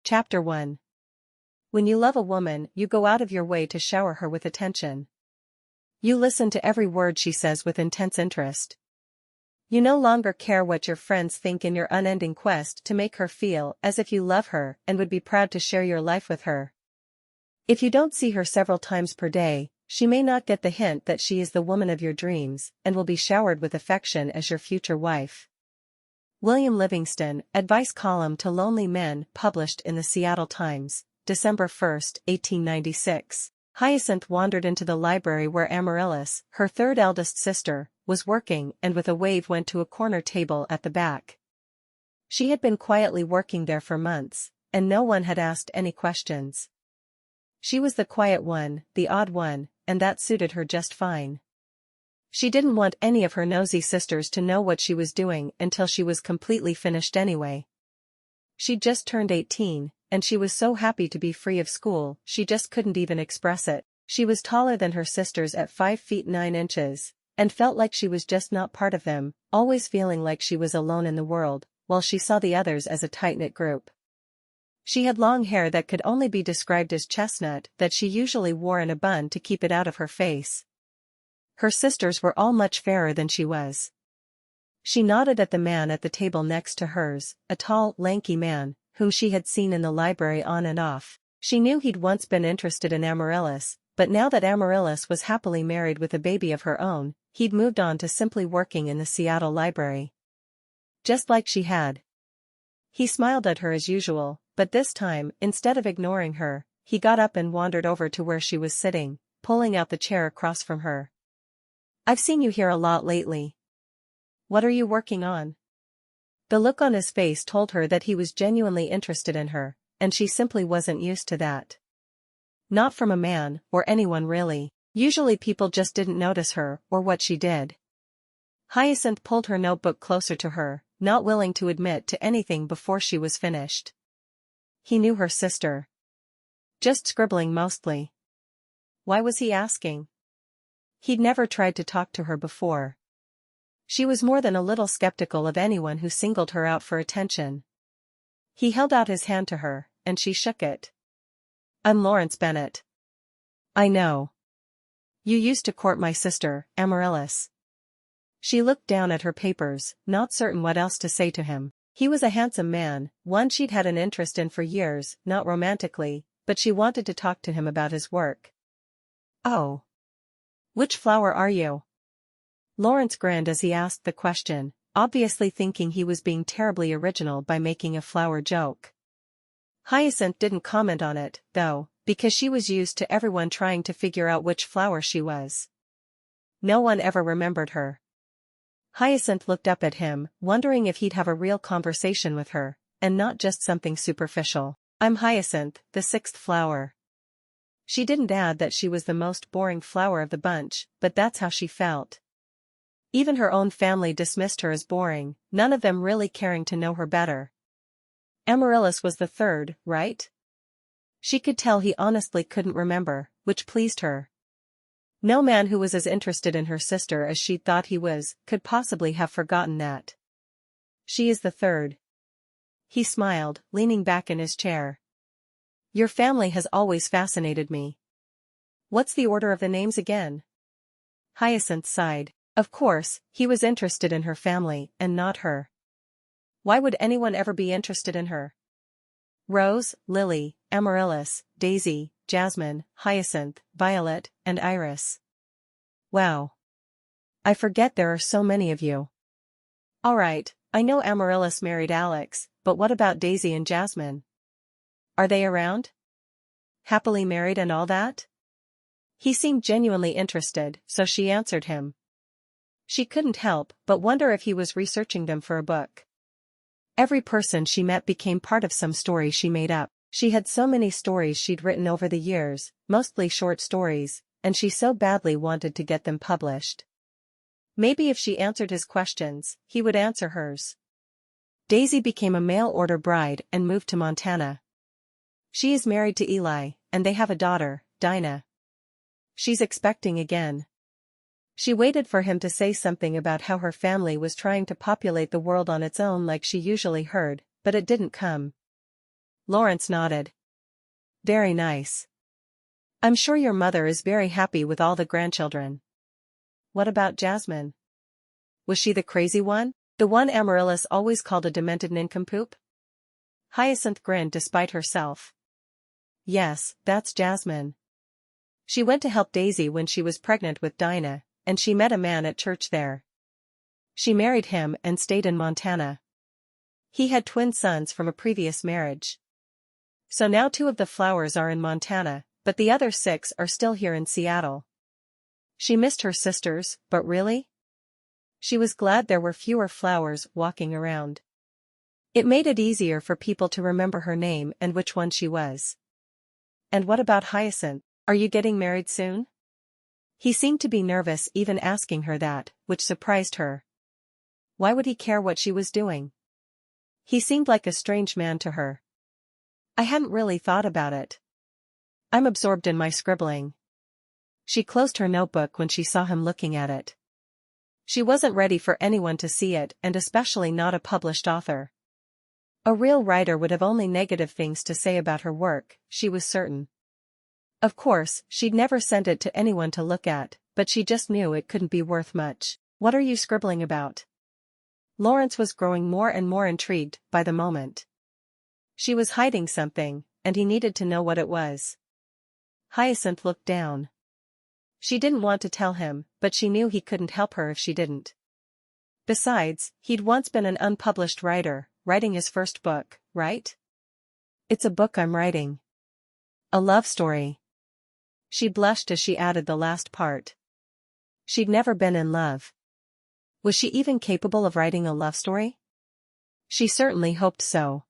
Chapter 1. When you love a woman, you go out of your way to shower her with attention. You listen to every word she says with intense interest. You no longer care what your friends think in your unending quest to make her feel as if you love her and would be proud to share your life with her. If you don't see her several times per day, she may not get the hint that she is the woman of your dreams and will be showered with affection as your future wife. William Livingston, Advice Column to Lonely Men, published in the Seattle Times, December 1, 1896. Hyacinth wandered into the library where Amaryllis, her third eldest sister, was working and with a wave went to a corner table at the back. She had been quietly working there for months, and no one had asked any questions. She was the quiet one, the odd one, and that suited her just fine. She didn't want any of her nosy sisters to know what she was doing until she was completely finished anyway. She'd just turned 18, and she was so happy to be free of school, she just couldn't even express it. She was taller than her sisters at 5 feet 9 inches, and felt like she was just not part of them, always feeling like she was alone in the world, while she saw the others as a tight-knit group. She had long hair that could only be described as chestnut that she usually wore in a bun to keep it out of her face. Her sisters were all much fairer than she was. She nodded at the man at the table next to hers, a tall, lanky man, whom she had seen in the library on and off. She knew he'd once been interested in Amaryllis, but now that Amaryllis was happily married with a baby of her own, he'd moved on to simply working in the Seattle library. Just like she had. He smiled at her as usual, but this time, instead of ignoring her, he got up and wandered over to where she was sitting, pulling out the chair across from her. "I've seen you here a lot lately. What are you working on?" The look on his face told her that he was genuinely interested in her, and she simply wasn't used to that. Not from a man, or anyone really. Usually people just didn't notice her or what she did. Hyacinth pulled her notebook closer to her, not willing to admit to anything before she was finished. He knew her sister. Just scribbling mostly. Why was he asking? He'd never tried to talk to her before. She was more than a little skeptical of anyone who singled her out for attention. He held out his hand to her, and she shook it. "I'm Lawrence Bennett." "I know. You used to court my sister, Amaryllis." She looked down at her papers, not certain what else to say to him. He was a handsome man, one she'd had an interest in for years, not romantically, but she wanted to talk to him about his work. "Oh. Which flower are you?" Lawrence grinned as he asked the question, obviously thinking he was being terribly original by making a flower joke. Hyacinth didn't comment on it, though, because she was used to everyone trying to figure out which flower she was. No one ever remembered her. Hyacinth looked up at him, wondering if he'd have a real conversation with her, and not just something superficial. "I'm Hyacinth, the 6th flower." She didn't add that she was the most boring flower of the bunch, but that's how she felt. Even her own family dismissed her as boring, none of them really caring to know her better. Amaryllis was the 3rd, right? She could tell he honestly couldn't remember, which pleased her. No man who was as interested in her sister as she'd thought he was, could possibly have forgotten that. "She is the 3rd. He smiled, leaning back in his chair. "Your family has always fascinated me." "What's the order of the names again?" Hyacinth sighed. Of course, he was interested in her family, and not her. Why would anyone ever be interested in her? Rose, Lily, Amaryllis, Daisy, Jasmine, Hyacinth, Violet, and Iris. Wow. I forget there are so many of you. Alright, I know Amaryllis married Alex, but what about Daisy and Jasmine? Are they around? Happily married and all that? He seemed genuinely interested, so she answered him. She couldn't help but wonder if he was researching them for a book. Every person she met became part of some story she made up. She had so many stories she'd written over the years, mostly short stories, and she so badly wanted to get them published. Maybe if she answered his questions, he would answer hers. Daisy became a mail-order bride and moved to Montana. She is married to Eli, and they have a daughter, Dinah. She's expecting again. She waited for him to say something about how her family was trying to populate the world on its own like she usually heard, but it didn't come. Lawrence nodded. Very nice. I'm sure your mother is very happy with all the grandchildren. What about Jasmine? Was she the crazy one? The one Amaryllis always called a demented nincompoop? Hyacinth grinned despite herself. Yes, that's Jasmine. She went to help Daisy when she was pregnant with Dinah, and she met a man at church there. She married him and stayed in Montana. He had twin sons from a previous marriage. So now 2 of the flowers are in Montana, but the other 6 are still here in Seattle. She missed her sisters, but really? She was glad there were fewer flowers walking around. It made it easier for people to remember her name and which one she was. And what about Hyacinth? Are you getting married soon? He seemed to be nervous even asking her that, which surprised her. Why would he care what she was doing? He seemed like a strange man to her. I hadn't really thought about it. I'm absorbed in my scribbling. She closed her notebook when she saw him looking at it. She wasn't ready for anyone to see it, and especially not a published author. A real writer would have only negative things to say about her work, she was certain. Of course, she'd never sent it to anyone to look at, but she just knew it couldn't be worth much. What are you scribbling about? Lawrence was growing more and more intrigued by the moment. She was hiding something, and he needed to know what it was. Hyacinth looked down. She didn't want to tell him, but she knew he couldn't help her if she didn't. Besides, he'd once been an unpublished writer, writing his first book, right? It's a book I'm writing. A love story. She blushed as she added the last part. She'd never been in love. Was she even capable of writing a love story? She certainly hoped so.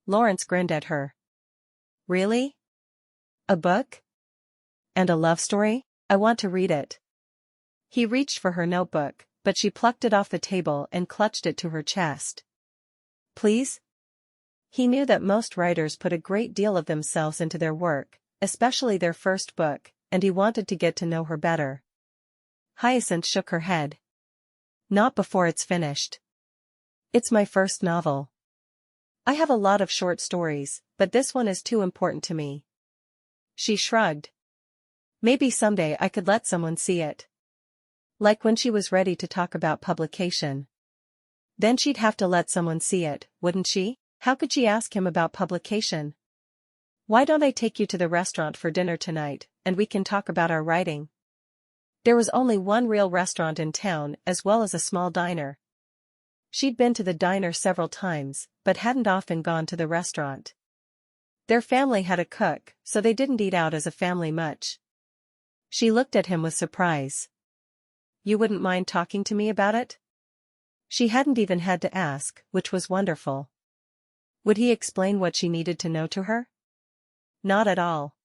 Lawrence grinned at her. Really? A book? And a love story? I want to read it. He reached for her notebook, but she plucked it off the table and clutched it to her chest. Please? He knew that most writers put a great deal of themselves into their work, especially their first book, and he wanted to get to know her better. Hyacinth shook her head. Not before it's finished. It's my first novel. I have a lot of short stories, but this one is too important to me. She shrugged. Maybe someday I could let someone see it. Like when she was ready to talk about publication. Then she'd have to let someone see it, wouldn't she? How could she ask him about publication? Why don't I take you to the restaurant for dinner tonight, and we can talk about our writing? There was only one real restaurant in town as well as a small diner. She'd been to the diner several times, but hadn't often gone to the restaurant. Their family had a cook, so they didn't eat out as a family much. She looked at him with surprise. You wouldn't mind talking to me about it? She hadn't even had to ask, which was wonderful. Would he explain what she needed to know to her? Not at all.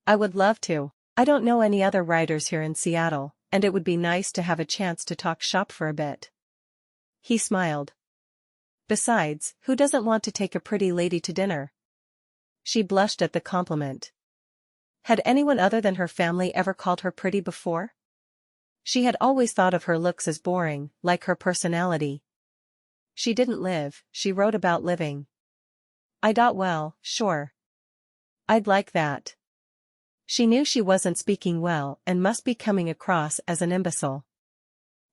I would love to. I don't know any other writers here in Seattle, and it would be nice to have a chance to talk shop for a bit. He smiled. Besides, who doesn't want to take a pretty lady to dinner? She blushed at the compliment. Had anyone other than her family ever called her pretty before? She had always thought of her looks as boring, like her personality. She didn't live, she wrote about living. Well, sure. I'd like that. She knew she wasn't speaking well and must be coming across as an imbecile.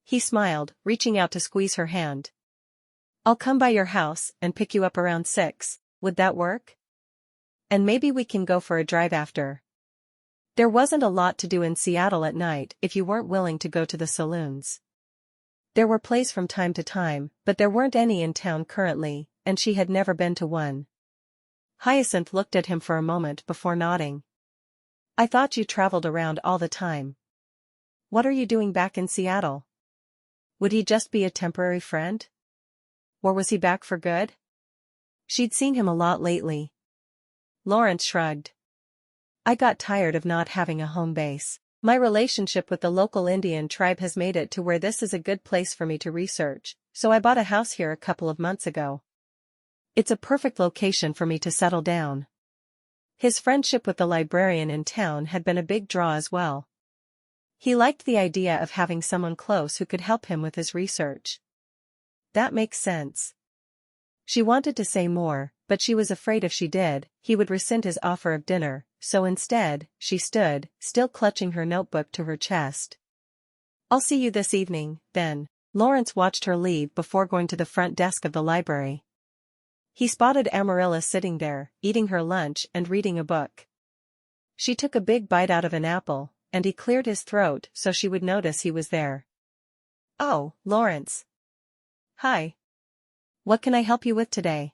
He smiled, reaching out to squeeze her hand. I'll come by your house and pick you up around 6, would that work? And maybe we can go for a drive after. There wasn't a lot to do in Seattle at night if you weren't willing to go to the saloons. There were plays from time to time, but there weren't any in town currently, and she had never been to one. Hyacinth looked at him for a moment before nodding. I thought you traveled around all the time. What are you doing back in Seattle? Would he just be a temporary friend? Or was he back for good? She'd seen him a lot lately. Lawrence shrugged. I got tired of not having a home base. My relationship with the local Indian tribe has made it to where this is a good place for me to research, so I bought a house here a couple of months ago. It's a perfect location for me to settle down. His friendship with the librarian in town had been a big draw as well. He liked the idea of having someone close who could help him with his research. That makes sense. She wanted to say more, but she was afraid if she did, he would rescind his offer of dinner, so instead, she stood, still clutching her notebook to her chest. "I'll see you this evening, then." Lawrence watched her leave before going to the front desk of the library. He spotted Amarilla sitting there, eating her lunch and reading a book. She took a big bite out of an apple, and he cleared his throat so she would notice he was there. "Oh, Lawrence. Hi. What can I help you with today?"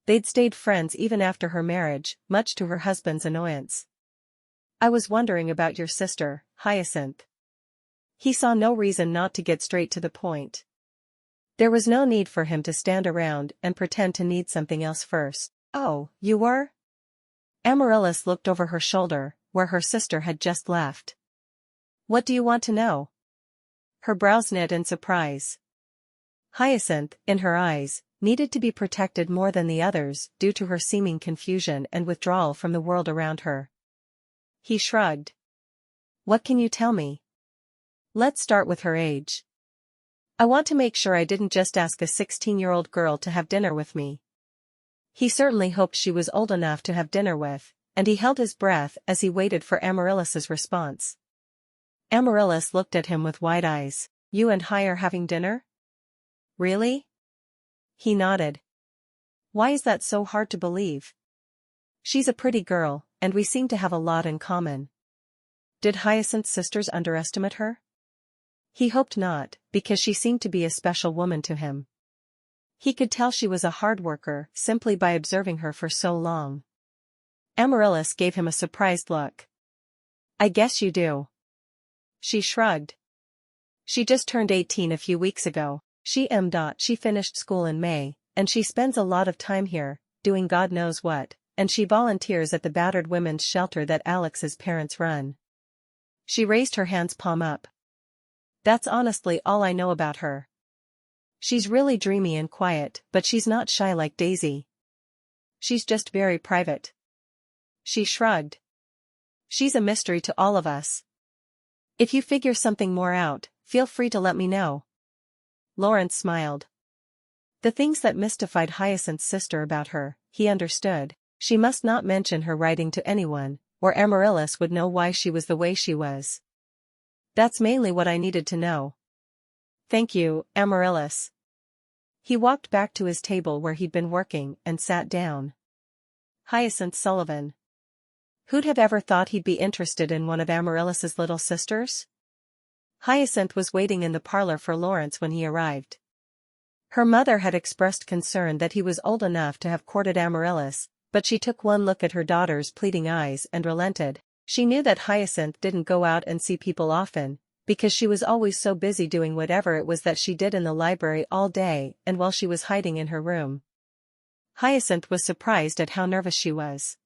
They'd stayed friends even after her marriage, much to her husband's annoyance. "I was wondering about your sister, Hyacinth." He saw no reason not to get straight to the point. There was no need for him to stand around and pretend to need something else first. "Oh, you were?" Amaryllis looked over her shoulder, where her sister had just left. "What do you want to know?" Her brows knit in surprise. Hyacinth, in her eyes, needed to be protected more than the others due to her seeming confusion and withdrawal from the world around her. He shrugged. "What can you tell me?" "Let's start with her age. I want to make sure I didn't just ask a 16-year-old girl to have dinner with me." He certainly hoped she was old enough to have dinner with, and he held his breath as he waited for Amaryllis's response. Amaryllis looked at him with wide eyes. "You and Hy are having dinner?" "Really?" He nodded. "Why is that so hard to believe?" "She's a pretty girl, and we seem to have a lot in common." Did Hyacinth's sisters underestimate her? He hoped not, because she seemed to be a special woman to him. He could tell she was a hard worker simply by observing her for so long. Amaryllis gave him a surprised look. "I guess you do." She shrugged. "She just turned 18 a few weeks ago. She finished school in May, and she spends a lot of time here, doing God knows what, and she volunteers at the battered women's shelter that Alex's parents run." She raised her hands palm up. "That's honestly all I know about her. She's really dreamy and quiet, but she's not shy like Daisy. She's just very private." She shrugged. "She's a mystery to all of us. If you figure something more out, feel free to let me know." Lawrence smiled. The things that mystified Hyacinth's sister about her, he understood. She must not mention her writing to anyone, or Amaryllis would know why she was the way she was. "That's mainly what I needed to know. Thank you, Amaryllis." He walked back to his table where he'd been working and sat down. Hyacinth Sullivan. Who'd have ever thought he'd be interested in one of Amaryllis's little sisters? Hyacinth was waiting in the parlor for Lawrence when he arrived. Her mother had expressed concern that he was old enough to have courted Amaryllis, but she took one look at her daughter's pleading eyes and relented. She knew that Hyacinth didn't go out and see people often, because she was always so busy doing whatever it was that she did in the library all day and while she was hiding in her room. Hyacinth was surprised at how nervous she was.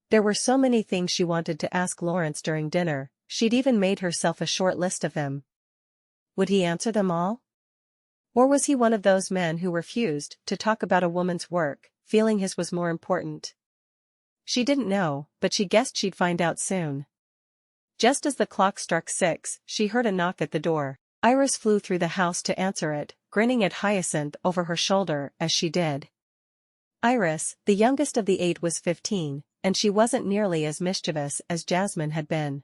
There were so many things she wanted to ask Lawrence during dinner, she'd even made herself a short list of them. Would he answer them all? Or was he one of those men who refused to talk about a woman's work, feeling his was more important? She didn't know, but she guessed she'd find out soon. Just as the clock struck 6, she heard a knock at the door. Iris flew through the house to answer it, grinning at Hyacinth over her shoulder as she did. Iris, the youngest of the 8, was 15, and she wasn't nearly as mischievous as Jasmine had been.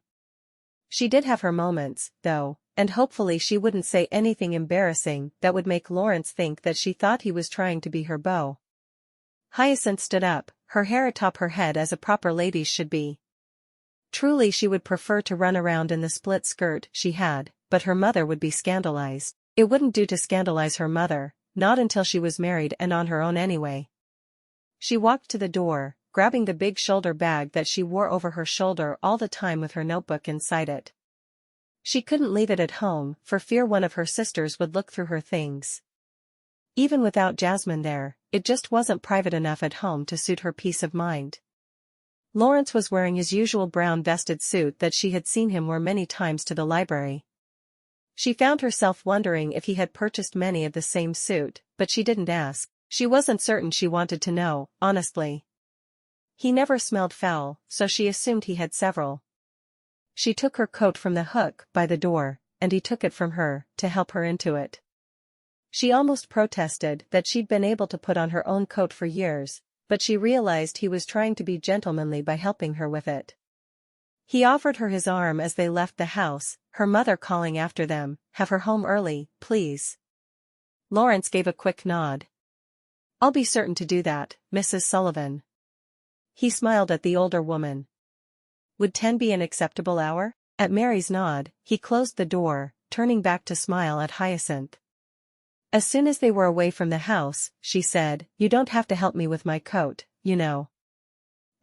She did have her moments, though, and hopefully she wouldn't say anything embarrassing that would make Lawrence think that she thought he was trying to be her beau. Hyacinth stood up, her hair atop her head as a proper lady's should be. Truly she would prefer to run around in the split skirt she had, but her mother would be scandalized. It wouldn't do to scandalize her mother, not until she was married and on her own anyway. She walked to the door, grabbing the big shoulder bag that she wore over her shoulder all the time with her notebook inside it. She couldn't leave it at home for fear one of her sisters would look through her things. Even without Jasmine there, it just wasn't private enough at home to suit her peace of mind. Lawrence was wearing his usual brown vested suit that she had seen him wear many times to the library. She found herself wondering if he had purchased many of the same suit, but she didn't ask. She wasn't certain she wanted to know, honestly. He never smelled foul, so she assumed he had several. She took her coat from the hook by the door, and he took it from her to help her into it. She almost protested that she'd been able to put on her own coat for years, but she realized he was trying to be gentlemanly by helping her with it. He offered her his arm as they left the house, her mother calling after them, "Have her home early, please." Lawrence gave a quick nod. "I'll be certain to do that, Mrs. Sullivan." He smiled at the older woman. "Would 10 be an acceptable hour?" At Mary's nod, he closed the door, turning back to smile at Hyacinth. As soon as they were away from the house, she said, "You don't have to help me with my coat, you know.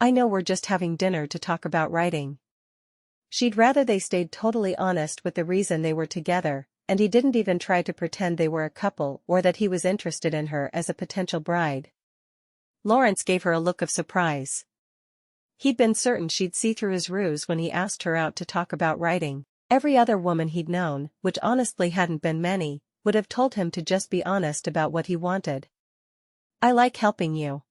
I know we're just having dinner to talk about writing." She'd rather they stayed totally honest with the reason they were together, and he didn't even try to pretend they were a couple or that he was interested in her as a potential bride. Lawrence gave her a look of surprise. He'd been certain she'd see through his ruse when he asked her out to talk about writing. Every other woman he'd known, which honestly hadn't been many, would have told him to just be honest about what he wanted. "I like helping you."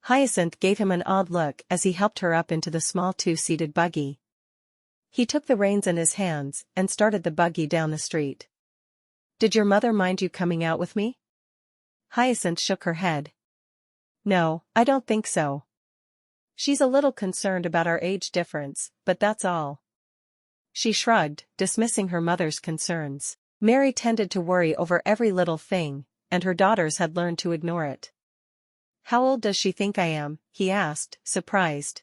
Hyacinth gave him an odd look as he helped her up into the small two-seated buggy. He took the reins in his hands and started the buggy down the street. "Did your mother mind you coming out with me?" Hyacinth shook her head. "No, I don't think so. She's a little concerned about our age difference, but that's all." She shrugged, dismissing her mother's concerns. Mary tended to worry over every little thing, and her daughters had learned to ignore it. "How old does she think I am?" he asked, surprised.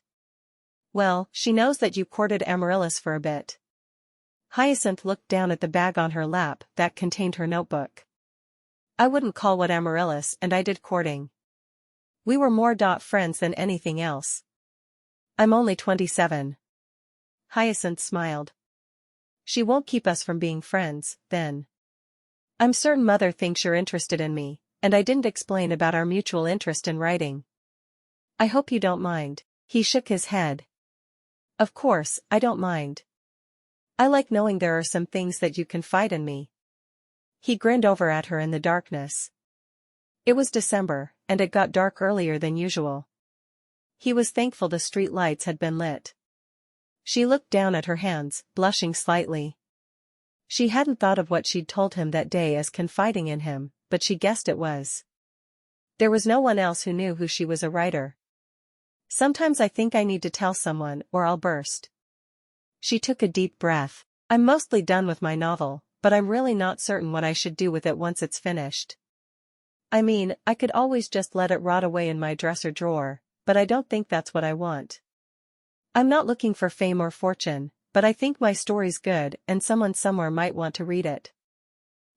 "Well, she knows that you courted Amaryllis for a bit." Hyacinth looked down at the bag on her lap that contained her notebook. "I wouldn't call what Amaryllis and I did courting. We were more friends than anything else. I'm only 27. Hyacinth smiled. "She won't keep us from being friends, then. I'm certain Mother thinks you're interested in me, and I didn't explain about our mutual interest in writing. I hope you don't mind." He shook his head. "Of course, I don't mind. I like knowing there are some things that you confide in me." He grinned over at her in the darkness. It was December, and it got dark earlier than usual. He was thankful the street lights had been lit. She looked down at her hands, blushing slightly. She hadn't thought of what she'd told him that day as confiding in him, but she guessed it was. There was no one else who knew she was a writer. "Sometimes I think I need to tell someone or I'll burst." She took a deep breath. "I'm mostly done with my novel, but I'm really not certain what I should do with it once it's finished. I mean, I could always just let it rot away in my dresser drawer, but I don't think that's what I want. I'm not looking for fame or fortune, but I think my story's good and someone somewhere might want to read it."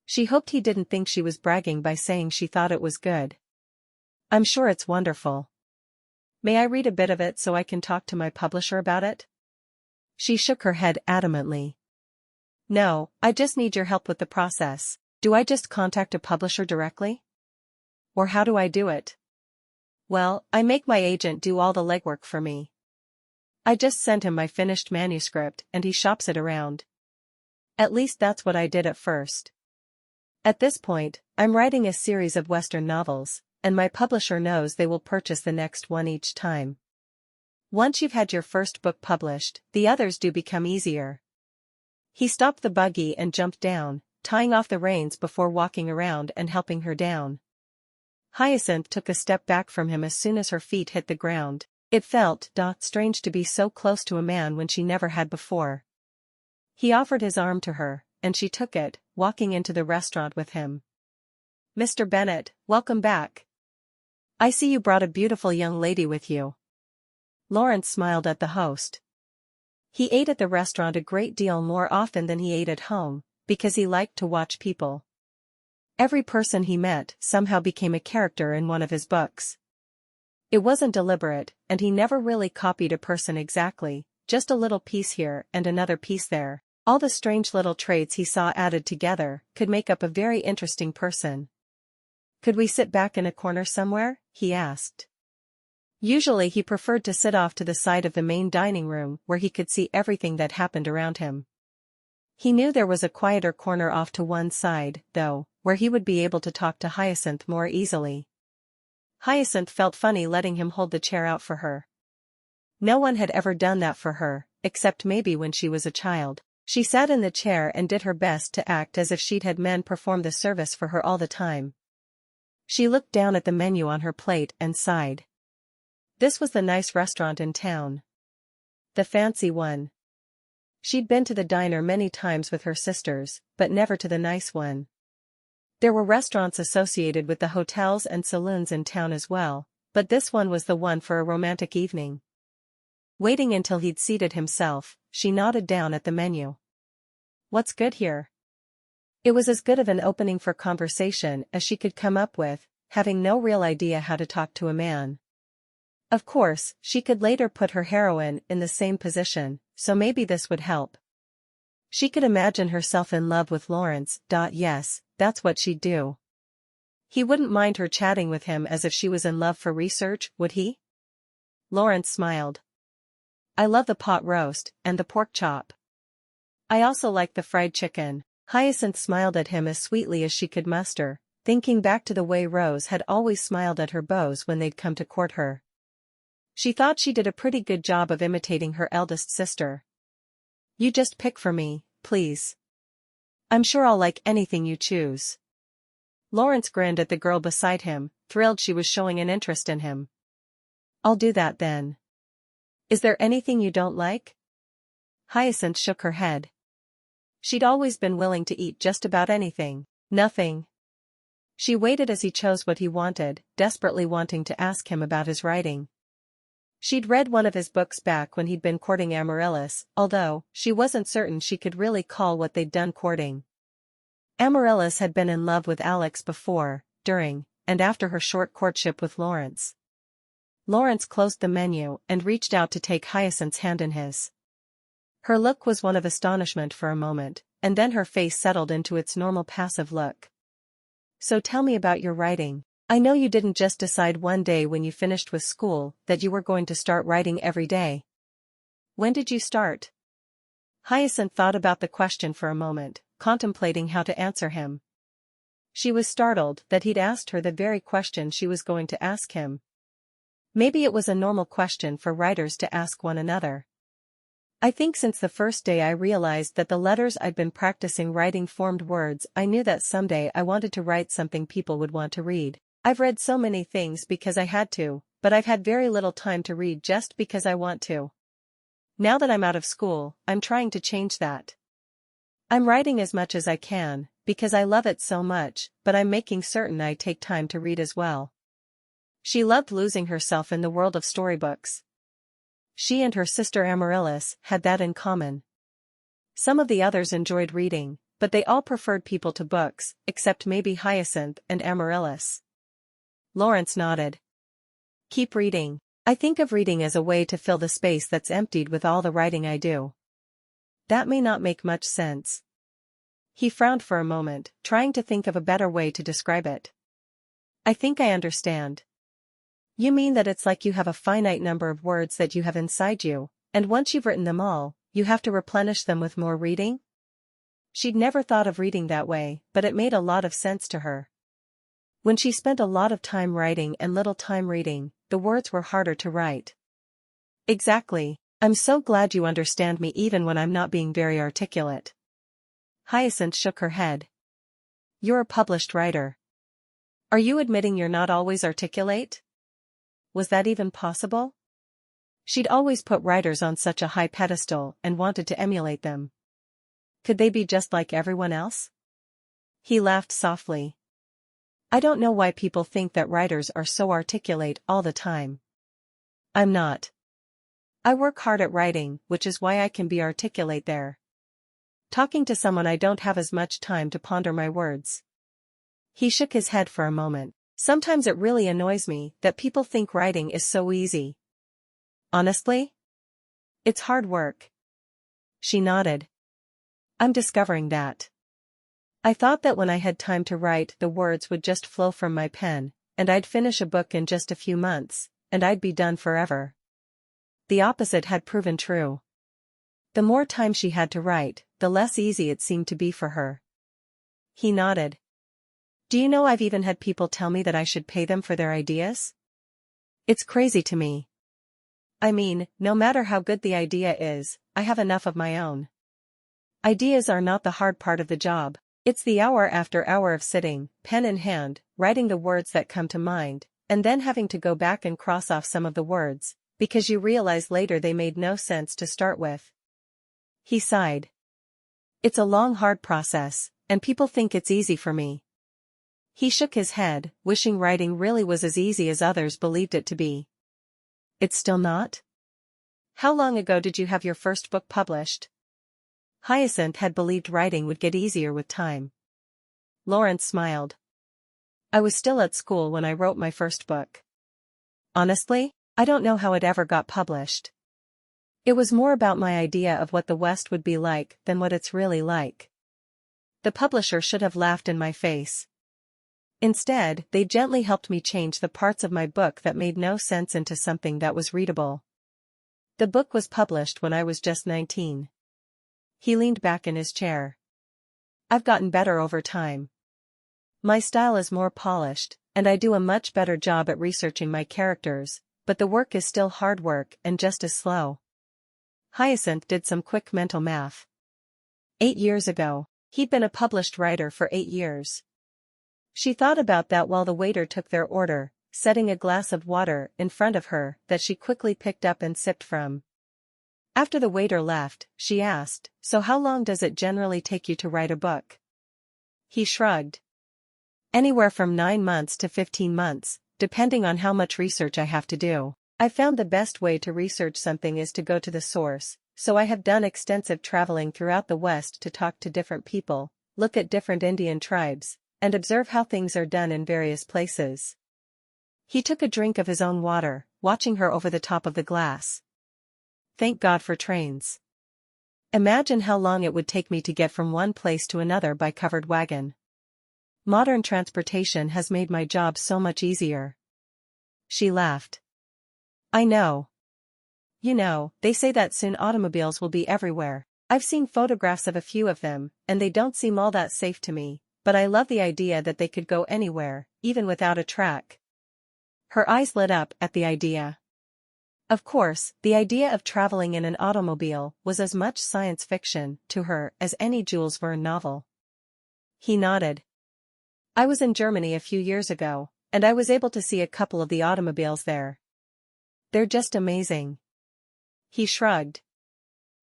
She hoped he didn't think she was bragging by saying she thought it was good. "I'm sure it's wonderful. May I read a bit of it so I can talk to my publisher about it?" She shook her head adamantly. "No, I just need your help with the process. Do I just contact a publisher directly? Or how do I do it?" "Well, I make my agent do all the legwork for me. I just send him my finished manuscript and he shops it around. At least that's what I did at first. At this point, I'm writing a series of Western novels, and my publisher knows they will purchase the next one each time. Once you've had your first book published, the others do become easier." He stopped the buggy and jumped down, tying off the reins before walking around and helping her down. Hyacinth took a step back from him as soon as her feet hit the ground. It felt strange to be so close to a man when she never had before. He offered his arm to her, and she took it, walking into the restaurant with him. "Mr. Bennett, welcome back. I see you brought a beautiful young lady with you." Lawrence smiled at the host. He ate at the restaurant a great deal more often than he ate at home, because he liked to watch people. Every person he met somehow became a character in one of his books. It wasn't deliberate, and he never really copied a person exactly, just a little piece here and another piece there. All the strange little traits he saw added together could make up a very interesting person. "Could we sit back in a corner somewhere?" he asked. Usually he preferred to sit off to the side of the main dining room where he could see everything that happened around him. He knew there was a quieter corner off to one side, though, where he would be able to talk to Hyacinth more easily. Hyacinth felt funny letting him hold the chair out for her. No one had ever done that for her, except maybe when she was a child. She sat in the chair and did her best to act as if she'd had men perform the service for her all the time. She looked down at the menu on her plate and sighed. This was the nice restaurant in town. The fancy one. She'd been to the diner many times with her sisters, but never to the nice one. There were restaurants associated with the hotels and saloons in town as well, but this one was the one for a romantic evening. Waiting until he'd seated himself, she nodded down at the menu. What's good here? It was as good of an opening for conversation as she could come up with, having no real idea how to talk to a man. Of course, she could later put her heroine in the same position, so maybe this would help. She could imagine herself in love with Lawrence. Yes, that's what she'd do. He wouldn't mind her chatting with him as if she was in love for research, would he? Lawrence smiled. I love the pot roast, and the pork chop. I also like the fried chicken. Hyacinth smiled at him as sweetly as she could muster, thinking back to the way Rose had always smiled at her beaux when they'd come to court her. She thought she did a pretty good job of imitating her eldest sister. You just pick for me, please. I'm sure I'll like anything you choose. Lawrence grinned at the girl beside him, thrilled she was showing an interest in him. I'll do that then. Is there anything you don't like? Hyacinth shook her head. She'd always been willing to eat just about anything. Nothing. She waited as he chose what he wanted, desperately wanting to ask him about his writing. She'd read one of his books back when he'd been courting Amaryllis, although she wasn't certain she could really call what they'd done courting. Amaryllis had been in love with Alex before, during, and after her short courtship with Lawrence. Lawrence closed the menu and reached out to take Hyacinth's hand in his. Her look was one of astonishment for a moment, and then her face settled into its normal passive look. So tell me about your writing. I know you didn't just decide one day when you finished with school that you were going to start writing every day. When did you start? Hyacinth thought about the question for a moment, contemplating how to answer him. She was startled that he'd asked her the very question she was going to ask him. Maybe it was a normal question for writers to ask one another. I think since the first day I realized that the letters I'd been practicing writing formed words, I knew that someday I wanted to write something people would want to read. I've read so many things because I had to, but I've had very little time to read just because I want to. Now that I'm out of school, I'm trying to change that. I'm writing as much as I can, because I love it so much, but I'm making certain I take time to read as well. She loved losing herself in the world of storybooks. She and her sister Amaryllis had that in common. Some of the others enjoyed reading, but they all preferred people to books, except maybe Hyacinth and Amaryllis. Lawrence nodded. Keep reading. I think of reading as a way to fill the space that's emptied with all the writing I do. That may not make much sense. He frowned for a moment, trying to think of a better way to describe it. I think I understand. You mean that it's like you have a finite number of words that you have inside you, and once you've written them all, you have to replenish them with more reading? She'd never thought of reading that way, but it made a lot of sense to her. When she spent a lot of time writing and little time reading, the words were harder to write. Exactly. I'm so glad you understand me even when I'm not being very articulate. Hyacinth shook her head. You're a published writer. Are you admitting you're not always articulate? Was that even possible? She'd always put writers on such a high pedestal and wanted to emulate them. Could they be just like everyone else? He laughed softly. I don't know why people think that writers are so articulate all the time. I'm not. I work hard at writing, which is why I can be articulate there. Talking to someone I don't have as much time to ponder my words. He shook his head for a moment. Sometimes it really annoys me that people think writing is so easy. Honestly? It's hard work. She nodded. I'm discovering that. I thought that when I had time to write, the words would just flow from my pen, and I'd finish a book in just a few months, and I'd be done forever. The opposite had proven true. The more time she had to write, the less easy it seemed to be for her. He nodded. Do you know I've even had people tell me that I should pay them for their ideas? It's crazy to me. I mean, no matter how good the idea is, I have enough of my own. Ideas are not the hard part of the job. It's the hour after hour of sitting, pen in hand, writing the words that come to mind, and then having to go back and cross off some of the words, because you realize later they made no sense to start with. He sighed. It's a long hard process, and people think it's easy for me. He shook his head, wishing writing really was as easy as others believed it to be. It's still not? How long ago did you have your first book published? Hyacinth had believed writing would get easier with time. Lawrence smiled. I was still at school when I wrote my first book. Honestly, I don't know how it ever got published. It was more about my idea of what the West would be like than what it's really like. The publisher should have laughed in my face. Instead, they gently helped me change the parts of my book that made no sense into something that was readable. The book was published when I was just 19. He leaned back in his chair. I've gotten better over time. My style is more polished, and I do a much better job at researching my characters, but the work is still hard work and just as slow. Hyacinth did some quick mental math. 8 years ago, he'd been a published writer for 8 years. She thought about that while the waiter took their order, setting a glass of water in front of her that she quickly picked up and sipped from. After the waiter left, she asked, "So how long does it generally take you to write a book?" He shrugged. Anywhere from 9 months to 15 months, depending on how much research I have to do. I found the best way to research something is to go to the source, so I have done extensive traveling throughout the West to talk to different people, look at different Indian tribes, and observe how things are done in various places. He took a drink of his own water, watching her over the top of the glass. Thank God for trains. Imagine how long it would take me to get from one place to another by covered wagon. Modern transportation has made my job so much easier. She laughed. I know. You know, they say that soon automobiles will be everywhere. I've seen photographs of a few of them, and they don't seem all that safe to me, but I love the idea that they could go anywhere, even without a track. Her eyes lit up at the idea. Of course, the idea of traveling in an automobile was as much science fiction to her as any Jules Verne novel. He nodded. I was in Germany a few years ago, and I was able to see a couple of the automobiles there. They're just amazing. He shrugged.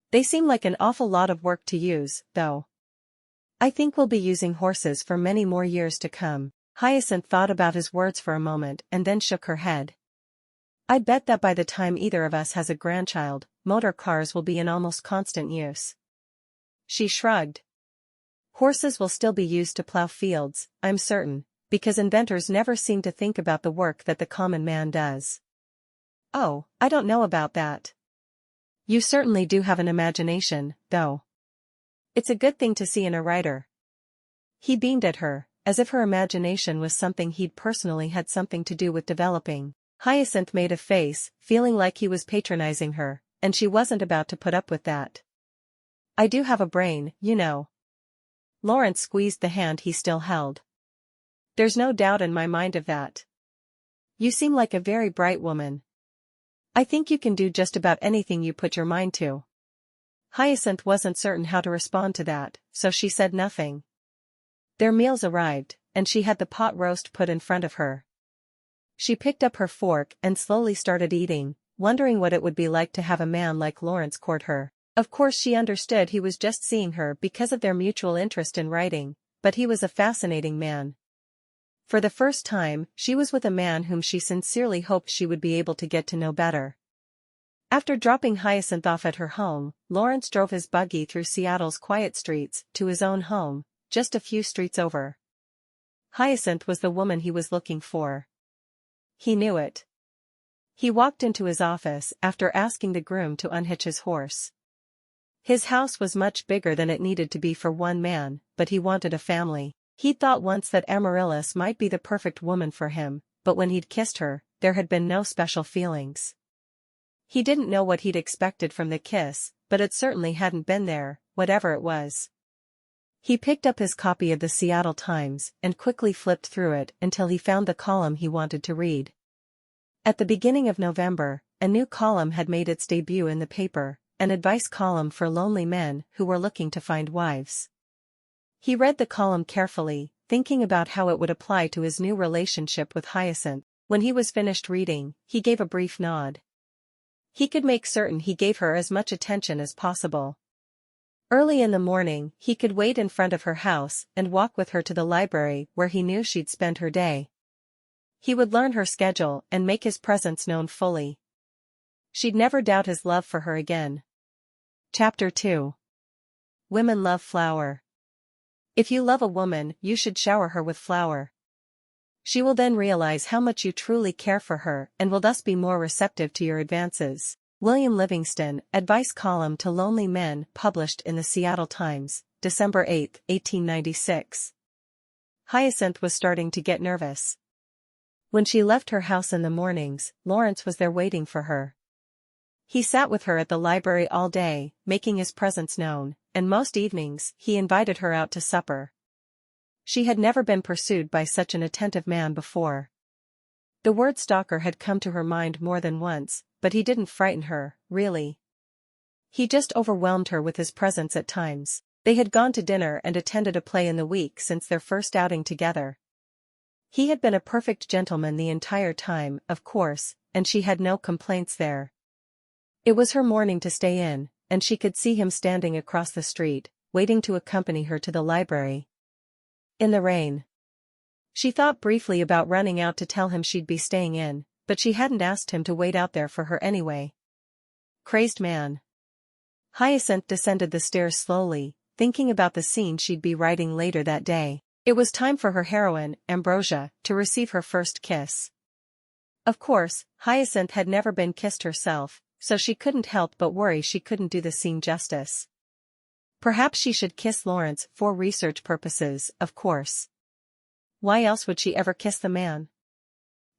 They seem like an awful lot of work to use, though. I think we'll be using horses for many more years to come. Hyacinth thought about his words for a moment and then shook her head. I bet that by the time either of us has a grandchild, motor cars will be in almost constant use. She shrugged. Horses will still be used to plow fields, I'm certain, because inventors never seem to think about the work that the common man does. Oh, I don't know about that. You certainly do have an imagination, though. It's a good thing to see in a writer. He beamed at her, as if her imagination was something he'd personally had something to do with developing. Hyacinth made a face, feeling like he was patronizing her, and she wasn't about to put up with that. I do have a brain, you know. Lawrence squeezed the hand he still held. There's no doubt in my mind of that. You seem like a very bright woman. I think you can do just about anything you put your mind to. Hyacinth wasn't certain how to respond to that, so she said nothing. Their meals arrived, and she had the pot roast put in front of her. She picked up her fork and slowly started eating, wondering what it would be like to have a man like Lawrence court her. Of course she understood he was just seeing her because of their mutual interest in writing, but he was a fascinating man. For the first time, she was with a man whom she sincerely hoped she would be able to get to know better. After dropping Hyacinth off at her home, Lawrence drove his buggy through Seattle's quiet streets to his own home, just a few streets over. Hyacinth was the woman he was looking for. He knew it. He walked into his office after asking the groom to unhitch his horse. His house was much bigger than it needed to be for one man, but he wanted a family. He'd thought once that Amaryllis might be the perfect woman for him, but when he'd kissed her, there had been no special feelings. He didn't know what he'd expected from the kiss, but it certainly hadn't been there, whatever it was. He picked up his copy of the Seattle Times and quickly flipped through it until he found the column he wanted to read. At the beginning of November, a new column had made its debut in the paper, an advice column for lonely men who were looking to find wives. He read the column carefully, thinking about how it would apply to his new relationship with Hyacinth. When he was finished reading, he gave a brief nod. He could make certain he gave her as much attention as possible. Early in the morning, he could wait in front of her house and walk with her to the library where he knew she'd spend her day. He would learn her schedule and make his presence known fully. She'd never doubt his love for her again. Chapter 2. Women love flour. If you love a woman, you should shower her with flour. She will then realize how much you truly care for her and will thus be more receptive to your advances. William Livingston, Advice Column to Lonely Men, published in the Seattle Times, December 8, 1896. Hyacinth was starting to get nervous. When she left her house in the mornings, Lawrence was there waiting for her. He sat with her at the library all day, making his presence known, and most evenings he invited her out to supper. She had never been pursued by such an attentive man before. The word stalker had come to her mind more than once, but he didn't frighten her, really. He just overwhelmed her with his presence at times. They had gone to dinner and attended a play in the week since their first outing together. He had been a perfect gentleman the entire time, of course, and she had no complaints there. It was her morning to stay in, and she could see him standing across the street, waiting to accompany her to the library. In the rain. She thought briefly about running out to tell him she'd be staying in, but she hadn't asked him to wait out there for her anyway. Crazed man. Hyacinth descended the stairs slowly, thinking about the scene she'd be writing later that day. It was time for her heroine, Ambrosia, to receive her first kiss. Of course, Hyacinth had never been kissed herself, so she couldn't help but worry she couldn't do the scene justice. Perhaps she should kiss Lawrence for research purposes, of course. Why else would she ever kiss the man?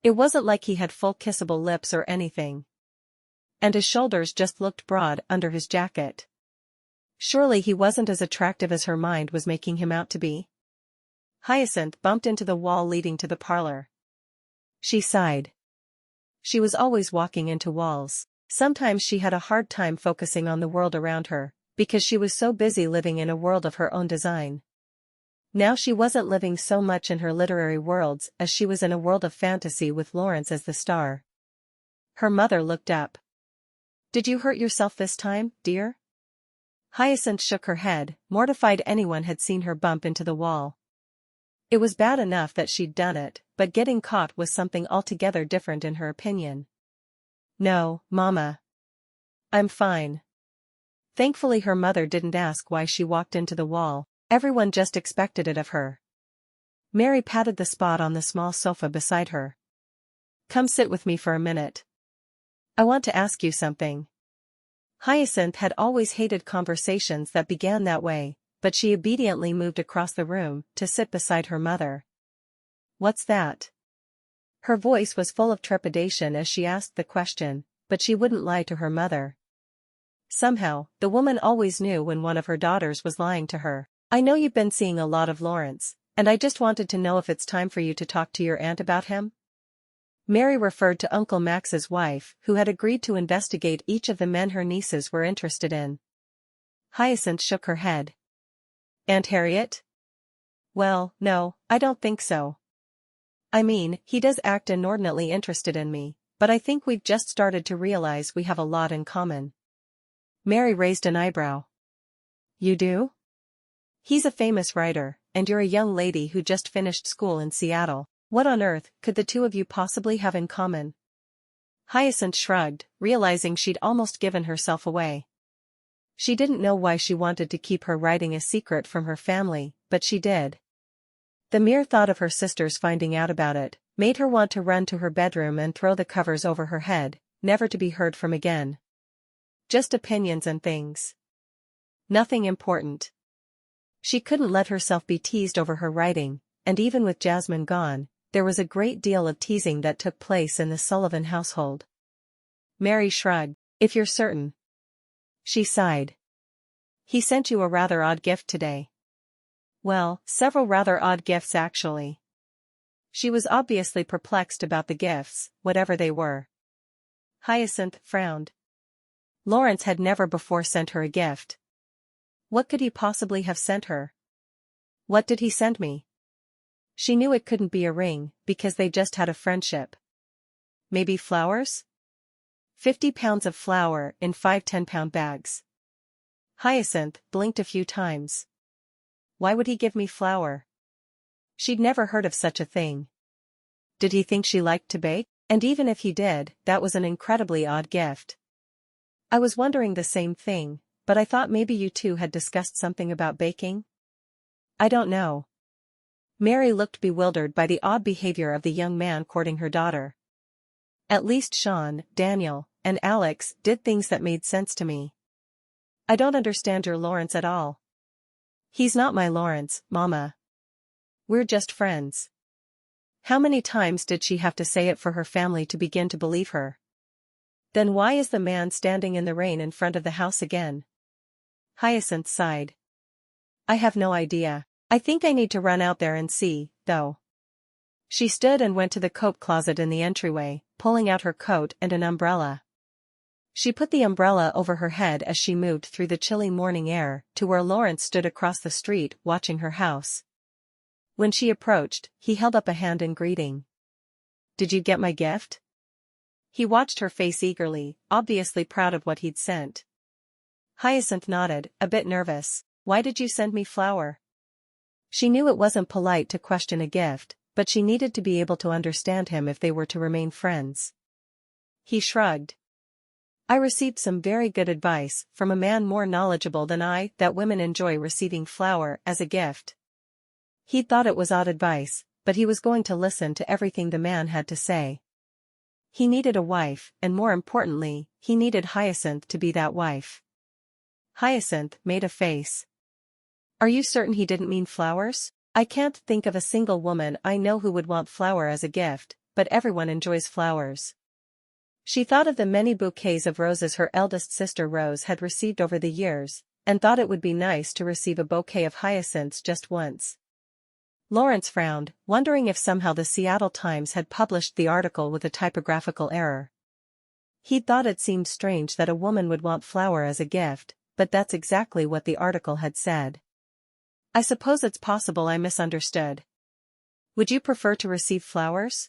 It wasn't like he had full kissable lips or anything. And his shoulders just looked broad under his jacket. Surely he wasn't as attractive as her mind was making him out to be. Hyacinth bumped into the wall leading to the parlor. She sighed. She was always walking into walls. Sometimes she had a hard time focusing on the world around her, because she was so busy living in a world of her own design. Now she wasn't living so much in her literary worlds as she was in a world of fantasy with Lawrence as the star. Her mother looked up. "Did you hurt yourself this time, dear?" Hyacinth shook her head, mortified anyone had seen her bump into the wall. It was bad enough that she'd done it, but getting caught was something altogether different in her opinion. "No, Mama. I'm fine." Thankfully her mother didn't ask why she walked into the wall. Everyone just expected it of her. Mary patted the spot on the small sofa beside her. "Come sit with me for a minute. I want to ask you something." Hyacinth had always hated conversations that began that way, but she obediently moved across the room to sit beside her mother. "What's that?" Her voice was full of trepidation as she asked the question, but she wouldn't lie to her mother. Somehow, the woman always knew when one of her daughters was lying to her. "I know you've been seeing a lot of Lawrence, and I just wanted to know if it's time for you to talk to your aunt about him." Mary referred to Uncle Max's wife, who had agreed to investigate each of the men her nieces were interested in. Hyacinth shook her head. "Aunt Harriet?" "Well, no, I don't think so. I mean, he does act inordinately interested in me, but I think we've just started to realize we have a lot in common." Mary raised an eyebrow. "You do?" "He's a famous writer, and you're a young lady who just finished school in Seattle. What on earth could the two of you possibly have in common?" Hyacinth shrugged, realizing she'd almost given herself away. She didn't know why she wanted to keep her writing a secret from her family, but she did. The mere thought of her sisters finding out about it made her want to run to her bedroom and throw the covers over her head, never to be heard from again. Just opinions and things. Nothing important. She couldn't let herself be teased over her writing, and even with Jasmine gone, there was a great deal of teasing that took place in the Sullivan household. Mary shrugged. "If you're certain." She sighed. "He sent you a rather odd gift today." "Well, several rather odd gifts actually." She was obviously perplexed about the gifts, whatever they were. Hyacinth frowned. Lawrence had never before sent her a gift. What could he possibly have sent her? What did he send me? She knew it couldn't be a ring, because they just had a friendship. Maybe flowers? 50 pounds of flour in 5 10-pound bags. Hyacinth blinked a few times. Why would he give me flour? She'd never heard of such a thing. Did he think she liked to bake? And even if he did, that was an incredibly odd gift. I was wondering the same thing, but I thought maybe you two had discussed something about baking? I don't know. Mary looked bewildered by the odd behavior of the young man courting her daughter. At least Sean, Daniel, and Alex did things that made sense to me. I don't understand your Lawrence at all. He's not my Lawrence, Mama. We're just friends. How many times did she have to say it for her family to begin to believe her? Then why is the man standing in the rain in front of the house again? Hyacinth sighed. I have no idea. I think I need to run out there and see, though. She stood and went to the coat closet in the entryway, pulling out her coat and an umbrella. She put the umbrella over her head as she moved through the chilly morning air to where Lawrence stood across the street watching her house. When she approached, he held up a hand in greeting. Did you get my gift? He watched her face eagerly, obviously proud of what he'd sent. Hyacinth nodded, a bit nervous. Why did you send me flour? She knew it wasn't polite to question a gift, but she needed to be able to understand him if they were to remain friends. He shrugged. I received some very good advice from a man more knowledgeable than I that women enjoy receiving flour as a gift. He thought it was odd advice, but he was going to listen to everything the man had to say. He needed a wife, and more importantly, he needed Hyacinth to be that wife. Hyacinth made a face. Are you certain he didn't mean flowers? I can't think of a single woman I know who would want flower as a gift, but everyone enjoys flowers. She thought of the many bouquets of roses her eldest sister Rose had received over the years, and thought it would be nice to receive a bouquet of hyacinths just once. Lawrence frowned, wondering if somehow the Seattle Times had published the article with a typographical error. He'd thought it seemed strange that a woman would want flour as a gift, but that's exactly what the article had said. I suppose it's possible I misunderstood. Would you prefer to receive flowers?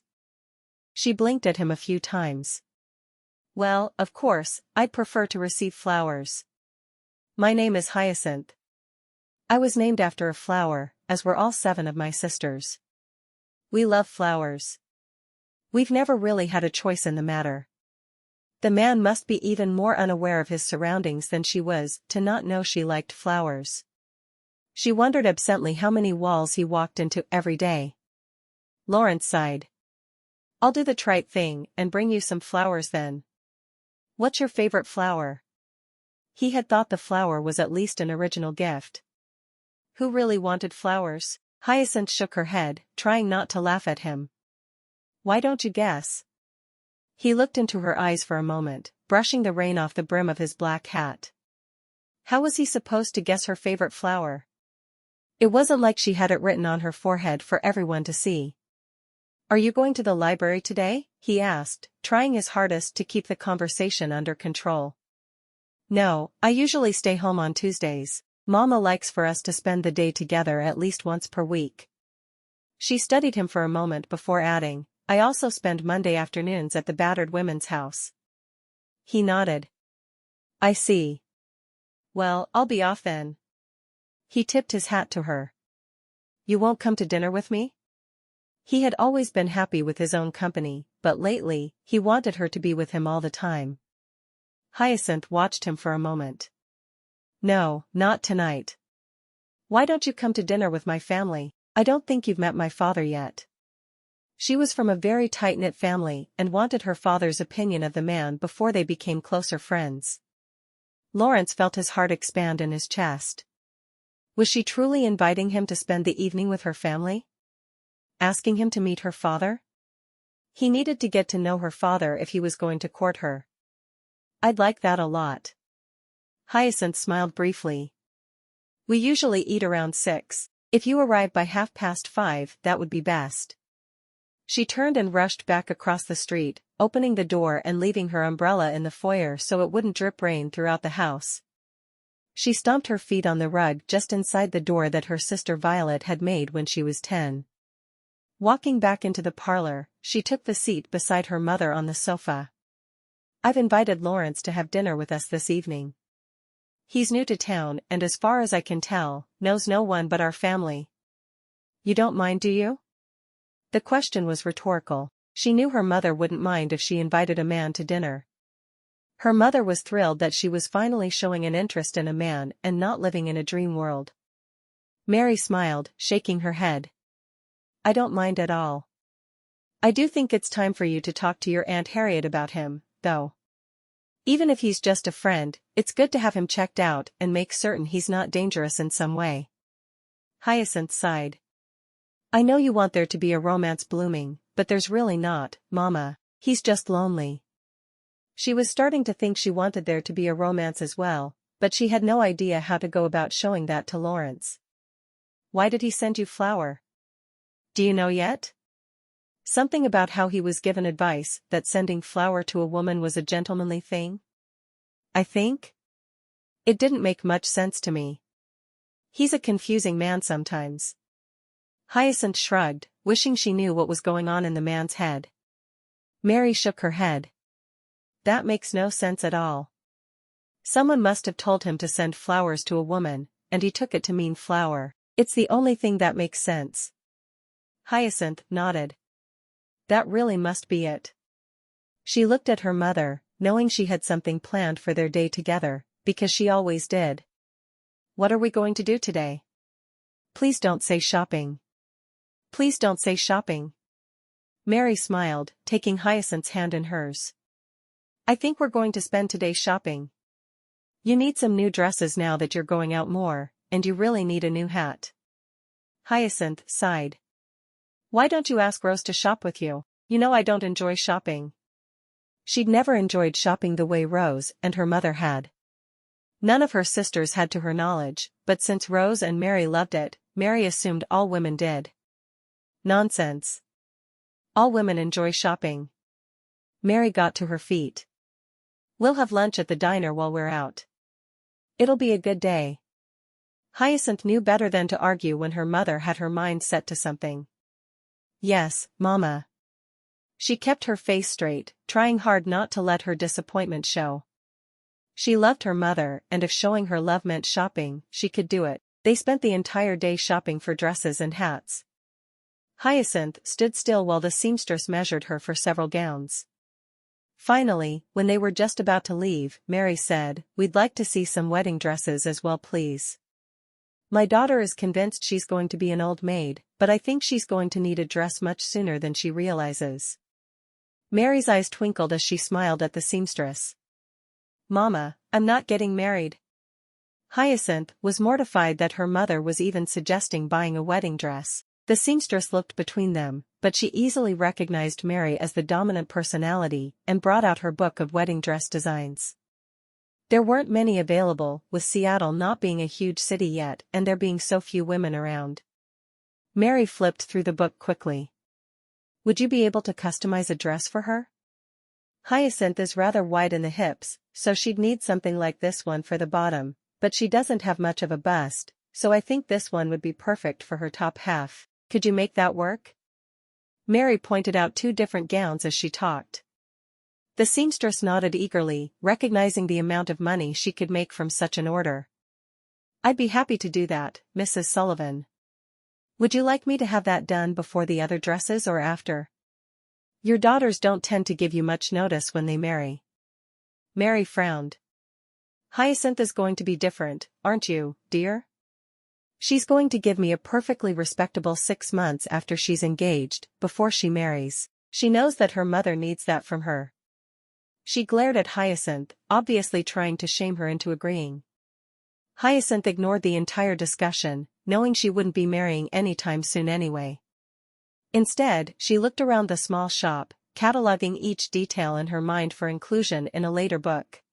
She blinked at him a few times. Well, of course, I'd prefer to receive flowers. My name is Hyacinth. I was named after a flower, as were all 7 of my sisters. We love flowers. We've never really had a choice in the matter. The man must be even more unaware of his surroundings than she was to not know she liked flowers. She wondered absently how many walls he walked into every day. Lawrence sighed. I'll do the trite thing and bring you some flowers then. What's your favorite flower? He had thought the flower was at least an original gift. Who really wanted flowers? Hyacinth shook her head, trying not to laugh at him. Why don't you guess? He looked into her eyes for a moment, brushing the rain off the brim of his black hat. How was he supposed to guess her favorite flower? It wasn't like she had it written on her forehead for everyone to see. Are you going to the library today? He asked, trying his hardest to keep the conversation under control. No, I usually stay home on Tuesdays. Mama likes for us to spend the day together at least once per week. She studied him for a moment before adding, I also spend Monday afternoons at the battered women's house. He nodded. I see. Well, I'll be off then. He tipped his hat to her. You won't come to dinner with me? He had always been happy with his own company, but lately, he wanted her to be with him all the time. Hyacinth watched him for a moment. No, not tonight. Why don't you come to dinner with my family? I don't think you've met my father yet. She was from a very tight-knit family and wanted her father's opinion of the man before they became closer friends. Lawrence felt his heart expand in his chest. Was she truly inviting him to spend the evening with her family? Asking him to meet her father? He needed to get to know her father if he was going to court her. I'd like that a lot. Hyacinth smiled briefly. We usually eat around 6. If you arrive by 5:30, that would be best. She turned and rushed back across the street, opening the door and leaving her umbrella in the foyer so it wouldn't drip rain throughout the house. She stomped her feet on the rug just inside the door that her sister Violet had made when she was 10. Walking back into the parlor, she took the seat beside her mother on the sofa. "I've invited Lawrence to have dinner with us this evening. He's new to town and as far as I can tell, knows no one but our family. You don't mind, do you?" The question was rhetorical. She knew her mother wouldn't mind if she invited a man to dinner. Her mother was thrilled that she was finally showing an interest in a man and not living in a dream world. Mary smiled, shaking her head. "I don't mind at all. I do think it's time for you to talk to your Aunt Harriet about him, though. Even if he's just a friend, it's good to have him checked out and make certain he's not dangerous in some way." Hyacinth sighed. "I know you want there to be a romance blooming, but there's really not, Mama. He's just lonely." She was starting to think she wanted there to be a romance as well, but she had no idea how to go about showing that to Lawrence. "Why did he send you flour? Do you know yet?" Something about how he was given advice that sending flour to a woman was a gentlemanly thing? "I think? It didn't make much sense to me. He's a confusing man sometimes." Hyacinth shrugged, wishing she knew what was going on in the man's head. Mary shook her head. "That makes no sense at all. Someone must have told him to send flowers to a woman, and he took it to mean flour. It's the only thing that makes sense." Hyacinth nodded. "That really must be it." She looked at her mother, knowing she had something planned for their day together, because she always did. "What are we going to do today?" "Please don't say shopping." "Please don't say shopping." Mary smiled, taking Hyacinth's hand in hers. "I think we're going to spend today shopping. You need some new dresses now that you're going out more, and you really need a new hat." Hyacinth sighed. "Why don't you ask Rose to shop with you? You know I don't enjoy shopping." She'd never enjoyed shopping the way Rose and her mother had. None of her sisters had to her knowledge, but since Rose and Mary loved it, Mary assumed all women did. Nonsense. All women enjoy shopping. Mary got to her feet. "We'll have lunch at the diner while we're out. It'll be a good day." Hyacinth knew better than to argue when her mother had her mind set to something. "Yes, Mama." She kept her face straight, trying hard not to let her disappointment show. She loved her mother, and if showing her love meant shopping, she could do it. They spent the entire day shopping for dresses and hats. Hyacinth stood still while the seamstress measured her for several gowns. Finally, when they were just about to leave, Mary said, "We'd like to see some wedding dresses as well, please. My daughter is convinced she's going to be an old maid, but I think she's going to need a dress much sooner than she realizes." Mary's eyes twinkled as she smiled at the seamstress. "Mama, I'm not getting married." Hyacinth was mortified that her mother was even suggesting buying a wedding dress. The seamstress looked between them, but she easily recognized Mary as the dominant personality and brought out her book of wedding dress designs. There weren't many available, with Seattle not being a huge city yet and there being so few women around. Mary flipped through the book quickly. "Would you be able to customize a dress for her? Hyacinth is rather wide in the hips, so she'd need something like this one for the bottom, but she doesn't have much of a bust, so I think this one would be perfect for her top half. Could you make that work?" Mary pointed out 2 different gowns as she talked. The seamstress nodded eagerly, recognizing the amount of money she could make from such an order. "I'd be happy to do that, Mrs. Sullivan. Would you like me to have that done before the other dresses or after? Your daughters don't tend to give you much notice when they marry." Mary frowned. "Hyacinth is going to be different, aren't you, dear? She's going to give me a perfectly respectable 6 months after she's engaged, before she marries. She knows that her mother needs that from her." She glared at Hyacinth, obviously trying to shame her into agreeing. Hyacinth ignored the entire discussion, knowing she wouldn't be marrying anytime soon anyway. Instead, she looked around the small shop, cataloging each detail in her mind for inclusion in a later book.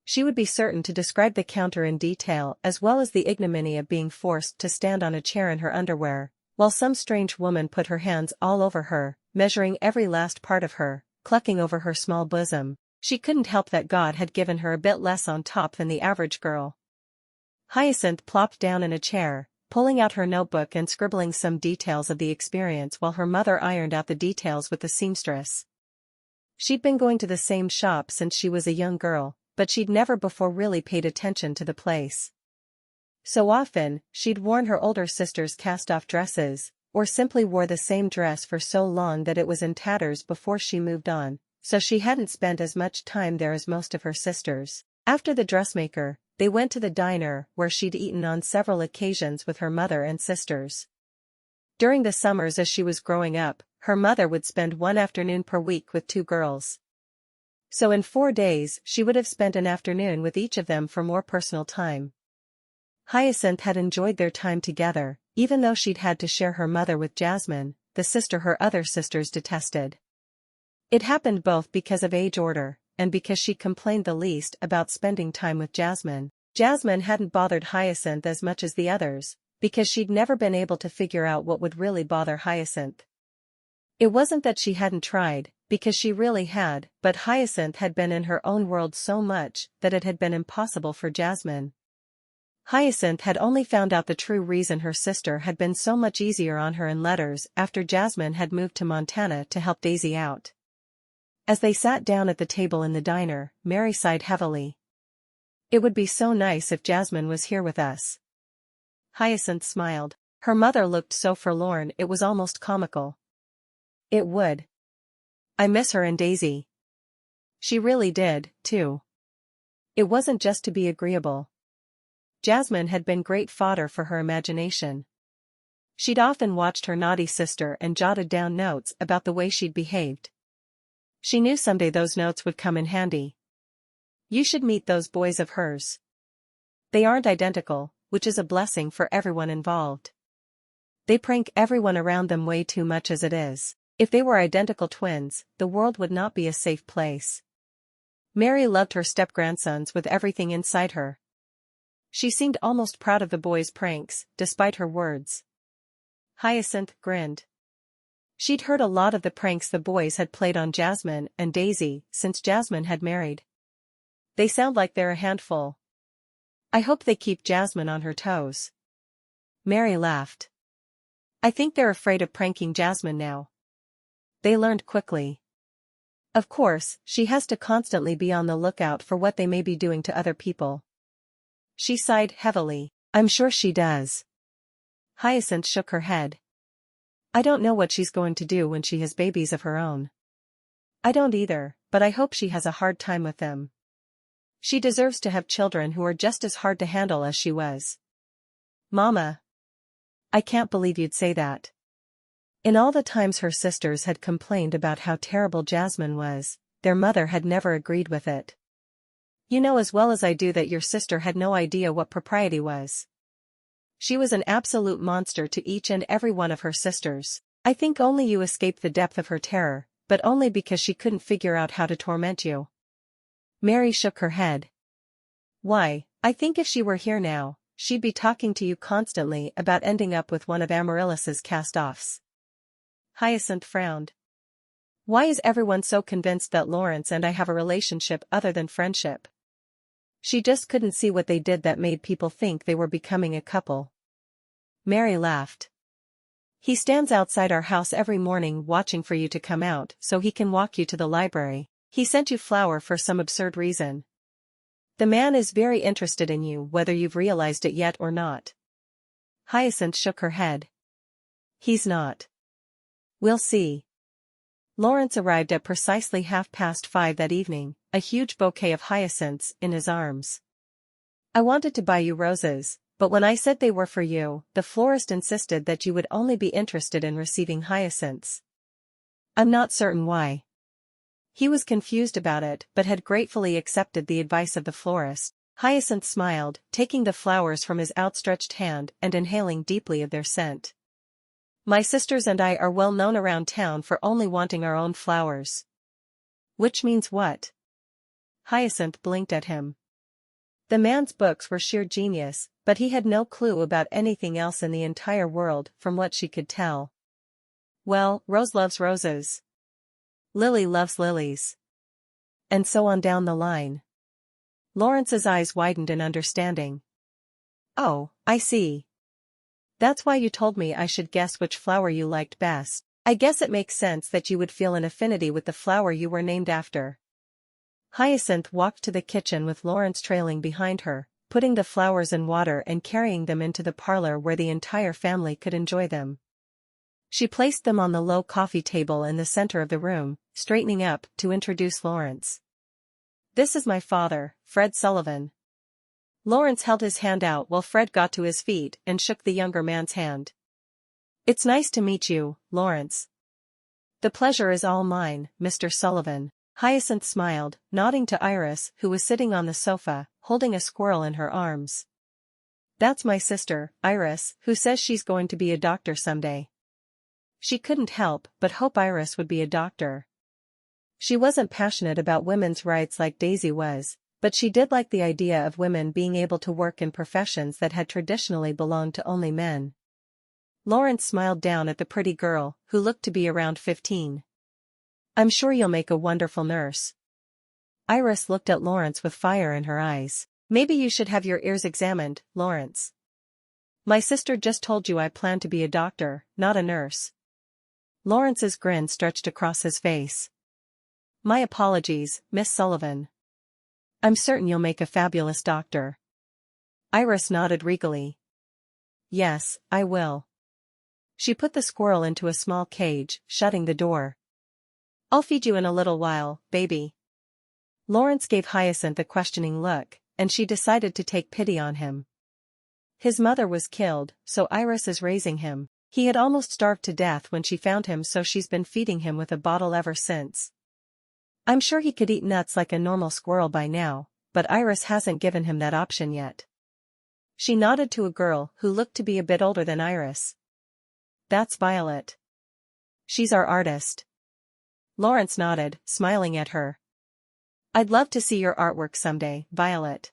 She would be certain to describe the counter in detail as well as the ignominy of being forced to stand on a chair in her underwear, while some strange woman put her hands all over her, measuring every last part of her, clucking over her small bosom. She couldn't help that God had given her a bit less on top than the average girl. Hyacinth plopped down in a chair, pulling out her notebook and scribbling some details of the experience while her mother ironed out the details with the seamstress. She'd been going to the same shop since she was a young girl, but she'd never before really paid attention to the place. So often, she'd worn her older sister's cast-off dresses, or simply wore the same dress for so long that it was in tatters before she moved on, so she hadn't spent as much time there as most of her sisters. After the dressmaker, they went to the diner where she'd eaten on several occasions with her mother and sisters. During the summers as she was growing up, her mother would spend one afternoon per week with 2 girls. So in 4 days she would have spent an afternoon with each of them for more personal time. Hyacinth had enjoyed their time together, even though she'd had to share her mother with Jasmine, the sister her other sisters detested. It happened both because of age order, and because she complained the least about spending time with Jasmine. Jasmine hadn't bothered Hyacinth as much as the others, because she'd never been able to figure out what would really bother Hyacinth. It wasn't that she hadn't tried, because she really had, but Hyacinth had been in her own world so much that it had been impossible for Jasmine. Hyacinth had only found out the true reason her sister had been so much easier on her in letters after Jasmine had moved to Montana to help Daisy out. As they sat down at the table in the diner, Mary sighed heavily. "It would be so nice if Jasmine was here with us." Hyacinth smiled. Her mother looked so forlorn it was almost comical. "It would. I miss her and Daisy." She really did, too. It wasn't just to be agreeable. Jasmine had been great fodder for her imagination. She'd often watched her naughty sister and jotted down notes about the way she'd behaved. She knew someday those notes would come in handy. "You should meet those boys of hers. They aren't identical, which is a blessing for everyone involved. They prank everyone around them way too much as it is. If they were identical twins, the world would not be a safe place." Mary loved her step-grandsons with everything inside her. She seemed almost proud of the boys' pranks, despite her words. Hyacinth grinned. She'd heard a lot of the pranks the boys had played on Jasmine and Daisy since Jasmine had married. "They sound like they're a handful. I hope they keep Jasmine on her toes." Mary laughed. "I think they're afraid of pranking Jasmine now. They learned quickly. Of course, she has to constantly be on the lookout for what they may be doing to other people." She sighed heavily. "I'm sure she does." Hyacinth shook her head. "I don't know what she's going to do when she has babies of her own." "I don't either, but I hope she has a hard time with them. She deserves to have children who are just as hard to handle as she was." "Mama. I can't believe you'd say that." In all the times her sisters had complained about how terrible Jasmine was, their mother had never agreed with it. "You know as well as I do that your sister had no idea what propriety was. She was an absolute monster to each and every one of her sisters. I think only you escaped the depth of her terror, but only because she couldn't figure out how to torment you." Mary shook her head. "Why, I think if she were here now, she'd be talking to you constantly about ending up with one of Amaryllis's cast-offs." Hyacinth frowned. "Why is everyone so convinced that Lawrence and I have a relationship other than friendship?" She just couldn't see what they did that made people think they were becoming a couple. Mary laughed. "He stands outside our house every morning watching for you to come out so he can walk you to the library. He sent you flour for some absurd reason. The man is very interested in you whether you've realized it yet or not." Hyacinth shook her head. "He's not. We'll see." Lawrence arrived at precisely 5:30 that evening, a huge bouquet of hyacinths in his arms. "I wanted to buy you roses, but when I said they were for you, the florist insisted that you would only be interested in receiving hyacinths. I'm not certain why." He was confused about it but had gratefully accepted the advice of the florist. Hyacinth smiled, taking the flowers from his outstretched hand and inhaling deeply of their scent. "My sisters and I are well known around town for only wanting our own flowers." "Which means what?" Hyacinth blinked at him. The man's books were sheer genius, but he had no clue about anything else in the entire world from what she could tell. "Well, Rose loves roses." Lily loves lilies. And so on down the line. Lawrence's eyes widened in understanding. Oh, I see. That's why you told me I should guess which flower you liked best. I guess it makes sense that you would feel an affinity with the flower you were named after. Hyacinth walked to the kitchen with Lawrence trailing behind her, putting the flowers in water and carrying them into the parlor where the entire family could enjoy them. She placed them on the low coffee table in the center of the room, straightening up to introduce Lawrence. This is my father, Fred Sullivan. Lawrence held his hand out while Fred got to his feet and shook the younger man's hand. It's nice to meet you, Lawrence. The pleasure is all mine, Mr. Sullivan. Hyacinth smiled, nodding to Iris, who was sitting on the sofa, holding a squirrel in her arms. That's my sister, Iris, who says she's going to be a doctor someday. She couldn't help but hope Iris would be a doctor. She wasn't passionate about women's rights like Daisy was, but she did like the idea of women being able to work in professions that had traditionally belonged to only men. Lawrence smiled down at the pretty girl, who looked to be around 15. I'm sure you'll make a wonderful nurse. Iris looked at Lawrence with fire in her eyes. Maybe you should have your ears examined, Lawrence. My sister just told you I plan to be a doctor, not a nurse. Lawrence's grin stretched across his face. My apologies, Miss Sullivan. I'm certain you'll make a fabulous doctor. Iris nodded regally. Yes, I will. She put the squirrel into a small cage, shutting the door. I'll feed you in a little while, baby. Lawrence gave Hyacinth a questioning look, and she decided to take pity on him. His mother was killed, so Iris is raising him. He had almost starved to death when she found him, so she's been feeding him with a bottle ever since. I'm sure he could eat nuts like a normal squirrel by now, but Iris hasn't given him that option yet. She nodded to a girl who looked to be a bit older than Iris. That's Violet. She's our artist. Lawrence nodded, smiling at her. I'd love to see your artwork someday, Violet.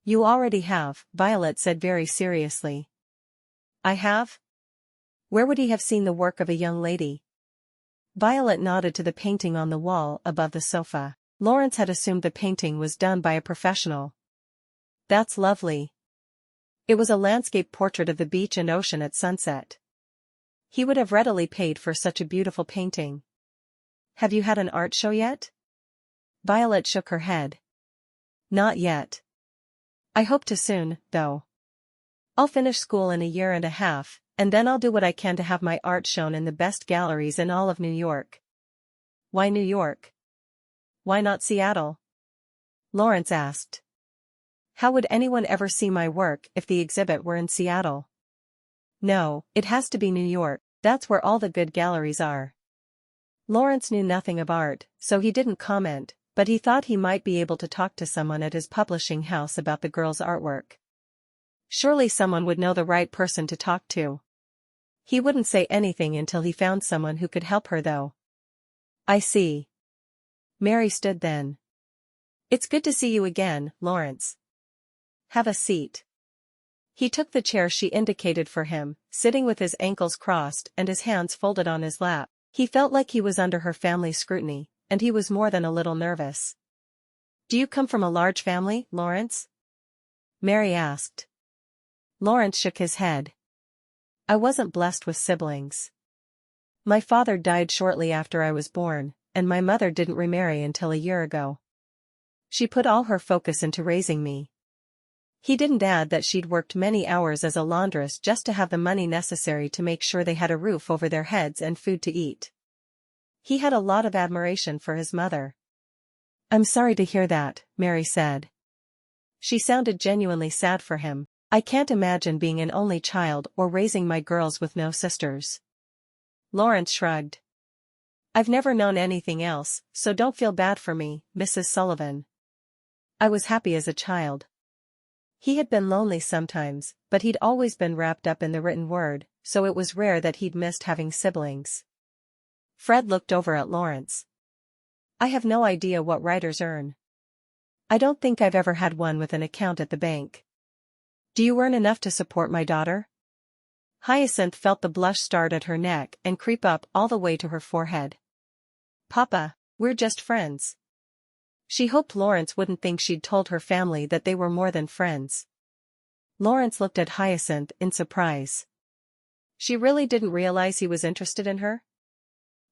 You already have, Violet said very seriously. I have? Where would he have seen the work of a young lady? Violet nodded to the painting on the wall above the sofa. Lawrence had assumed the painting was done by a professional. That's lovely. It was a landscape portrait of the beach and ocean at sunset. He would have readily paid for such a beautiful painting. Have you had an art show yet? Violet shook her head. Not yet. I hope to soon, though. I'll finish school in a year and a half, and then I'll do what I can to have my art shown in the best galleries in all of New York. Why New York? Why not Seattle? Lawrence asked. How would anyone ever see my work if the exhibit were in Seattle? No, it has to be New York, that's where all the good galleries are. Lawrence knew nothing of art, so he didn't comment, but he thought he might be able to talk to someone at his publishing house about the girl's artwork. Surely someone would know the right person to talk to. He wouldn't say anything until he found someone who could help her, though. I see. Mary stood then. It's good to see you again, Lawrence. Have a seat. He took the chair she indicated for him, sitting with his ankles crossed and his hands folded on his lap. He felt like he was under her family's scrutiny, and he was more than a little nervous. Do you come from a large family, Lawrence? Mary asked. Lawrence shook his head. I wasn't blessed with siblings. My father died shortly after I was born, and my mother didn't remarry until a year ago. She put all her focus into raising me. He didn't add that she'd worked many hours as a laundress just to have the money necessary to make sure they had a roof over their heads and food to eat. He had a lot of admiration for his mother. I'm sorry to hear that, Mary said. She sounded genuinely sad for him. I can't imagine being an only child or raising my girls with no sisters. Lawrence shrugged. I've never known anything else, so don't feel bad for me, Mrs. Sullivan. I was happy as a child. He had been lonely sometimes, but he'd always been wrapped up in the written word, so it was rare that he'd missed having siblings. Fred looked over at Lawrence. I have no idea what writers earn. I don't think I've ever had one with an account at the bank. Do you earn enough to support my daughter? Hyacinth felt the blush start at her neck and creep up all the way to her forehead. Papa, we're just friends. She hoped Lawrence wouldn't think she'd told her family that they were more than friends. Lawrence looked at Hyacinth in surprise. She really didn't realize he was interested in her?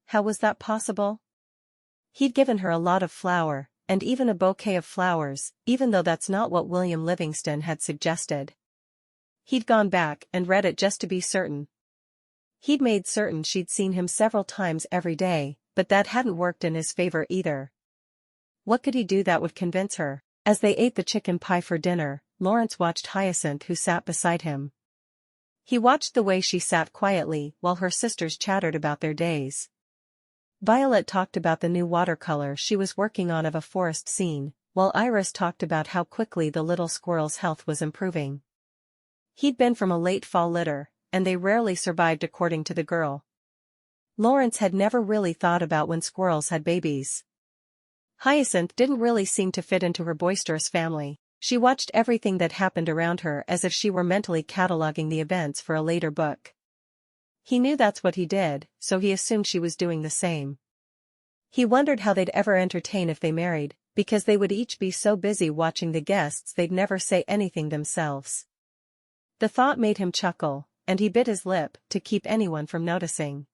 How was that possible? He'd given her a lot of flour, and even a bouquet of flowers, even though that's not what William Livingston had suggested. He'd gone back and read it just to be certain. He'd made certain she'd seen him several times every day, but that hadn't worked in his favor either. What could he do that would convince her? As they ate the chicken pie for dinner, Lawrence watched Hyacinth, who sat beside him. He watched the way she sat quietly while her sisters chattered about their days. Violet talked about the new watercolor she was working on of a forest scene, while Iris talked about how quickly the little squirrel's health was improving. He'd been from a late fall litter, and they rarely survived according to the girl. Lawrence had never really thought about when squirrels had babies. Hyacinth didn't really seem to fit into her boisterous family. She watched everything that happened around her as if she were mentally cataloging the events for a later book. He knew that's what he did, so he assumed she was doing the same. He wondered how they'd ever entertain if they married, because they would each be so busy watching the guests they'd never say anything themselves. The thought made him chuckle, and he bit his lip to keep anyone from noticing.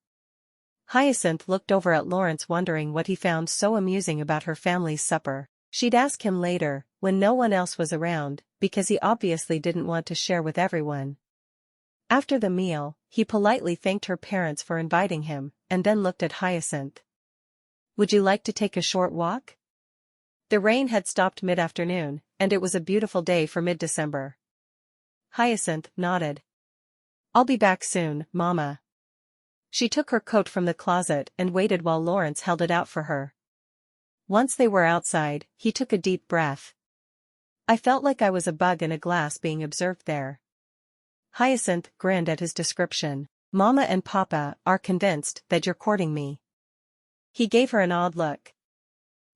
Hyacinth looked over at Lawrence, wondering what he found so amusing about her family's supper. She'd ask him later, when no one else was around, because he obviously didn't want to share with everyone. After the meal, he politely thanked her parents for inviting him, and then looked at Hyacinth. "Would you like to take a short walk?" The rain had stopped mid-afternoon, and it was a beautiful day for mid-December. Hyacinth nodded. "I'll be back soon, Mama." She took her coat from the closet and waited while Lawrence held it out for her. Once they were outside, he took a deep breath. "I felt like I was a bug in a glass being observed there." Hyacinth grinned at his description. "Mama and Papa are convinced that you're courting me." He gave her an odd look.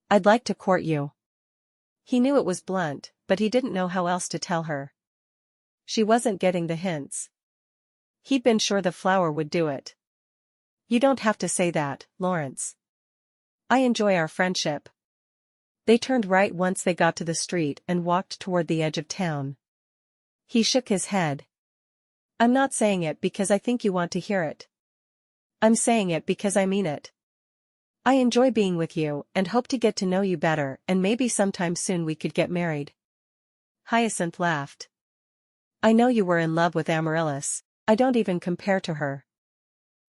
"I'd like to court you." He knew it was blunt, but he didn't know how else to tell her. She wasn't getting the hints. He'd been sure the flower would do it. "You don't have to say that, Lawrence. I enjoy our friendship." They turned right once they got to the street and walked toward the edge of town. He shook his head. "I'm not saying it because I think you want to hear it. I'm saying it because I mean it. I enjoy being with you and hope to get to know you better, and maybe sometime soon we could get married." Hyacinth laughed. "I know you were in love with Amaryllis. I don't even compare to her."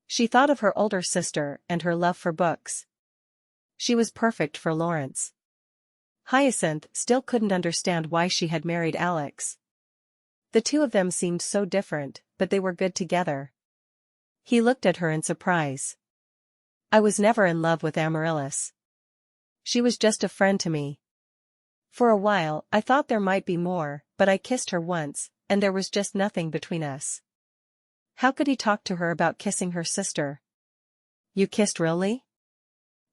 She thought of her older sister and her love for books. She was perfect for Lawrence. Hyacinth still couldn't understand why she had married Alex. The two of them seemed so different, but they were good together. He looked at her in surprise. "I was never in love with Amaryllis. She was just a friend to me. For a while I thought there might be more, but I kissed her once, and there was just nothing between us." How could he talk to her about kissing her sister? "You kissed really?"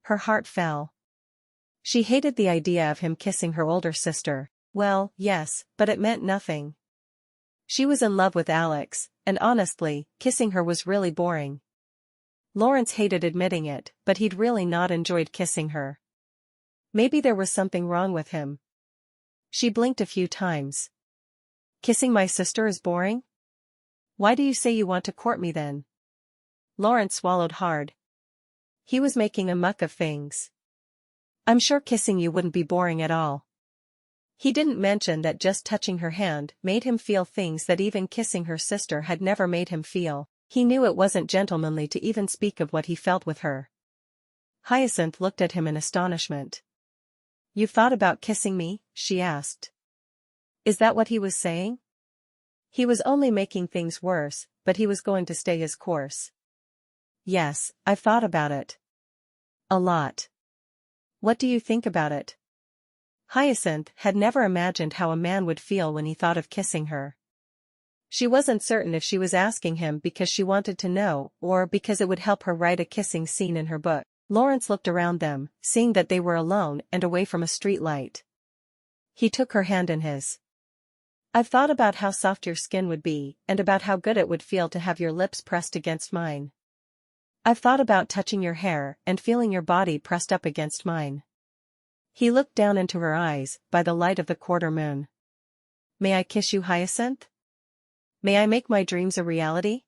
Her heart fell. She hated the idea of him kissing her older sister. Well, yes, but it meant nothing. She was in love with Alex, and honestly, kissing her was really boring. Lawrence hated admitting it, but he'd really not enjoyed kissing her. Maybe there was something wrong with him. She blinked a few times. "Kissing my sister is boring? Why do you say you want to court me then?" Lawrence swallowed hard. He was making a muck of things. "I'm sure kissing you wouldn't be boring at all." He didn't mention that just touching her hand made him feel things that even kissing her sister had never made him feel. He knew it wasn't gentlemanly to even speak of what he felt with her. Hyacinth looked at him in astonishment. "You've thought about kissing me?" she asked. Is that what he was saying? He was only making things worse, but he was going to stay his course. "Yes, I've thought about it. A lot." "What do you think about it?" Hyacinth had never imagined how a man would feel when he thought of kissing her. She wasn't certain if she was asking him because she wanted to know or because it would help her write a kissing scene in her book. Lawrence looked around them, seeing that they were alone and away from a street light. He took her hand in his. "I've thought about how soft your skin would be and about how good it would feel to have your lips pressed against mine. I've thought about touching your hair and feeling your body pressed up against mine. He looked down into her eyes, by the light of the quarter moon. May I kiss you, Hyacinth? May I make my dreams a reality?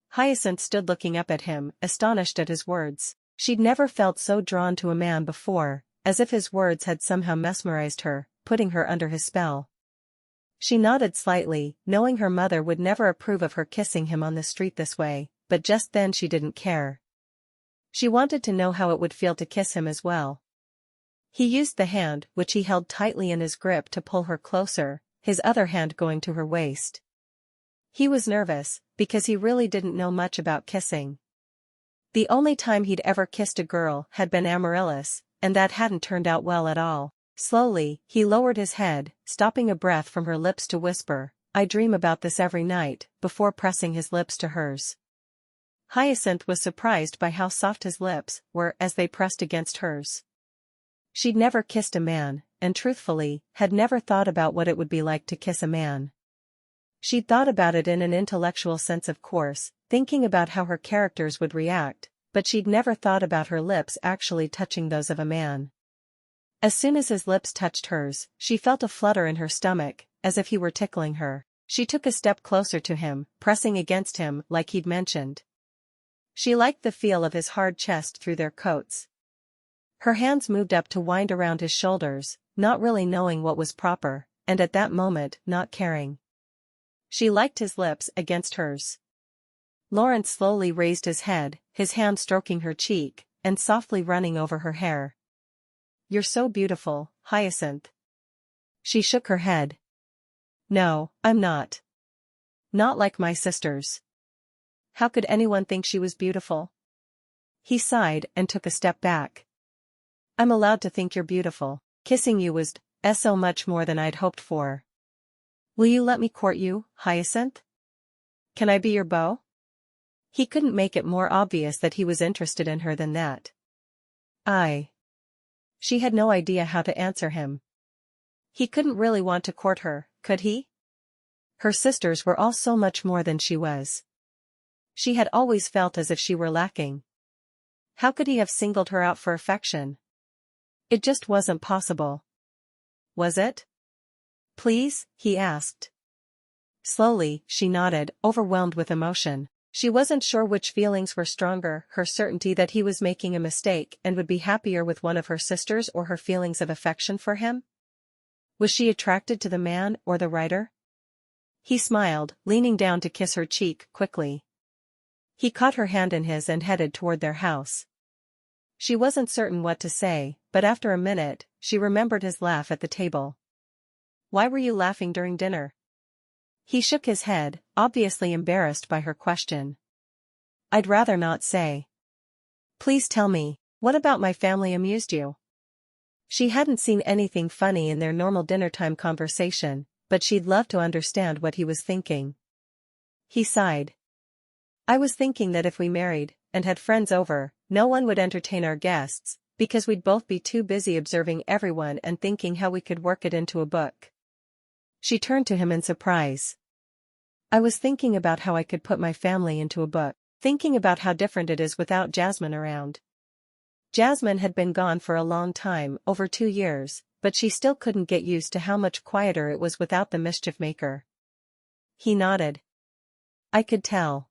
Hyacinth stood looking up at him, astonished at his words. She'd never felt so drawn to a man before, as if his words had somehow mesmerized her, putting her under his spell. She nodded slightly, knowing her mother would never approve of her kissing him on the street this way, but just then she didn't care. She wanted to know how it would feel to kiss him as well. He used the hand which he held tightly in his grip to pull her closer, his other hand going to her waist. He was nervous, because he really didn't know much about kissing. The only time he'd ever kissed a girl had been Amaryllis, and that hadn't turned out well at all. Slowly, he lowered his head, stopping a breath from her lips to whisper, "I dream about this every night," before pressing his lips to hers. Hyacinth was surprised by how soft his lips were as they pressed against hers. She'd never kissed a man, and truthfully, had never thought about what it would be like to kiss a man. She'd thought about it in an intellectual sense, of course, thinking about how her characters would react, but she'd never thought about her lips actually touching those of a man. As soon as his lips touched hers, she felt a flutter in her stomach, as if he were tickling her. She took a step closer to him, pressing against him like he'd mentioned. She liked the feel of his hard chest through their coats. Her hands moved up to wind around his shoulders, not really knowing what was proper, and at that moment, not caring. She liked his lips against hers. Lawrence slowly raised his head, his hand stroking her cheek, and softly running over her hair. "You're so beautiful, Hyacinth." She shook her head. "No, I'm not. Not like my sisters. How could anyone think she was beautiful?" He sighed and took a step back. "I'm allowed to think you're beautiful. Kissing you was so much more than I'd hoped for. Will you let me court you, Hyacinth? Can I be your beau?" He couldn't make it more obvious that he was interested in her than that. She had no idea how to answer him. He couldn't really want to court her, could he? Her sisters were all so much more than she was. She had always felt as if she were lacking. How could he have singled her out for affection? It just wasn't possible. Was it? "Please?" he asked. Slowly, she nodded, overwhelmed with emotion. She wasn't sure which feelings were stronger, her certainty that he was making a mistake and would be happier with one of her sisters, or her feelings of affection for him. Was she attracted to the man or the writer? He smiled, leaning down to kiss her cheek quickly. He caught her hand in his and headed toward their house. She wasn't certain what to say, but after a minute, she remembered his laugh at the table. "Why were you laughing during dinner?" He shook his head, obviously embarrassed by her question. "I'd rather not say." "Please tell me, what about my family amused you?" She hadn't seen anything funny in their normal dinnertime conversation, but she'd love to understand what he was thinking. He sighed. "I was thinking that if we married, and had friends over, no one would entertain our guests, because we'd both be too busy observing everyone and thinking how we could work it into a book." She turned to him in surprise. "I was thinking about how I could put my family into a book, thinking about how different it is without Jasmine around." Jasmine had been gone for a long time, over 2 years, but she still couldn't get used to how much quieter it was without the mischief maker. He nodded. "I could tell.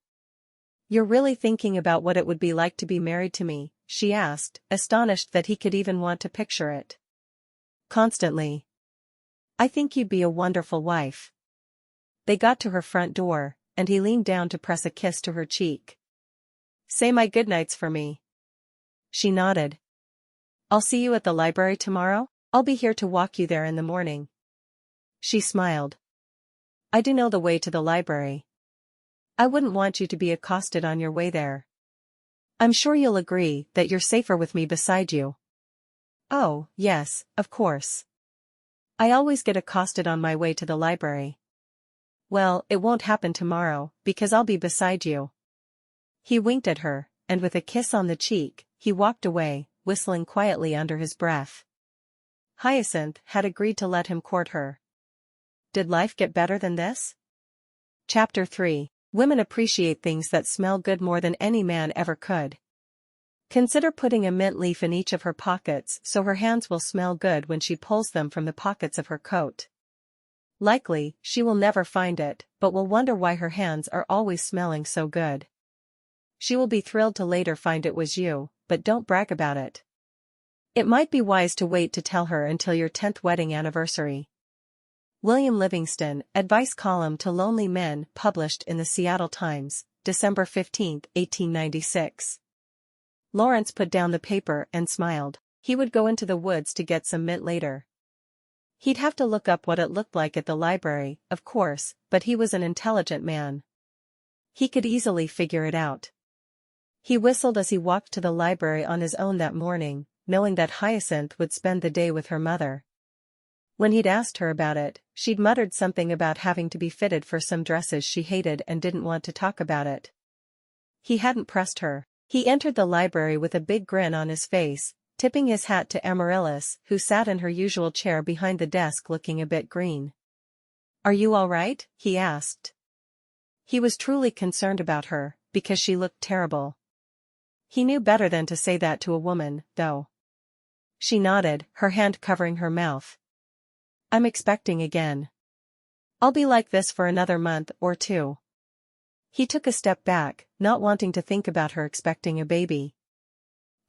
You're really thinking about what it would be like to be married to me?" she asked, astonished that he could even want to picture it. "Constantly. I think you'd be a wonderful wife." They got to her front door, and he leaned down to press a kiss to her cheek. "Say my goodnights for me." She nodded. "I'll see you at the library tomorrow? I'll be here to walk you there in the morning." She smiled. "I do know the way to the library. I wouldn't want you to be accosted on your way there. I'm sure you'll agree that you're safer with me beside you." "Oh, yes, of course. I always get accosted on my way to the library." "Well, it won't happen tomorrow, because I'll be beside you." He winked at her, and with a kiss on the cheek, he walked away, whistling quietly under his breath. Hyacinth had agreed to let him court her. Did life get better than this? Chapter 3. Women appreciate things that smell good more than any man ever could. Consider putting a mint leaf in each of her pockets so her hands will smell good when she pulls them from the pockets of her coat. Likely, she will never find it, but will wonder why her hands are always smelling so good. She will be thrilled to later find it was you, but don't brag about it. It might be wise to wait to tell her until your 10th wedding anniversary. William Livingston, Advice Column to Lonely Men, published in the Seattle Times, December 15, 1896. Lawrence put down the paper and smiled. He would go into the woods to get some mint later. He'd have to look up what it looked like at the library, of course, but he was an intelligent man. He could easily figure it out. He whistled as he walked to the library on his own that morning, knowing that Hyacinth would spend the day with her mother. When he'd asked her about it, she'd muttered something about having to be fitted for some dresses she hated and didn't want to talk about it. He hadn't pressed her. He entered the library with a big grin on his face, tipping his hat to Amaryllis, who sat in her usual chair behind the desk looking a bit green. "Are you all right?" he asked. He was truly concerned about her, because she looked terrible. He knew better than to say that to a woman, though. She nodded, her hand covering her mouth. "I'm expecting again. I'll be like this for another month or two." He took a step back, not wanting to think about her expecting a baby.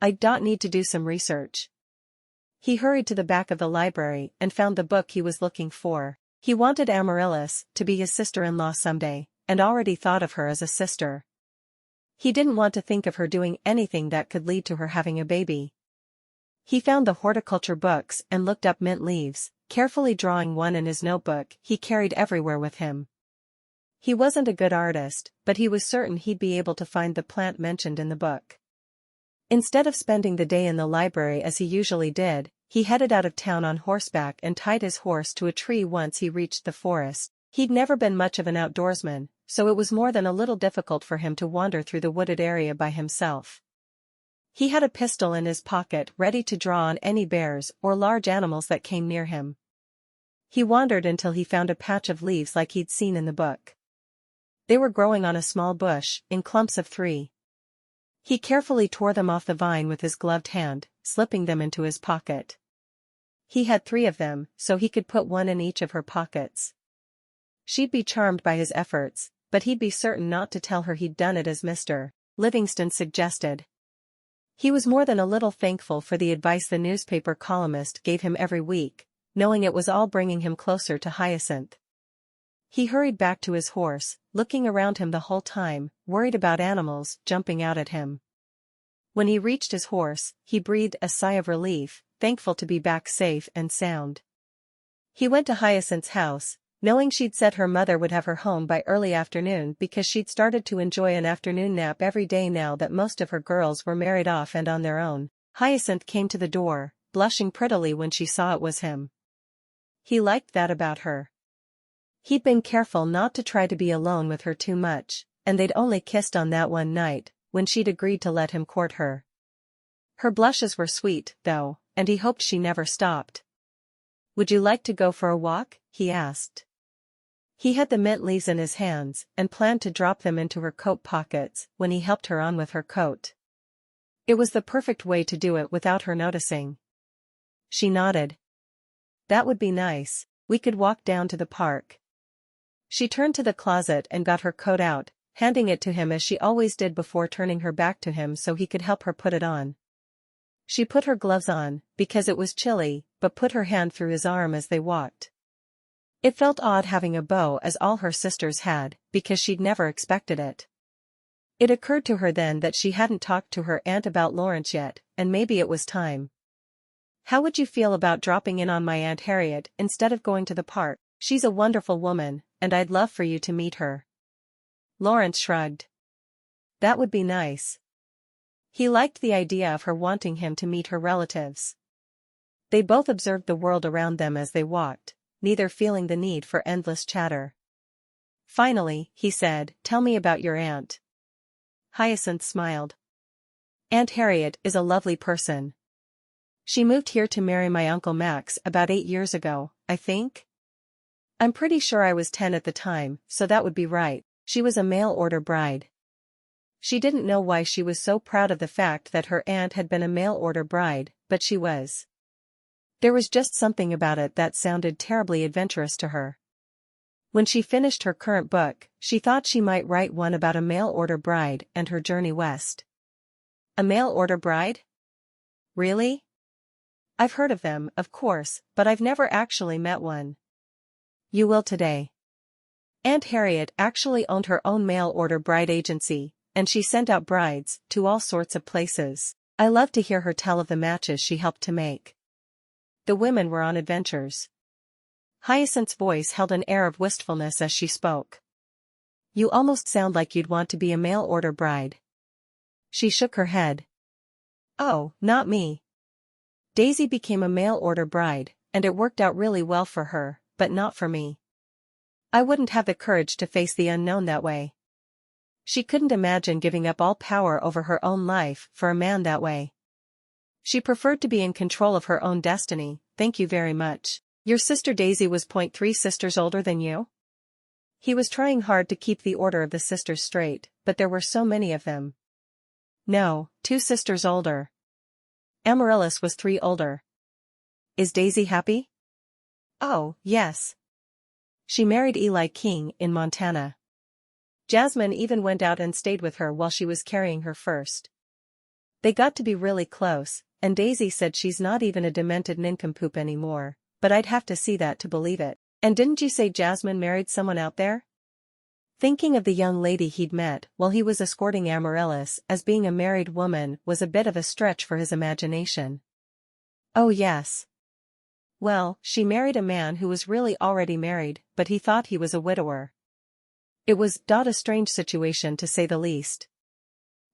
"I need to do some research." He hurried to the back of the library and found the book he was looking for. He wanted Amaryllis to be his sister-in-law someday, and already thought of her as a sister. He didn't want to think of her doing anything that could lead to her having a baby. He found the horticulture books and looked up mint leaves, carefully drawing one in his notebook he carried everywhere with him. He wasn't a good artist, but he was certain he'd be able to find the plant mentioned in the book. Instead of spending the day in the library as he usually did, he headed out of town on horseback and tied his horse to a tree once he reached the forest. He'd never been much of an outdoorsman, so it was more than a little difficult for him to wander through the wooded area by himself. He had a pistol in his pocket ready to draw on any bears or large animals that came near him. He wandered until he found a patch of leaves like he'd seen in the book. They were growing on a small bush, in clumps of 3. He carefully tore them off the vine with his gloved hand, slipping them into his pocket. He had 3 of them, so he could put one in each of her pockets. She'd be charmed by his efforts, but he'd be certain not to tell her he'd done it as Mr. Livingston suggested. He was more than a little thankful for the advice the newspaper columnist gave him every week, knowing it was all bringing him closer to Hyacinth. He hurried back to his horse, looking around him the whole time, worried about animals jumping out at him. When he reached his horse, he breathed a sigh of relief, thankful to be back safe and sound. He went to Hyacinth's house, knowing she'd said her mother would have her home by early afternoon because she'd started to enjoy an afternoon nap every day now that most of her girls were married off and on their own. Hyacinth came to the door, blushing prettily when she saw it was him. He liked that about her. He'd been careful not to try to be alone with her too much, and they'd only kissed on that one night, when she'd agreed to let him court her. Her blushes were sweet, though, and he hoped she never stopped. "Would you like to go for a walk?" he asked. He had the mint leaves in his hands, and planned to drop them into her coat pockets when he helped her on with her coat. It was the perfect way to do it without her noticing. She nodded. "That would be nice. We could walk down to the park." She turned to the closet and got her coat out, handing it to him as she always did before turning her back to him so he could help her put it on. She put her gloves on, because it was chilly, but put her hand through his arm as they walked. It felt odd having a beau as all her sisters had, because she'd never expected it. It occurred to her then that she hadn't talked to her aunt about Lawrence yet, and maybe it was time. "How would you feel about dropping in on my Aunt Harriet instead of going to the park? She's a wonderful woman, and I'd love for you to meet her." Lawrence shrugged. That would be nice. He liked the idea of her wanting him to meet her relatives. They both observed the world around them as they walked, neither feeling the need for endless chatter. Finally, he said, "Tell me about your aunt." Hyacinth smiled. "Aunt Harriet is a lovely person. She moved here to marry my Uncle Max about 8 years ago, I think? I'm pretty sure I was 10 at the time, so that would be right. She was a mail-order bride. She didn't know why she was so proud of the fact that her aunt had been a mail-order bride, but she was. There was just something about it that sounded terribly adventurous to her. When she finished her current book, she thought she might write one about a mail-order bride and her journey west. A mail-order bride? Really? I've heard of them, of course, but I've never actually met one. You will today. Aunt Harriet actually owned her own mail-order bride agency, and she sent out brides to all sorts of places. I love to hear her tell of the matches she helped to make. The women were on adventures. Hyacinth's voice held an air of wistfulness as she spoke. You almost sound like you'd want to be a mail-order bride. She shook her head. Oh, not me. Daisy became a mail-order bride, and it worked out really well for her, but not for me. I wouldn't have the courage to face the unknown that way. She couldn't imagine giving up all power over her own life for a man that way. She preferred to be in control of her own destiny. Thank you very much. Your sister Daisy was 0.3 sisters older than you? He was trying hard to keep the order of the sisters straight, but there were so many of them. No, 2 sisters older. Amaryllis was 3 older. Is Daisy happy? Oh, yes. She married Eli King in Montana. Jasmine even went out and stayed with her while she was carrying her first. They got to be really close, and Daisy said she's not even a demented nincompoop anymore, but I'd have to see that to believe it. And didn't you say Jasmine married someone out there? Thinking of the young lady he'd met while he was escorting Amaryllis as being a married woman was a bit of a stretch for his imagination. Oh yes. Well, she married a man who was really already married, but he thought he was a widower. It was a strange situation to say the least.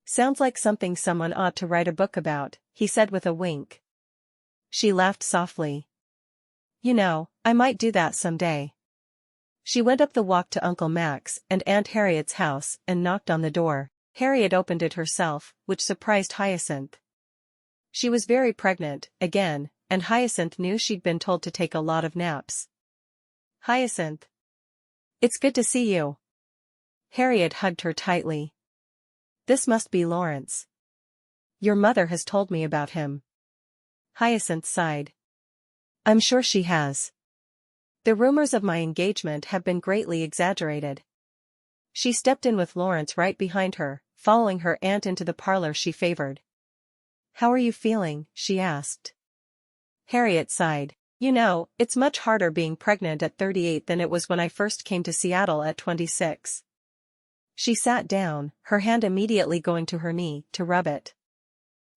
Sounds like something someone ought to write a book about, he said with a wink. She laughed softly. You know, I might do that someday. She went up the walk to Uncle Max and Aunt Harriet's house and knocked on the door. Harriet opened it herself, which surprised Hyacinth. She was very pregnant, again, and Hyacinth knew she'd been told to take a lot of naps. Hyacinth. It's good to see you. Harriet hugged her tightly. This must be Lawrence. Your mother has told me about him. Hyacinth sighed. I'm sure she has. The rumors of my engagement have been greatly exaggerated. She stepped in with Lawrence right behind her, following her aunt into the parlor she favored. How are you feeling? She asked. Harriet sighed. You know, it's much harder being pregnant at 38 than it was when I first came to Seattle at 26. She sat down, her hand immediately going to her knee to rub it.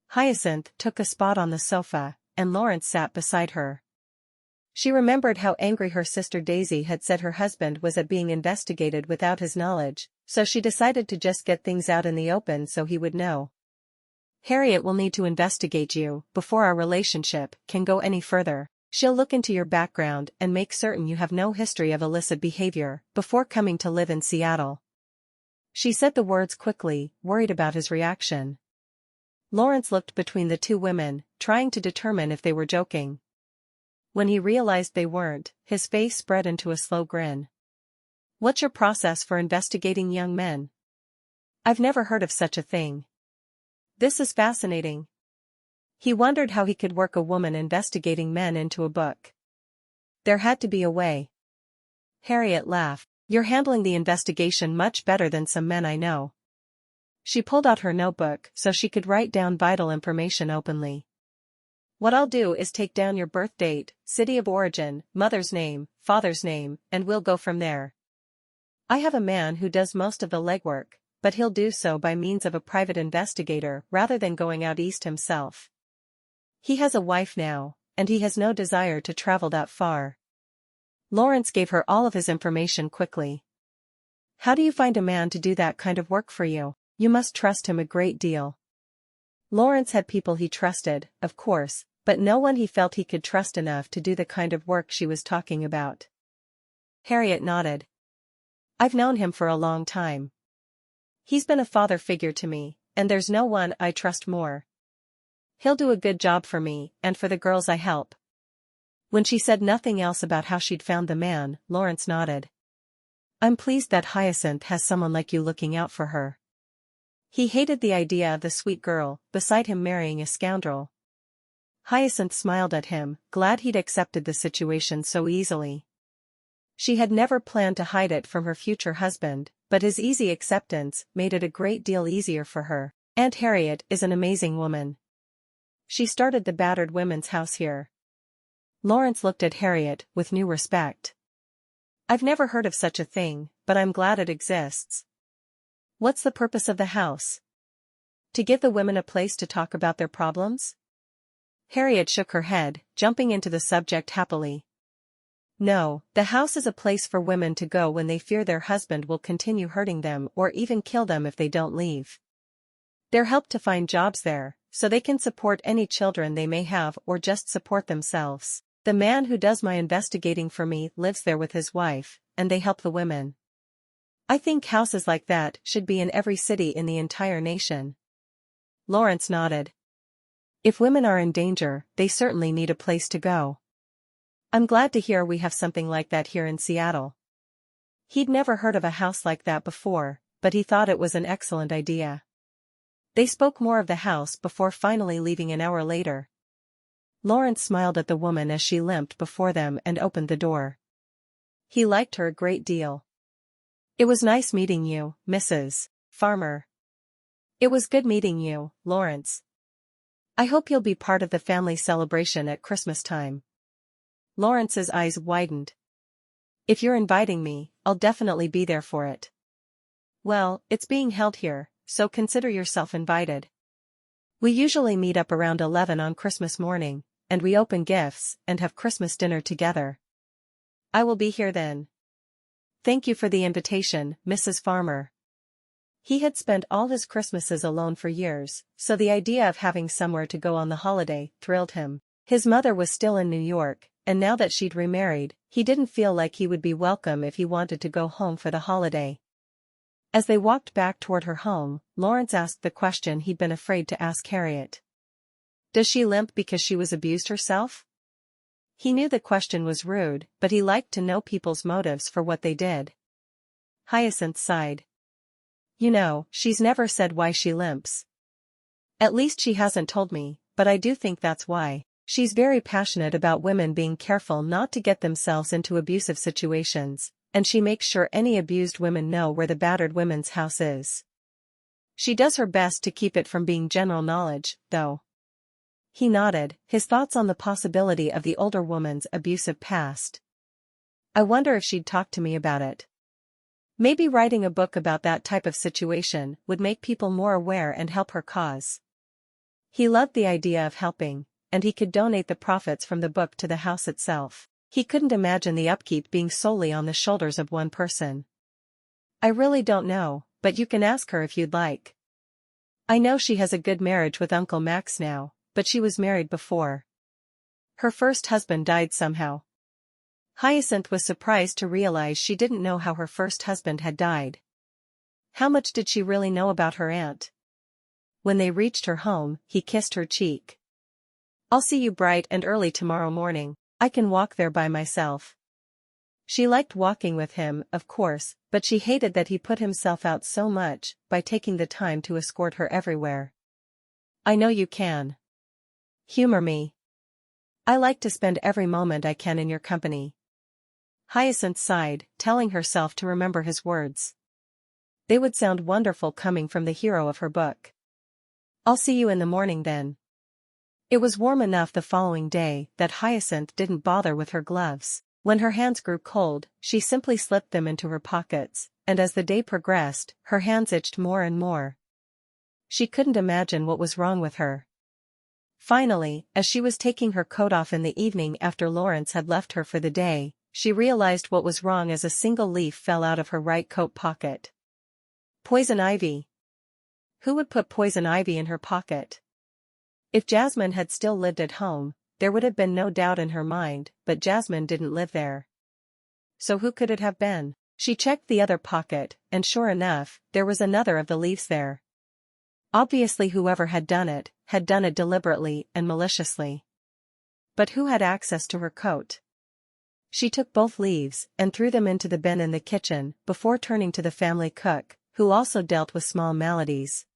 Hyacinth took a spot on the sofa, and Lawrence sat beside her. She remembered how angry her sister Daisy had said her husband was at being investigated without his knowledge, so she decided to just get things out in the open so he would know. Harriet will need to investigate you before our relationship can go any further. She'll look into your background and make certain you have no history of illicit behavior before coming to live in Seattle. She said the words quickly, worried about his reaction. Lawrence looked between the two women, trying to determine if they were joking. When he realized they weren't, his face spread into a slow grin. What's your process for investigating young men? I've never heard of such a thing. This is fascinating. He wondered how he could work a woman investigating men into a book. There had to be a way. Harriet laughed. You're handling the investigation much better than some men I know. She pulled out her notebook so she could write down vital information openly. What I'll do is take down your birth date, city of origin, mother's name, father's name, and we'll go from there. I have a man who does most of the legwork, but he'll do so by means of a private investigator rather than going out east himself. He has a wife now, and he has no desire to travel that far. Lawrence gave her all of his information quickly. How do you find a man to do that kind of work for you? You must trust him a great deal. Lawrence had people he trusted, of course, but no one he felt he could trust enough to do the kind of work she was talking about. Harriet nodded. I've known him for a long time. He's been a father figure to me, and there's no one I trust more. He'll do a good job for me, and for the girls I help. When she said nothing else about how she'd found the man, Lawrence nodded. I'm pleased that Hyacinth has someone like you looking out for her. He hated the idea of the sweet girl beside him marrying a scoundrel. Hyacinth smiled at him, glad he'd accepted the situation so easily. She had never planned to hide it from her future husband, but his easy acceptance made it a great deal easier for her. Aunt Harriet is an amazing woman. She started the battered women's house here. Lawrence looked at Harriet with new respect. I've never heard of such a thing, but I'm glad it exists. What's the purpose of the house? To give the women a place to talk about their problems? Harriet shook her head, jumping into the subject happily. No, the house is a place for women to go when they fear their husband will continue hurting them or even kill them if they don't leave. They're helped to find jobs there, so they can support any children they may have or just support themselves. The man who does my investigating for me lives there with his wife, and they help the women. I think houses like that should be in every city in the entire nation. Lawrence nodded. If women are in danger, they certainly need a place to go. I'm glad to hear we have something like that here in Seattle. He'd never heard of a house like that before, but he thought it was an excellent idea. They spoke more of the house before finally leaving an hour later. Lawrence smiled at the woman as she limped before them and opened the door. He liked her a great deal. It was nice meeting you, Mrs. Farmer. It was good meeting you, Lawrence. I hope you'll be part of the family celebration at Christmas time. Lawrence's eyes widened. If you're inviting me, I'll definitely be there for it. Well, it's being held here, so consider yourself invited. We usually meet up around 11 on Christmas morning, and we open gifts and have Christmas dinner together. I will be here then. Thank you for the invitation, Mrs. Farmer. He had spent all his Christmases alone for years, so the idea of having somewhere to go on the holiday thrilled him. His mother was still in New York, and now that she'd remarried, he didn't feel like he would be welcome if he wanted to go home for the holiday. As they walked back toward her home, Lawrence asked the question he'd been afraid to ask Harriet. Does she limp because she was abused herself? He knew the question was rude, but he liked to know people's motives for what they did. Hyacinth sighed. You know, she's never said why she limps. At least she hasn't told me, but I do think that's why. She's very passionate about women being careful not to get themselves into abusive situations, and she makes sure any abused women know where the battered women's house is. She does her best to keep it from being general knowledge, though. He nodded, his thoughts on the possibility of the older woman's abusive past. I wonder if she'd talk to me about it. Maybe writing a book about that type of situation would make people more aware and help her cause. He loved the idea of helping, and he could donate the profits from the book to the house itself. He couldn't imagine the upkeep being solely on the shoulders of one person. I really don't know, but you can ask her if you'd like. I know she has a good marriage with Uncle Max now, but she was married before. Her first husband died somehow. Hyacinth was surprised to realize she didn't know how her first husband had died. How much did she really know about her aunt? When they reached her home, he kissed her cheek. I'll see you bright and early tomorrow morning. I can walk there by myself. She liked walking with him, of course, but she hated that he put himself out so much by taking the time to escort her everywhere. I know you can. Humor me. I like to spend every moment I can in your company. Hyacinth sighed, telling herself to remember his words. They would sound wonderful coming from the hero of her book. I'll see you in the morning then. It was warm enough the following day that Hyacinth didn't bother with her gloves. When her hands grew cold, she simply slipped them into her pockets, and as the day progressed, her hands itched more and more. She couldn't imagine what was wrong with her. Finally, as she was taking her coat off in the evening after Lawrence had left her for the day, she realized what was wrong as a single leaf fell out of her right coat pocket. Poison ivy. Who would put poison ivy in her pocket? If Jasmine had still lived at home, there would have been no doubt in her mind, but Jasmine didn't live there. So who could it have been? She checked the other pocket, and sure enough, there was another of the leaves there. Obviously whoever had done it deliberately and maliciously. But who had access to her coat? She took both leaves and threw them into the bin in the kitchen before turning to the family cook, who also dealt with small maladies.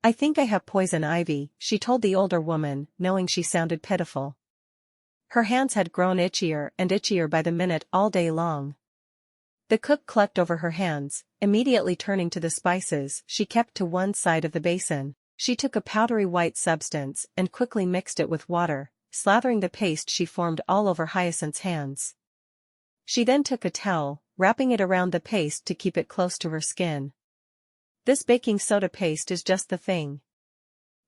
"I think I have poison ivy," she told the older woman, knowing she sounded pitiful. Her hands had grown itchier and itchier by the minute all day long. The cook clucked over her hands, immediately turning to the spices she kept to one side of the basin. She took a powdery white substance and quickly mixed it with water, slathering the paste she formed all over Hyacinth's hands. She then took a towel, wrapping it around the paste to keep it close to her skin. "This baking soda paste is just the thing.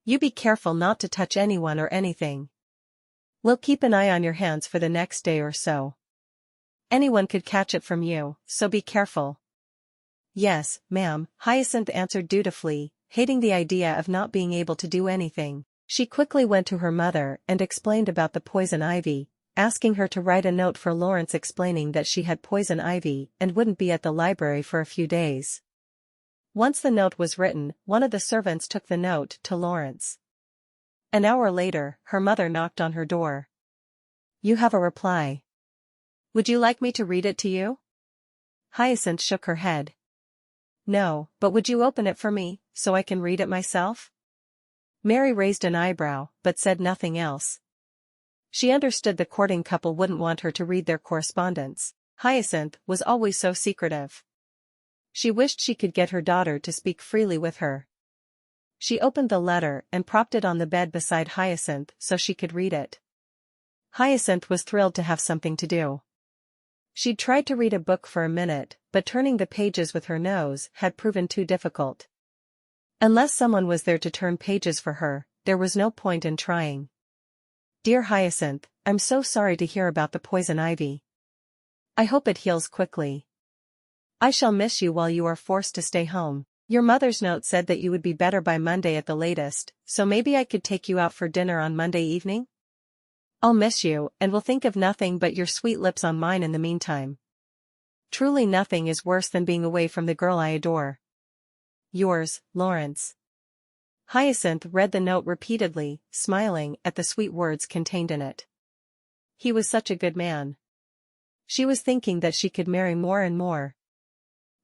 You be careful not to touch anyone or anything. We'll keep an eye on your hands for the next day or so. Anyone could catch it from you, so be careful." "Yes, ma'am," Hyacinth answered dutifully, hating the idea of not being able to do anything. She quickly went to her mother and explained about the poison ivy, asking her to write a note for Lawrence explaining that she had poison ivy and wouldn't be at the library for a few days. Once the note was written, one of the servants took the note to Lawrence. An hour later, her mother knocked on her door. "You have a reply. Would you like me to read it to you?" Hyacinth shook her head. "No, but would you open it for me, so I can read it myself?" Mary raised an eyebrow, but said nothing else. She understood the courting couple wouldn't want her to read their correspondence. Hyacinth was always so secretive. She wished she could get her daughter to speak freely with her. She opened the letter and propped it on the bed beside Hyacinth so she could read it. Hyacinth was thrilled to have something to do. She'd tried to read a book for a minute, but turning the pages with her nose had proven too difficult. Unless someone was there to turn pages for her, there was no point in trying. "Dear Hyacinth, I'm so sorry to hear about the poison ivy. I hope it heals quickly. I shall miss you while you are forced to stay home. Your mother's note said that you would be better by Monday at the latest, so maybe I could take you out for dinner on Monday evening? I'll miss you and will think of nothing but your sweet lips on mine in the meantime. Truly nothing is worse than being away from the girl I adore. Yours, Lawrence." Hyacinth read the note repeatedly, smiling at the sweet words contained in it. He was such a good man. She was thinking that she could marry more and more.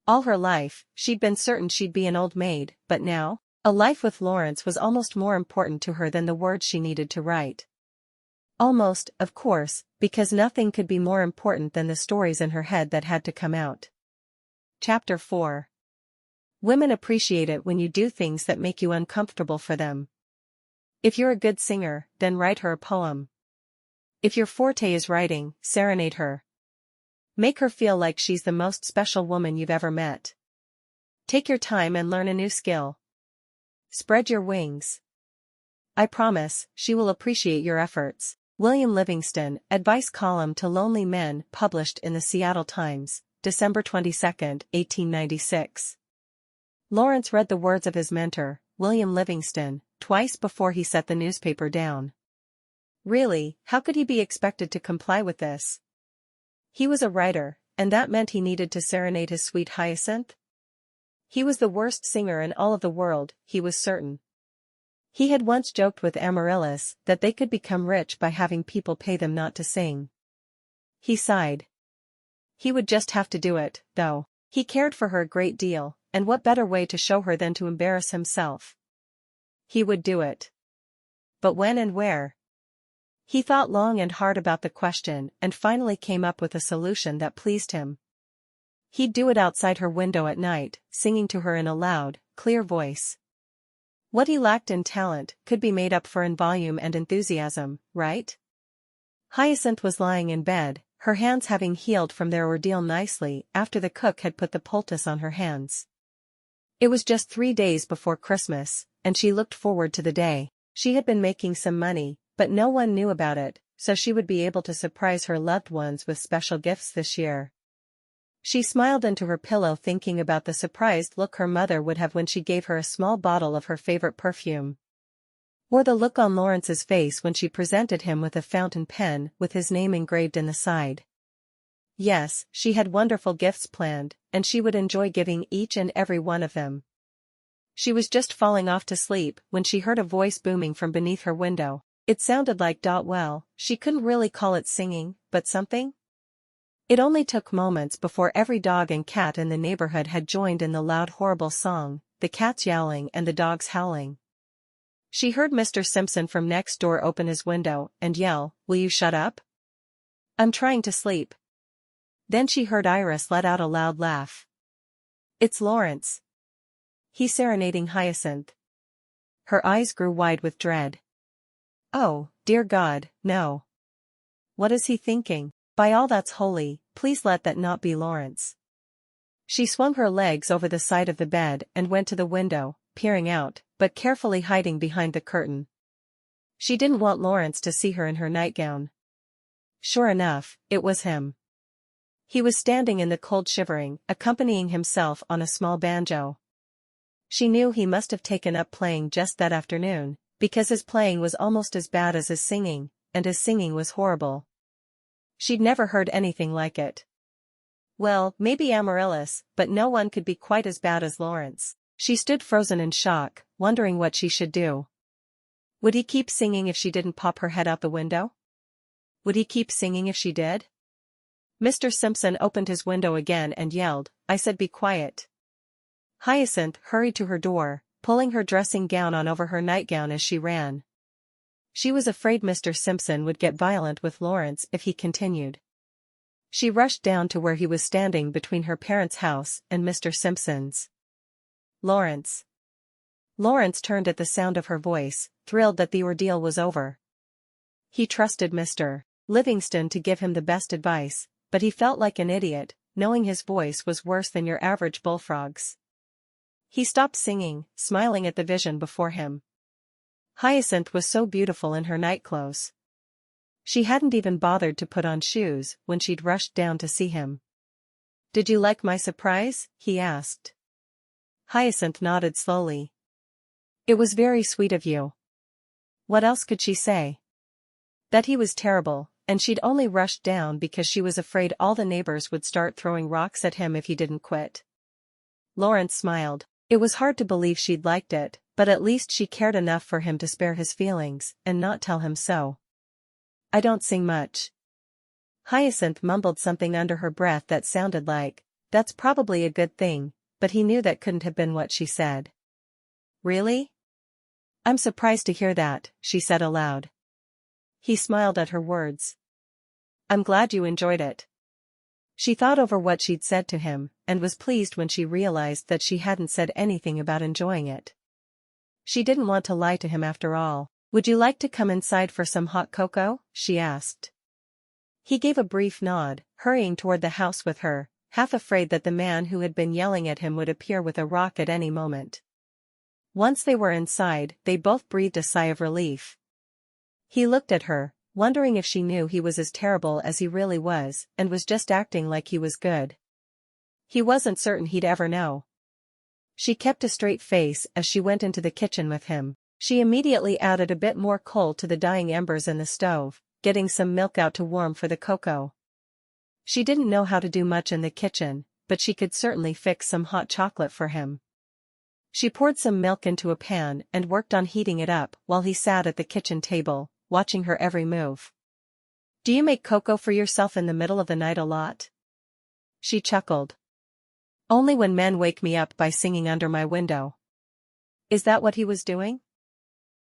All her life, she'd been certain she'd be an old maid, but now, a life with Lawrence was almost more important to her than the words she needed to write. Almost, of course, because nothing could be more important than the stories in her head that had to come out. Chapter 4. Women appreciate it when you do things that make you uncomfortable for them. If you're a good singer, then write her a poem. If your forte is writing, serenade her. Make her feel like she's the most special woman you've ever met. Take your time and learn a new skill. Spread your wings. I promise, she will appreciate your efforts. William Livingston, Advice Column to Lonely Men, published in the Seattle Times, December 22, 1896. Lawrence read the words of his mentor, William Livingston, twice before he set the newspaper down. Really, how could he be expected to comply with this? He was a writer, and that meant he needed to serenade his sweet Hyacinth? He was the worst singer in all of the world, he was certain. He had once joked with Amaryllis that they could become rich by having people pay them not to sing. He sighed. He would just have to do it, though. He cared for her a great deal, and what better way to show her than to embarrass himself? He would do it. But when and where? He thought long and hard about the question and finally came up with a solution that pleased him. He'd do it outside her window at night, singing to her in a loud, clear voice. What he lacked in talent could be made up for in volume and enthusiasm, right? Hyacinth was lying in bed, her hands having healed from their ordeal nicely after the cook had put the poultice on her hands. It was just 3 days before Christmas, and she looked forward to the day. She had been making some money, but no one knew about it, so she would be able to surprise her loved ones with special gifts this year. She smiled into her pillow thinking about the surprised look her mother would have when she gave her a small bottle of her favorite perfume. Or the look on Lawrence's face when she presented him with a fountain pen with his name engraved in the side. Yes, she had wonderful gifts planned, and she would enjoy giving each and every one of them. She was just falling off to sleep when she heard a voice booming from beneath her window. It sounded like well, she couldn't really call it singing, but something? It only took moments before every dog and cat in the neighborhood had joined in the loud horrible song, the cats yowling and the dogs howling. She heard Mr. Simpson from next door open his window and yell, "Will you shut up? I'm trying to sleep." Then she heard Iris let out a loud laugh. "It's Lawrence. He's serenading Hyacinth." Her eyes grew wide with dread. "Oh, dear God, no. What is he thinking? By all that's holy, please let that not be Lawrence." She swung her legs over the side of the bed and went to the window, peering out, but carefully hiding behind the curtain. She didn't want Lawrence to see her in her nightgown. Sure enough, it was him. He was standing in the cold shivering, accompanying himself on a small banjo. She knew he must have taken up playing just that afternoon, because his playing was almost as bad as his singing, and his singing was horrible. She'd never heard anything like it. Well, maybe Amaryllis, but no one could be quite as bad as Lawrence. She stood frozen in shock, wondering what she should do. Would he keep singing if she didn't pop her head out the window? Would he keep singing if she did? Mr. Simpson opened his window again and yelled, "I said be quiet." Hyacinth hurried to her door, pulling her dressing gown on over her nightgown as she ran. She was afraid Mr. Simpson would get violent with Lawrence if he continued. She rushed down to where he was standing between her parents' house and Mr. Simpson's. "Lawrence." Lawrence turned at the sound of her voice, thrilled that the ordeal was over. He trusted Mr. Livingston to give him the best advice, but he felt like an idiot, knowing his voice was worse than your average bullfrog's. He stopped singing, smiling at the vision before him. Hyacinth was so beautiful in her nightclothes. She hadn't even bothered to put on shoes when she'd rushed down to see him. "Did you like my surprise?" he asked. Hyacinth nodded slowly. "It was very sweet of you." What else could she say? That he was terrible, and she'd only rushed down because she was afraid all the neighbors would start throwing rocks at him if he didn't quit. Lawrence smiled. It was hard to believe she'd liked it, but at least she cared enough for him to spare his feelings and not tell him so. "I don't sing much." Hyacinth mumbled something under her breath that sounded like, "That's probably a good thing," but he knew that couldn't have been what she said. "Really? I'm surprised to hear that," she said aloud. He smiled at her words. "I'm glad you enjoyed it." She thought over what she'd said to him, and was pleased when she realized that she hadn't said anything about enjoying it. She didn't want to lie to him after all. "Would you like to come inside for some hot cocoa?" she asked. He gave a brief nod, hurrying toward the house with her, half afraid that the man who had been yelling at him would appear with a rock at any moment. Once they were inside, they both breathed a sigh of relief. He looked at her, wondering if she knew he was as terrible as he really was, and was just acting like he was good. He wasn't certain he'd ever know. She kept a straight face as she went into the kitchen with him. She immediately added a bit more coal to the dying embers in the stove, getting some milk out to warm for the cocoa. She didn't know how to do much in the kitchen, but she could certainly fix some hot chocolate for him. She poured some milk into a pan and worked on heating it up while he sat at the kitchen table, watching her every move. "Do you make cocoa for yourself in the middle of the night a lot?" She chuckled. "Only when men wake me up by singing under my window." Is that what he was doing?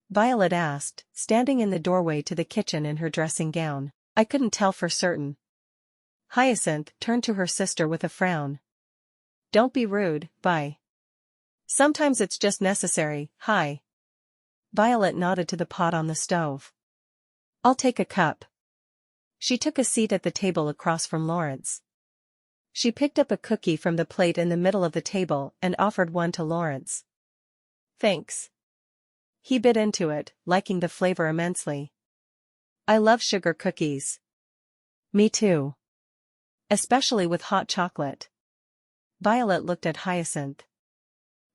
Violet asked, standing in the doorway to the kitchen in her dressing gown. "I couldn't tell for certain." Hyacinth turned to her sister with a frown. "Don't be rude, Vi. Sometimes it's just necessary, hi." Violet nodded to the pot on the stove. "I'll take a cup." She took a seat at the table across from Lawrence. She picked up a cookie from the plate in the middle of the table and offered one to Lawrence. "Thanks." He bit into it, liking the flavor immensely. "I love sugar cookies." "Me too. Especially with hot chocolate." Violet looked at Hyacinth.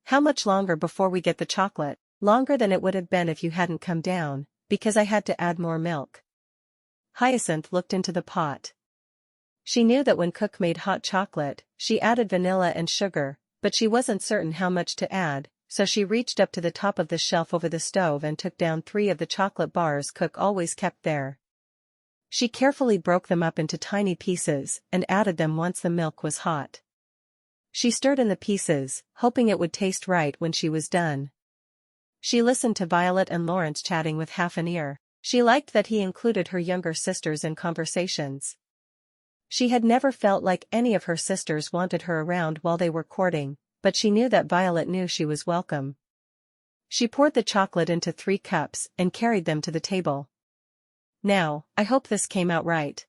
"How much longer before we get the chocolate?" "Longer than it would have been if you hadn't come down, because I had to add more milk." Hyacinth looked into the pot. She knew that when Cook made hot chocolate, she added vanilla and sugar, but she wasn't certain how much to add, so she reached up to the top of the shelf over the stove and took down 3 of the chocolate bars Cook always kept there. She carefully broke them up into tiny pieces and added them once the milk was hot. She stirred in the pieces, hoping it would taste right when she was done. She listened to Violet and Lawrence chatting with half an ear. She liked that he included her younger sisters in conversations. She had never felt like any of her sisters wanted her around while they were courting, but she knew that Violet knew she was welcome. She poured the chocolate into 3 cups and carried them to the table. "Now, I hope this came out right."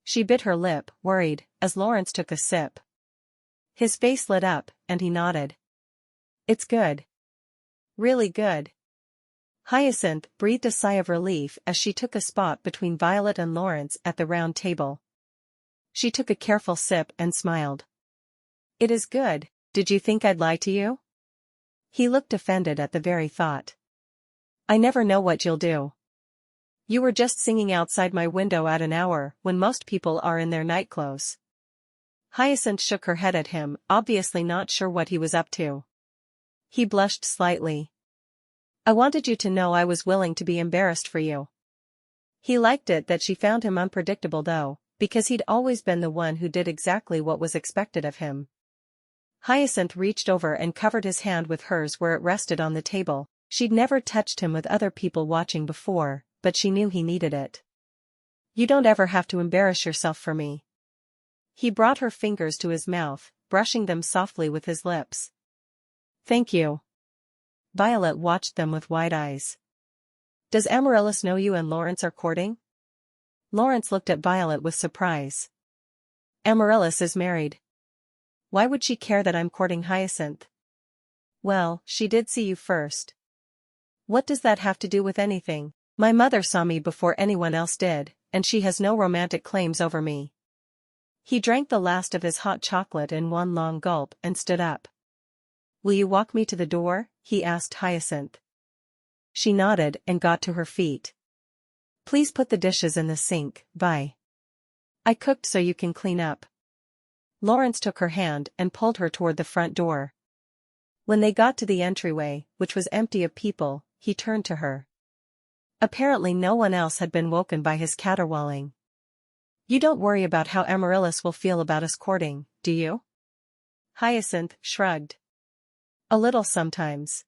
She bit her lip, worried, as Lawrence took a sip. His face lit up, and he nodded. "It's good. Really good." Hyacinth breathed a sigh of relief as she took a spot between Violet and Lawrence at the round table. She took a careful sip and smiled. "It is good. Did you think I'd lie to you?" He looked offended at the very thought. "I never know what you'll do. You were just singing outside my window at an hour when most people are in their nightclothes." Hyacinth shook her head at him, obviously not sure what he was up to. He blushed slightly. "I wanted you to know I was willing to be embarrassed for you." He liked it that she found him unpredictable though, because he'd always been the one who did exactly what was expected of him. Hyacinth reached over and covered his hand with hers where it rested on the table. She'd never touched him with other people watching before, but she knew he needed it. "You don't ever have to embarrass yourself for me." He brought her fingers to his mouth, brushing them softly with his lips. "Thank you." Violet watched them with wide eyes. "Does Amaryllis know you and Lawrence are courting?" Lawrence looked at Violet with surprise. "Amaryllis is married. Why would she care that I'm courting Hyacinth?" "Well, she did see you first." "What does that have to do with anything? My mother saw me before anyone else did, and she has no romantic claims over me." He drank the last of his hot chocolate in one long gulp and stood up. "Will you walk me to the door?" he asked Hyacinth. She nodded and got to her feet. "Please put the dishes in the sink, Vi. I cooked so you can clean up." Lawrence took her hand and pulled her toward the front door. When they got to the entryway, which was empty of people, he turned to her. Apparently no one else had been woken by his caterwauling. "You don't worry about how Amaryllis will feel about us courting, do you?" Hyacinth shrugged. "A little sometimes.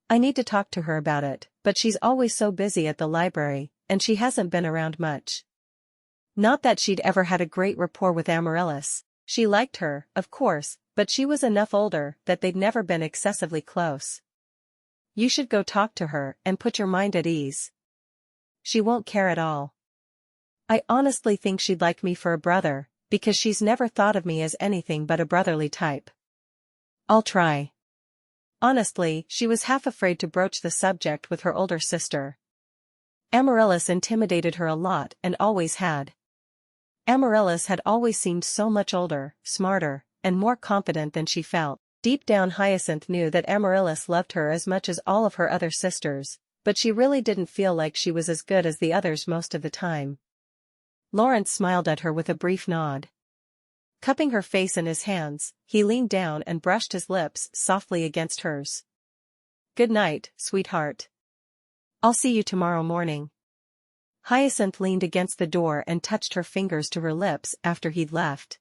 I need to talk to her about it, but she's always so busy at the library, and she hasn't been around much." Not that she'd ever had a great rapport with Amaryllis. She liked her, of course, but she was enough older that they'd never been excessively close. "You should go talk to her and put your mind at ease. She won't care at all. I honestly think she'd like me for a brother, because she's never thought of me as anything but a brotherly type." "I'll try." Honestly, she was half afraid to broach the subject with her older sister. Amaryllis intimidated her a lot and always had. Amaryllis had always seemed so much older, smarter, and more confident than she felt. Deep down Hyacinth knew that Amaryllis loved her as much as all of her other sisters, but she really didn't feel like she was as good as the others most of the time. Lawrence smiled at her with a brief nod. Cupping her face in his hands, he leaned down and brushed his lips softly against hers. "Good night, sweetheart. I'll see you tomorrow morning." Hyacinth leaned against the door and touched her fingers to her lips after he'd left.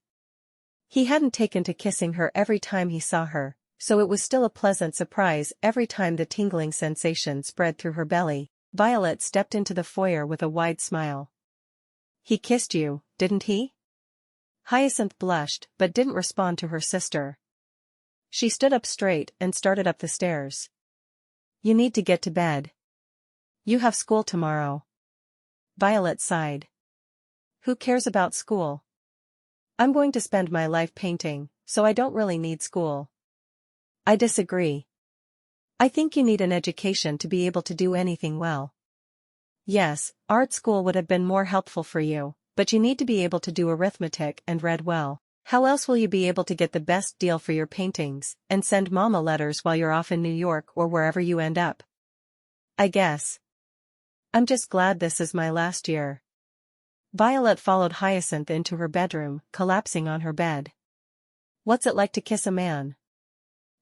He hadn't taken to kissing her every time he saw her, so it was still a pleasant surprise every time the tingling sensation spread through her belly. Violet stepped into the foyer with a wide smile. "He kissed you, didn't he?" Hyacinth blushed but didn't respond to her sister. She stood up straight and started up the stairs. "You need to get to bed. You have school tomorrow." Violet sighed. "Who cares about school? I'm going to spend my life painting, so I don't really need school." "I disagree. I think you need an education to be able to do anything well. Yes, art school would have been more helpful for you, but you need to be able to do arithmetic and read well. How else will you be able to get the best deal for your paintings and send Mama letters while you're off in New York or wherever you end up? I guess. I'm just glad this is my last year." Violet followed Hyacinth into her bedroom, collapsing on her bed. "What's it like to kiss a man?"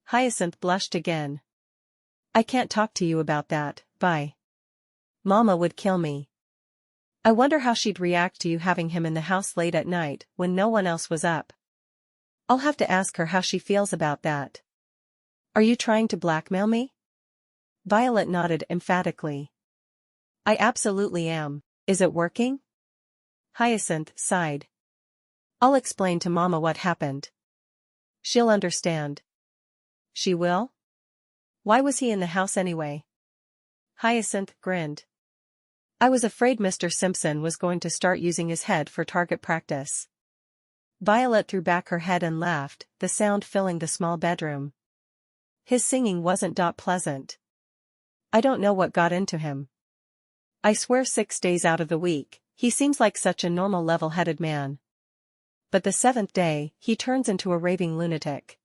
Hyacinth blushed again. "I can't talk to you about that, Vi. Mama would kill me." I wonder how she'd react to you having him in the house late at night when no one else was up. I'll have to ask her how she feels about that. Are you trying to blackmail me? Violet nodded emphatically. I absolutely am. Is it working? Hyacinth sighed. I'll explain to Mama what happened. She'll understand. She will? Why was he in the house anyway? Hyacinth grinned. I was afraid Mr. Simpson was going to start using his head for target practice. Violet threw back her head and laughed, the sound filling the small bedroom. His singing wasn't pleasant. I don't know what got into him. I swear 6 days out of the week, he seems like such a normal level-headed man. But the 7th day, he turns into a raving lunatic.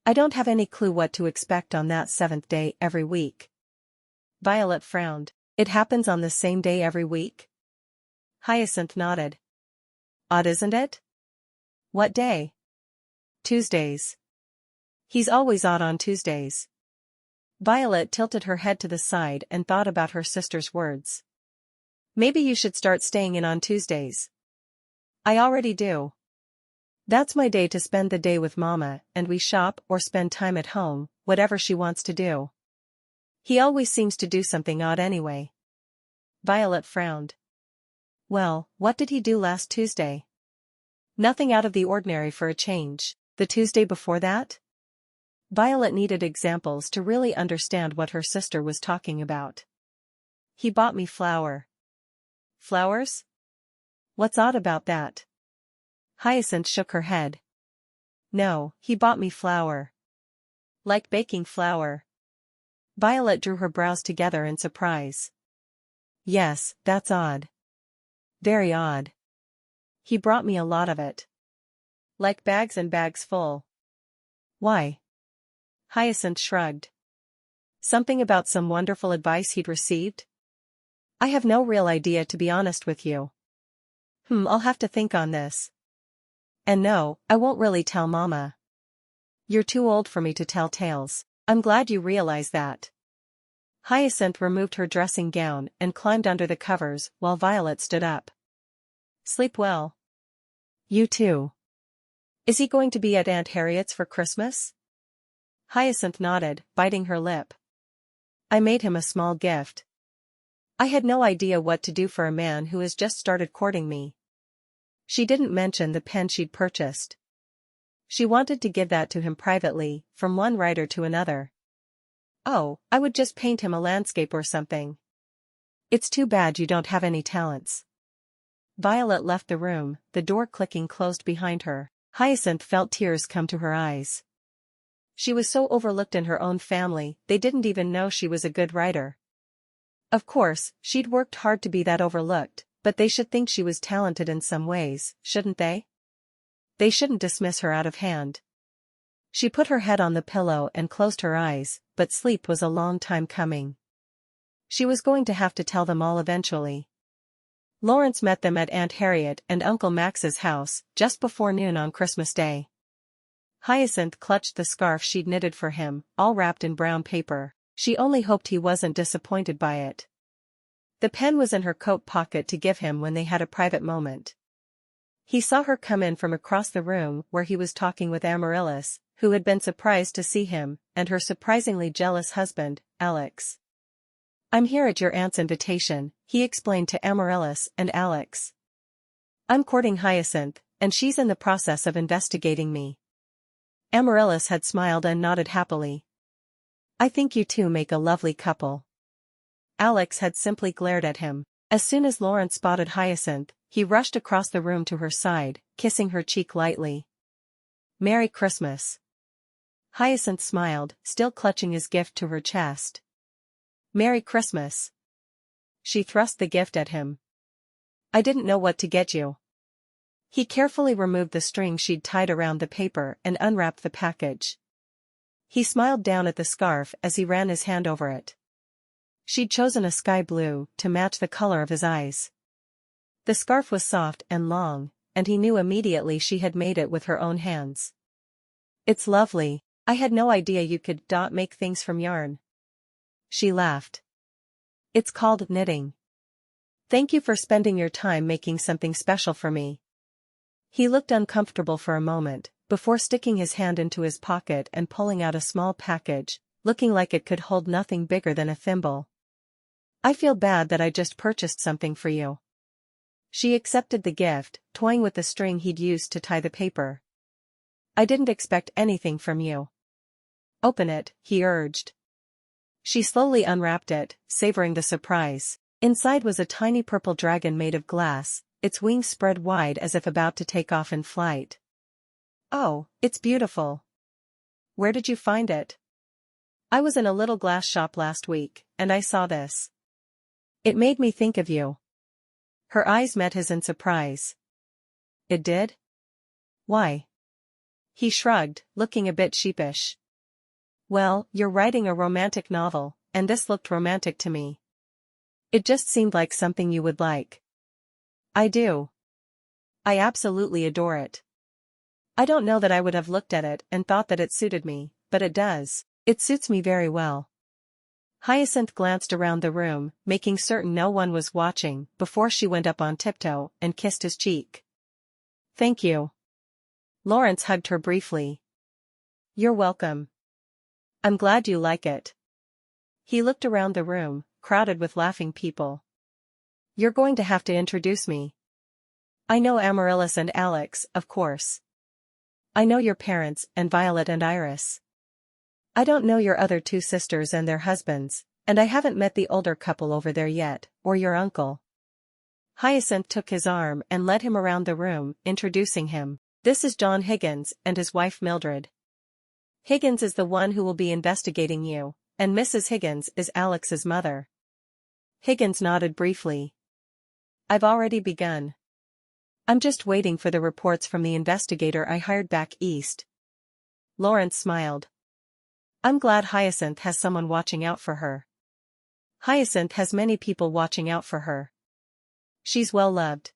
I don't have any clue what to expect on that 7th day every week. Violet frowned. It happens on the same day every week? Hyacinth nodded. Odd, isn't it? What day? Tuesdays. He's always odd on Tuesdays. Violet tilted her head to the side and thought about her sister's words. Maybe you should start staying in on Tuesdays. I already do. That's my day to spend the day with Mama, and we shop or spend time at home, whatever she wants to do. He always seems to do something odd anyway. Violet frowned. Well, what did he do last Tuesday? Nothing out of the ordinary for a change. The Tuesday before that? Violet needed examples to really understand what her sister was talking about. He bought me flour. Flowers? What's odd about that? Hyacinth shook her head. No, he bought me flour. Like baking flour. Violet drew her brows together in surprise. Yes, that's odd. Very odd. He brought me a lot of it. Like bags and bags full. Why? Hyacinth shrugged. Something about some wonderful advice he'd received? I have no real idea, to be honest with you. I'll have to think on this. And no, I won't really tell Mama. You're too old for me to tell tales. I'm glad you realize that. Hyacinth removed her dressing gown and climbed under the covers while Violet stood up. Sleep well. You too. Is he going to be at Aunt Harriet's for Christmas? Hyacinth nodded, biting her lip. I made him a small gift. I had no idea what to do for a man who has just started courting me. She didn't mention the pen she'd purchased. She wanted to give that to him privately, from one writer to another. Oh, I would just paint him a landscape or something. It's too bad you don't have any talents. Violet left the room, the door clicking closed behind her. Hyacinth felt tears come to her eyes. She was so overlooked in her own family, they didn't even know she was a good writer. Of course, she'd worked hard to be that overlooked, but they should think she was talented in some ways, shouldn't they? They shouldn't dismiss her out of hand. She put her head on the pillow and closed her eyes, but sleep was a long time coming. She was going to have to tell them all eventually. Lawrence met them at Aunt Harriet and Uncle Max's house, just before noon on Christmas Day. Hyacinth clutched the scarf she'd knitted for him, all wrapped in brown paper. She only hoped he wasn't disappointed by it. The pen was in her coat pocket to give him when they had a private moment. He saw her come in from across the room where he was talking with Amaryllis, who had been surprised to see him, and her surprisingly jealous husband, Alex. I'm here at your aunt's invitation, he explained to Amaryllis and Alex. I'm courting Hyacinth, and she's in the process of investigating me. Amaryllis had smiled and nodded happily. I think you two make a lovely couple. Alex had simply glared at him. As soon as Lawrence spotted Hyacinth, he rushed across the room to her side, kissing her cheek lightly. Merry Christmas. Hyacinth smiled, still clutching his gift to her chest. Merry Christmas. She thrust the gift at him. I didn't know what to get you. He carefully removed the string she'd tied around the paper and unwrapped the package. He smiled down at the scarf as he ran his hand over it. She'd chosen a sky blue to match the color of his eyes. The scarf was soft and long, and he knew immediately she had made it with her own hands. It's lovely. I had no idea you could make things from yarn. She laughed. It's called knitting. Thank you for spending your time making something special for me. He looked uncomfortable for a moment, before sticking his hand into his pocket and pulling out a small package, looking like it could hold nothing bigger than a thimble. I feel bad that I just purchased something for you. She accepted the gift, toying with the string he'd used to tie the paper. I didn't expect anything from you. Open it, he urged. She slowly unwrapped it, savoring the surprise. Inside was a tiny purple dragon made of glass, its wings spread wide as if about to take off in flight. Oh, it's beautiful. Where did you find it? I was in a little glass shop last week, and I saw this. It made me think of you. Her eyes met his in surprise. It did? Why? He shrugged, looking a bit sheepish. Well, you're writing a romantic novel, and this looked romantic to me. It just seemed like something you would like. I do. I absolutely adore it. I don't know that I would have looked at it and thought that it suited me, but it does. It suits me very well. Hyacinth glanced around the room, making certain no one was watching, before she went up on tiptoe and kissed his cheek. Thank you. Lawrence hugged her briefly. You're welcome. I'm glad you like it. He looked around the room, crowded with laughing people. You're going to have to introduce me. I know Amaryllis and Alex, of course. I know your parents, and Violet and Iris. I don't know your other two sisters and their husbands, and I haven't met the older couple over there yet, or your uncle. Hyacinth took his arm and led him around the room, introducing him. This is John Higgins and his wife Mildred. Higgins is the one who will be investigating you, and Mrs. Higgins is Alex's mother. Higgins nodded briefly. I've already begun. I'm just waiting for the reports from the investigator I hired back east. Lawrence smiled. I'm glad Hyacinth has someone watching out for her. Hyacinth has many people watching out for her. She's well loved.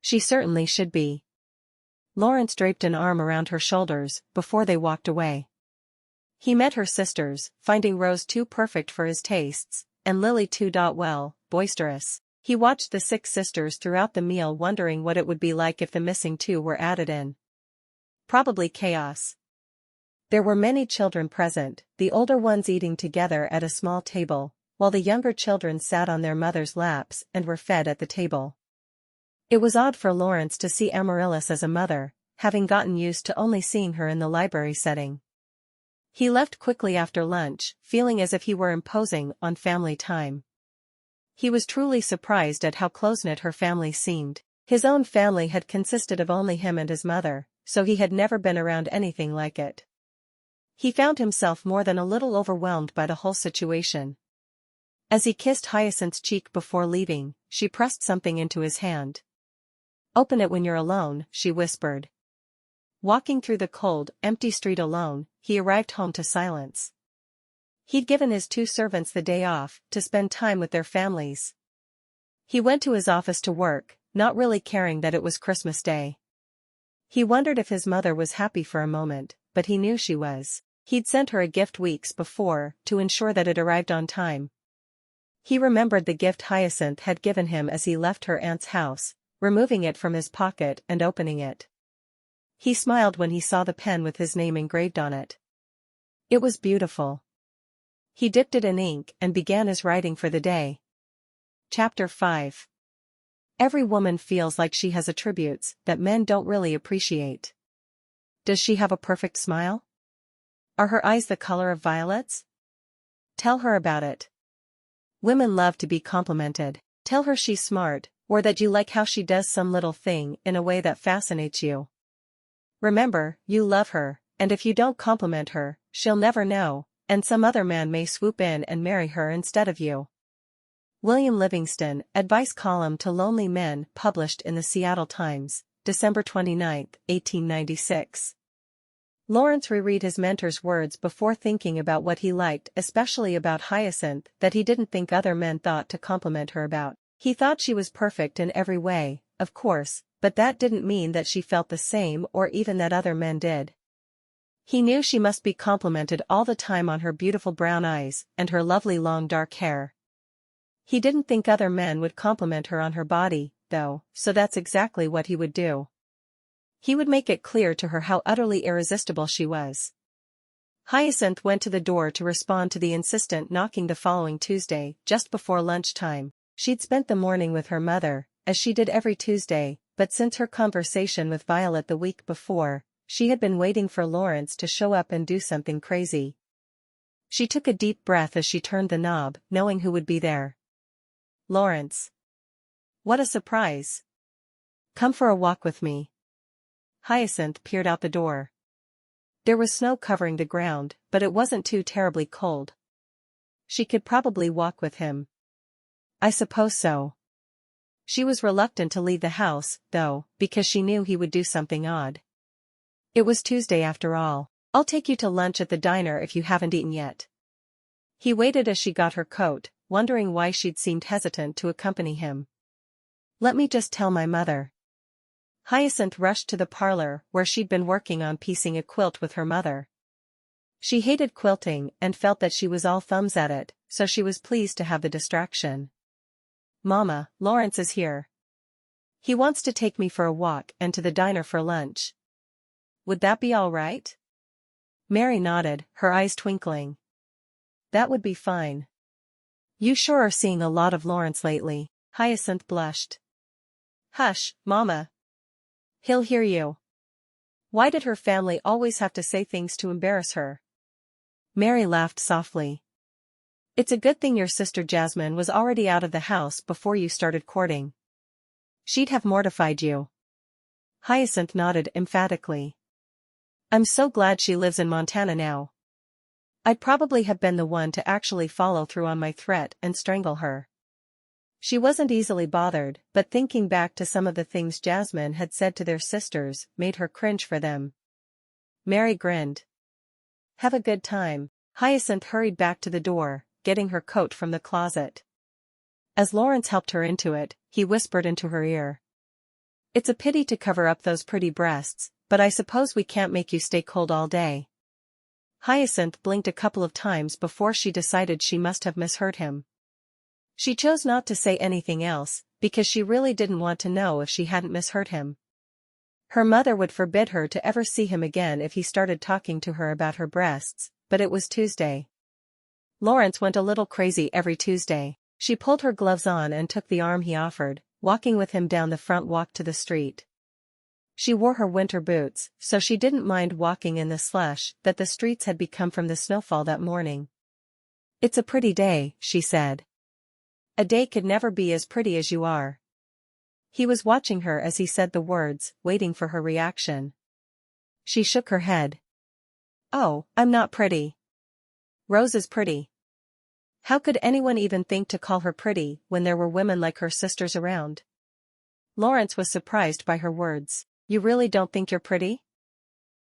She certainly should be. Lawrence draped an arm around her shoulders before they walked away. He met her sisters, finding Rose too perfect for his tastes, and Lily too boisterous. He watched the 6 sisters throughout the meal, wondering what it would be like if the missing 2 were added in. Probably chaos. There were many children present, the older ones eating together at a small table, while the younger children sat on their mothers' laps and were fed at the table. It was odd for Lawrence to see Amaryllis as a mother, having gotten used to only seeing her in the library setting. He left quickly after lunch, feeling as if he were imposing on family time. He was truly surprised at how close-knit her family seemed. His own family had consisted of only him and his mother, so he had never been around anything like it. He found himself more than a little overwhelmed by the whole situation. As he kissed Hyacinth's cheek before leaving, she pressed something into his hand. Open it when you're alone, she whispered. Walking through the cold, empty street alone, he arrived home to silence. He'd given his 2 servants the day off, to spend time with their families. He went to his office to work, not really caring that it was Christmas Day. He wondered if his mother was happy for a moment, but he knew she was. He'd sent her a gift weeks before, to ensure that it arrived on time. He remembered the gift Hyacinth had given him as he left her aunt's house, removing it from his pocket and opening it. He smiled when he saw the pen with his name engraved on it. It was beautiful. He dipped it in ink and began his writing for the day. Chapter 5. Every woman feels like she has attributes that men don't really appreciate. Does she have a perfect smile? Are her eyes the color of violets? Tell her about it. Women love to be complimented. Tell her she's smart, or that you like how she does some little thing in a way that fascinates you. Remember, you love her, and if you don't compliment her, she'll never know, and some other man may swoop in and marry her instead of you. William Livingston, Advice Column to Lonely Men, published in the Seattle Times, December 29, 1896. Lawrence reread his mentor's words before thinking about what he liked, especially about Hyacinth, that he didn't think other men thought to compliment her about. He thought she was perfect in every way, of course, but that didn't mean that she felt the same or even that other men did. He knew she must be complimented all the time on her beautiful brown eyes and her lovely long dark hair. He didn't think other men would compliment her on her body, though, so that's exactly what he would do. He would make it clear to her how utterly irresistible she was. Hyacinth went to the door to respond to the insistent knocking the following Tuesday, just before lunchtime. She'd spent the morning with her mother, as she did every Tuesday, but since her conversation with Violet the week before, she had been waiting for Lawrence to show up and do something crazy. She took a deep breath as she turned the knob, knowing who would be there. Lawrence. What a surprise. Come for a walk with me. Hyacinth peered out the door. There was snow covering the ground, but it wasn't too terribly cold. She could probably walk with him. I suppose so. She was reluctant to leave the house, though, because she knew he would do something odd. It was Tuesday after all. I'll take you to lunch at the diner if you haven't eaten yet. He waited as she got her coat, wondering why she'd seemed hesitant to accompany him. Let me just tell my mother. Hyacinth rushed to the parlor where she'd been working on piecing a quilt with her mother. She hated quilting and felt that she was all thumbs at it, so she was pleased to have the distraction. Mama, Lawrence is here. He wants to take me for a walk and to the diner for lunch. Would that be all right? Mary nodded, her eyes twinkling. That would be fine. You sure are seeing a lot of Lawrence lately. Hyacinth blushed. Hush, Mama. He'll hear you. Why did her family always have to say things to embarrass her? Mary laughed softly. It's a good thing your sister Jasmine was already out of the house before you started courting. She'd have mortified you. Hyacinth nodded emphatically. I'm so glad she lives in Montana now. I'd probably have been the one to actually follow through on my threat and strangle her. She wasn't easily bothered, but thinking back to some of the things Jasmine had said to their sisters made her cringe for them. Mary grinned. Have a good time. Hyacinth hurried back to the door, getting her coat from the closet. As Lawrence helped her into it, he whispered into her ear. It's a pity to cover up those pretty breasts, but I suppose we can't make you stay cold all day. Hyacinth blinked a couple of times before she decided she must have misheard him. She chose not to say anything else, because she really didn't want to know if she hadn't misheard him. Her mother would forbid her to ever see him again if he started talking to her about her breasts, but it was Tuesday. Lawrence went a little crazy every Tuesday. She pulled her gloves on and took the arm he offered, walking with him down the front walk to the street. She wore her winter boots, so she didn't mind walking in the slush that the streets had become from the snowfall that morning. It's a pretty day, she said. A day could never be as pretty as you are. He was watching her as he said the words, waiting for her reaction. She shook her head. Oh, I'm not pretty. Rose is pretty. How could anyone even think to call her pretty when there were women like her sisters around? Lawrence was surprised by her words. You really don't think you're pretty?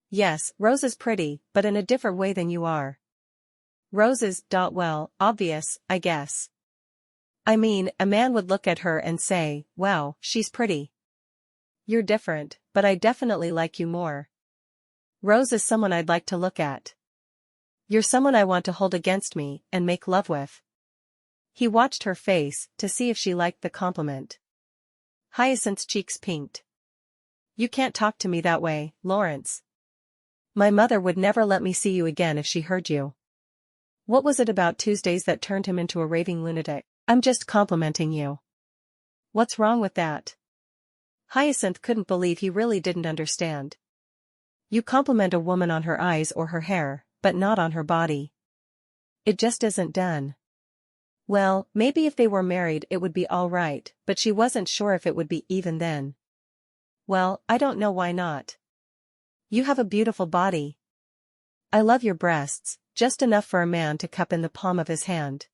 Yes, Rose is pretty, but in a different way than you are. Rose is, well, obvious, I guess. I mean, a man would look at her and say, wow, she's pretty. You're different, but I definitely like you more. Rose is someone I'd like to look at. You're someone I want to hold against me and make love with. He watched her face to see if she liked the compliment. Hyacinth's cheeks pinked. You can't talk to me that way, Lawrence. My mother would never let me see you again if she heard you. What was it about Tuesdays that turned him into a raving lunatic? I'm just complimenting you. What's wrong with that? Hyacinth couldn't believe he really didn't understand. You compliment a woman on her eyes or her hair, but not on her body. It just isn't done. Well, maybe if they were married it would be all right, but she wasn't sure if it would be even then. Well, I don't know why not. You have a beautiful body. I love your breasts, just enough for a man to cup in the palm of his hand.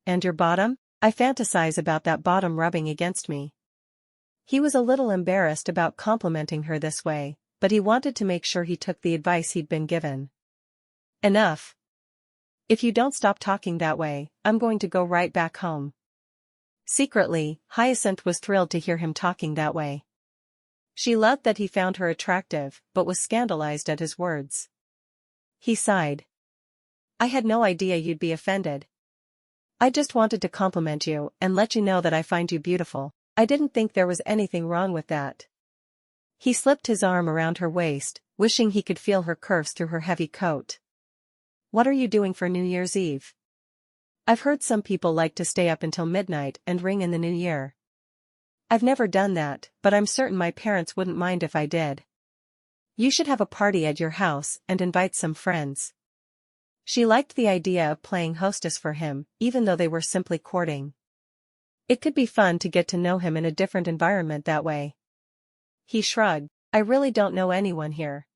And your bottom? I fantasize about that bottom rubbing against me. He was a little embarrassed about complimenting her this way, but he wanted to make sure he took the advice he'd been given. Enough. If you don't stop talking that way, I'm going to go right back home. Secretly, Hyacinth was thrilled to hear him talking that way. She loved that he found her attractive, but was scandalized at his words. He sighed. I had no idea you'd be offended. I just wanted to compliment you and let you know that I find you beautiful. I didn't think there was anything wrong with that. He slipped his arm around her waist, wishing he could feel her curves through her heavy coat. What are you doing for New Year's Eve? I've heard some people like to stay up until midnight and ring in the new year. I've never done that, but I'm certain my parents wouldn't mind if I did. You should have a party at your house and invite some friends. She liked the idea of playing hostess for him, even though they were simply courting. It could be fun to get to know him in a different environment that way. He shrugged. I really don't know anyone here.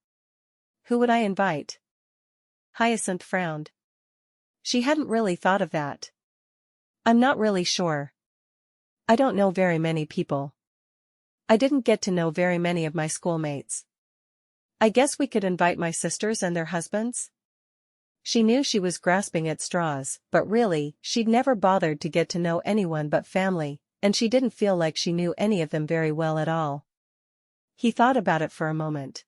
Who would I invite? Hyacinth frowned. She hadn't really thought of that. I'm not really sure. I don't know very many people. I didn't get to know very many of my schoolmates. I guess we could invite my sisters and their husbands? She knew she was grasping at straws, but really, she'd never bothered to get to know anyone but family, and she didn't feel like she knew any of them very well at all. He thought about it for a moment.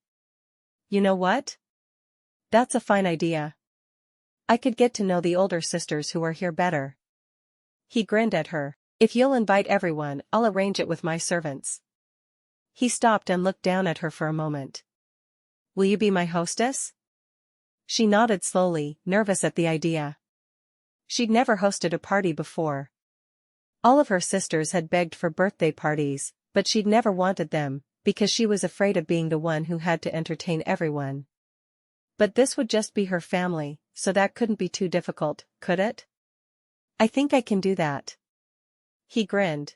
You know what? That's a fine idea. I could get to know the older sisters who are here better. He grinned at her. If you'll invite everyone, I'll arrange it with my servants. He stopped and looked down at her for a moment. Will you be my hostess? She nodded slowly, nervous at the idea. She'd never hosted a party before. All of her sisters had begged for birthday parties, but she'd never wanted them, because she was afraid of being the one who had to entertain everyone. But this would just be her family, so that couldn't be too difficult, could it? I think I can do that. He grinned.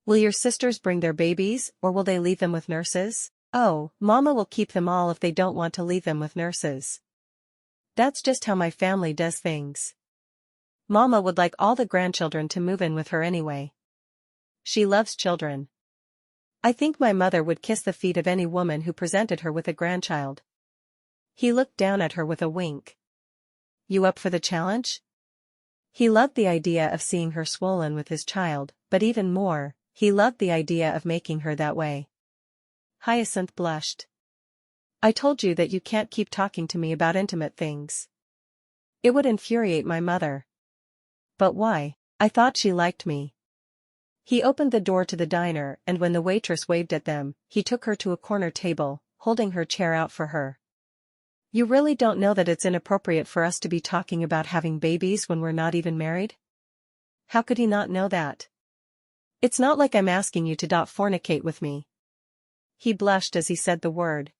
Will your sisters bring their babies, or will they leave them with nurses? Oh, Mama will keep them all if they don't want to leave them with nurses. That's just how my family does things. Mama would like all the grandchildren to move in with her anyway. She loves children. I think my mother would kiss the feet of any woman who presented her with a grandchild. He looked down at her with a wink. You up for the challenge? He loved the idea of seeing her swollen with his child, but even more, he loved the idea of making her that way. Hyacinth blushed. I told you that you can't keep talking to me about intimate things. It would infuriate my mother. But why? I thought she liked me. He opened the door to the diner, and when the waitress waved at them, he took her to a corner table, holding her chair out for her. You really don't know that it's inappropriate for us to be talking about having babies when we're not even married? How could he not know that? It's not like I'm asking you to fornicate with me. He blushed as he said the word.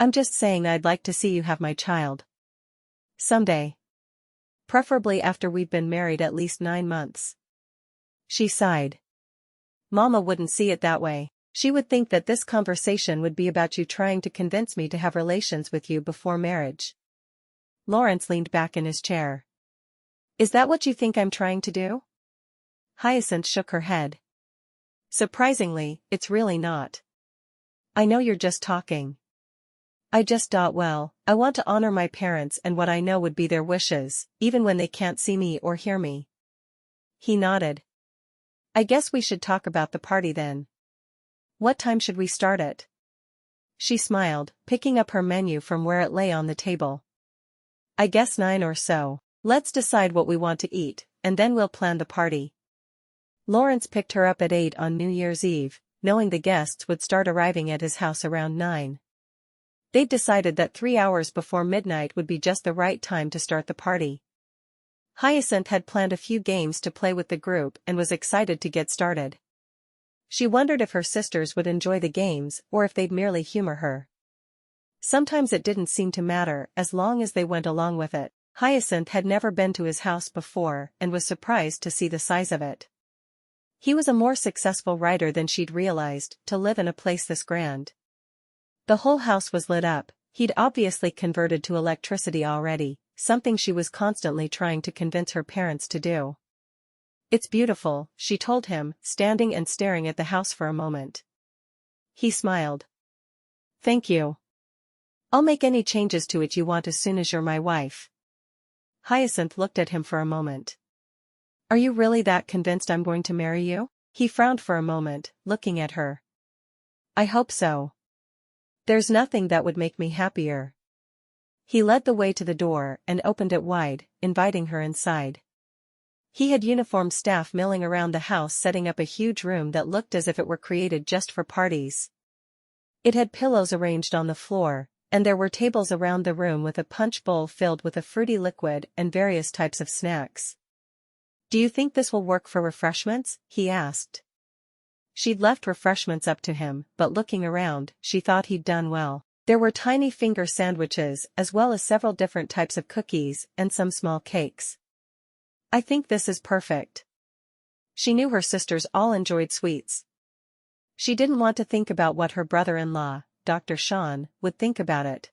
I'm just saying I'd like to see you have my child. Someday. Preferably after we've been married at least 9 months. She sighed. Mama wouldn't see it that way. She would think that this conversation would be about you trying to convince me to have relations with you before marriage. Lawrence leaned back in his chair. Is that what you think I'm trying to do? Hyacinth shook her head. Surprisingly, it's really not. I know you're just talking. I just thought, well, I want to honor my parents and what I know would be their wishes, even when they can't see me or hear me. He nodded. I guess we should talk about the party then. What time should we start it? She smiled, picking up her menu from where it lay on the table. I guess 9 or so. Let's decide what we want to eat, and then we'll plan the party. Lawrence picked her up at 8 on New Year's Eve, knowing the guests would start arriving at his house around 9. They'd decided that 3 hours before midnight would be just the right time to start the party. Hyacinth had planned a few games to play with the group and was excited to get started. She wondered if her sisters would enjoy the games or if they'd merely humor her. Sometimes it didn't seem to matter as long as they went along with it. Hyacinth had never been to his house before and was surprised to see the size of it. He was a more successful writer than she'd realized to live in a place this grand. The whole house was lit up. He'd obviously converted to electricity already, something she was constantly trying to convince her parents to do. It's beautiful, she told him, standing and staring at the house for a moment. He smiled. Thank you. I'll make any changes to it you want as soon as you're my wife. Hyacinth looked at him for a moment. Are you really that convinced I'm going to marry you? He frowned for a moment, looking at her. I hope so. There's nothing that would make me happier. He led the way to the door and opened it wide, inviting her inside. He had uniformed staff milling around the house setting up a huge room that looked as if it were created just for parties. It had pillows arranged on the floor, and there were tables around the room with a punch bowl filled with a fruity liquid and various types of snacks. "Do you think this will work for refreshments?" he asked. She'd left refreshments up to him, but looking around, she thought he'd done well. There were tiny finger sandwiches as well as several different types of cookies and some small cakes. "I think this is perfect." She knew her sisters all enjoyed sweets. She didn't want to think about what her brother-in-law, Dr. Sean, would think about it.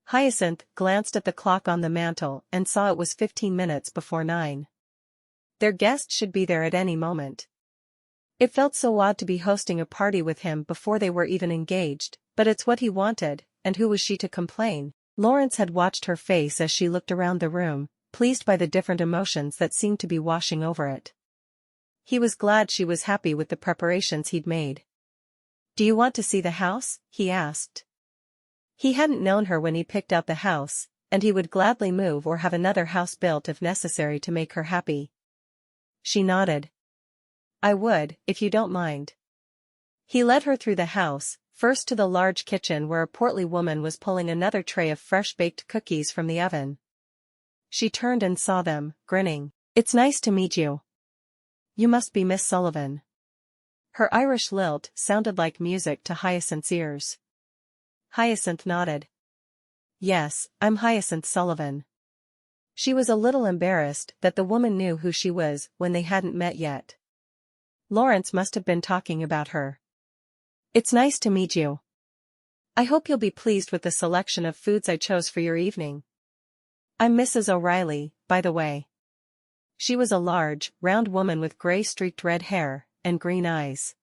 Hyacinth glanced at the clock on the mantel and saw it was 15 minutes before 9. Their guest should be there at any moment. It felt so odd to be hosting a party with him before they were even engaged, but it's what he wanted, and who was she to complain? Lawrence had watched her face as she looked around the room, pleased by the different emotions that seemed to be washing over it. He was glad she was happy with the preparations he'd made. "Do you want to see the house?" he asked. He hadn't known her when he picked out the house, and he would gladly move or have another house built if necessary to make her happy. She nodded. "I would, if you don't mind." He led her through the house, first to the large kitchen where a portly woman was pulling another tray of fresh-baked cookies from the oven. She turned and saw them, grinning. "It's nice to meet you. You must be Miss Sullivan." Her Irish lilt sounded like music to Hyacinth's ears. Hyacinth nodded. "Yes, I'm Hyacinth Sullivan." She was a little embarrassed that the woman knew who she was when they hadn't met yet. Lawrence must have been talking about her. "It's nice to meet you. I hope you'll be pleased with the selection of foods I chose for your evening. I'm Mrs. O'Reilly, by the way." She was a large, round woman with gray-streaked red hair and green eyes.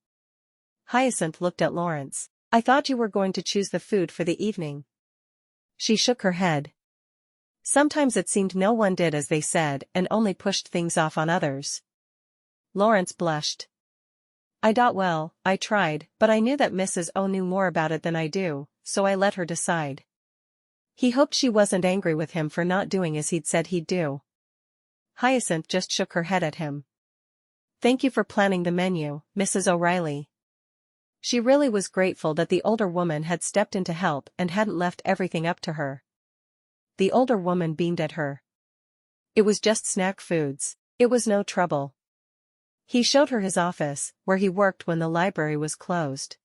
Hyacinth looked at Lawrence. "I thought you were going to choose the food for the evening." She shook her head. Sometimes it seemed no one did as they said and only pushed things off on others. Lawrence blushed. I tried, but I knew that Mrs. O knew more about it than I do, so I let her decide." He hoped she wasn't angry with him for not doing as he'd said he'd do. Hyacinth just shook her head at him. "Thank you for planning the menu, Mrs. O'Reilly." She really was grateful that the older woman had stepped in to help and hadn't left everything up to her. The older woman beamed at her. It was just snack foods. It was no trouble. He showed her his office, where he worked when the library was closed.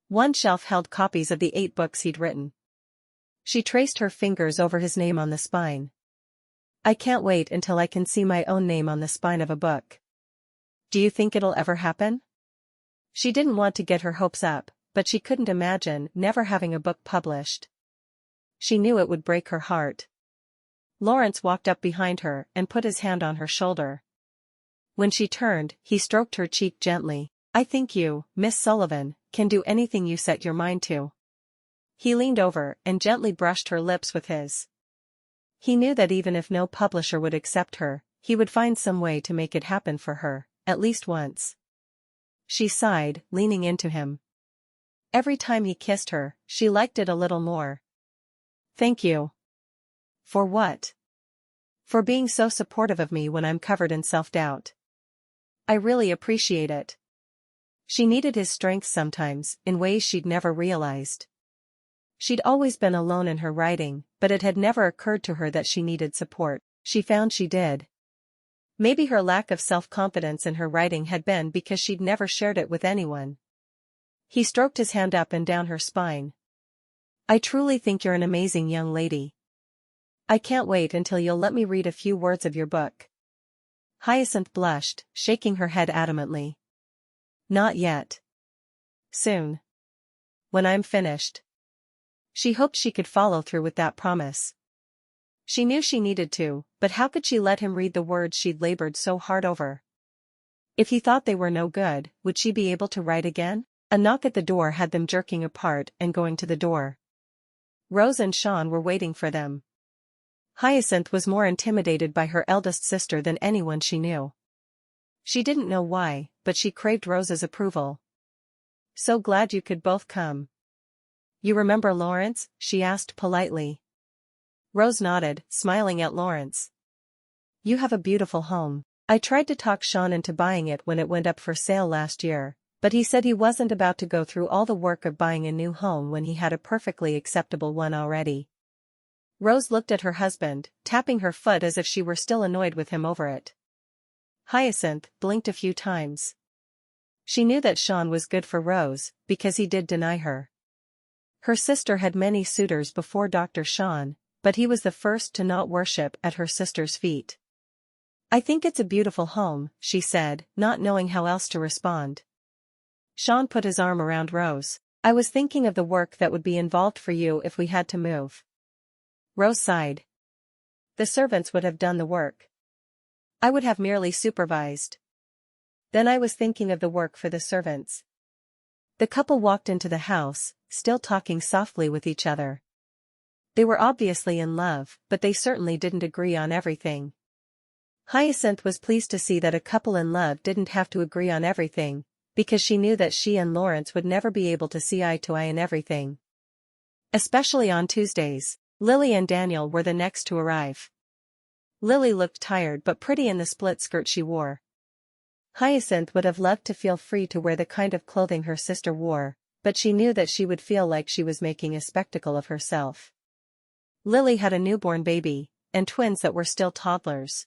One shelf held copies of the 8 books he'd written. She traced her fingers over his name on the spine. "I can't wait until I can see my own name on the spine of a book." "Do you think it'll ever happen?" She didn't want to get her hopes up, but she couldn't imagine never having a book published. She knew it would break her heart. Lawrence walked up behind her and put his hand on her shoulder. When she turned, he stroked her cheek gently. "I think you, Miss Sullivan, can do anything you set your mind to." He leaned over and gently brushed her lips with his. He knew that even if no publisher would accept her, he would find some way to make it happen for her, at least once. She sighed, leaning into him. Every time he kissed her, she liked it a little more. "Thank you." "For what?" "For being so supportive of me when I'm covered in self-doubt. I really appreciate it." She needed his strength sometimes, in ways she'd never realized. She'd always been alone in her writing, but it had never occurred to her that she needed support. She found she did. Maybe her lack of self-confidence in her writing had been because she'd never shared it with anyone. He stroked his hand up and down her spine. "I truly think you're an amazing young lady. I can't wait until you'll let me read a few words of your book." Hyacinth blushed, shaking her head adamantly. "Not yet. Soon. When I'm finished." She hoped she could follow through with that promise. She knew she needed to, but how could she let him read the words she'd labored so hard over? If he thought they were no good, would she be able to write again? A knock at the door had them jerking apart and going to the door. Rose and Sean were waiting for them. Hyacinth was more intimidated by her eldest sister than anyone she knew. She didn't know why, but she craved Rose's approval. "So glad you could both come." "You remember Lawrence?" she asked politely. Rose nodded, smiling at Lawrence. You have a beautiful home. I tried to talk Sean into buying it when it went up for sale last year, but he said he wasn't about to go through all the work of buying a new home when he had a perfectly acceptable one already. Rose looked at her husband, tapping her foot as if she were still annoyed with him over it. Hyacinth blinked a few times. She knew that Sean was good for Rose, because he did deny her. Her sister had many suitors before Dr. Sean, but he was the first to not worship at her sister's feet. I think it's a beautiful home, she said, not knowing how else to respond. Sean put his arm around Rose. I was thinking of the work that would be involved for you if we had to move. Rose sighed. The servants would have done the work. I would have merely supervised. Then I was thinking of the work for the servants. The couple walked into the house, still talking softly with each other. They were obviously in love, but they certainly didn't agree on everything. Hyacinth was pleased to see that a couple in love didn't have to agree on everything, because she knew that she and Lawrence would never be able to see eye to eye in everything. Especially on Tuesdays, Lily and Daniel were the next to arrive. Lily looked tired but pretty in the split skirt she wore. Hyacinth would have loved to feel free to wear the kind of clothing her sister wore, but she knew that she would feel like she was making a spectacle of herself. Lily had a newborn baby, and twins that were still toddlers.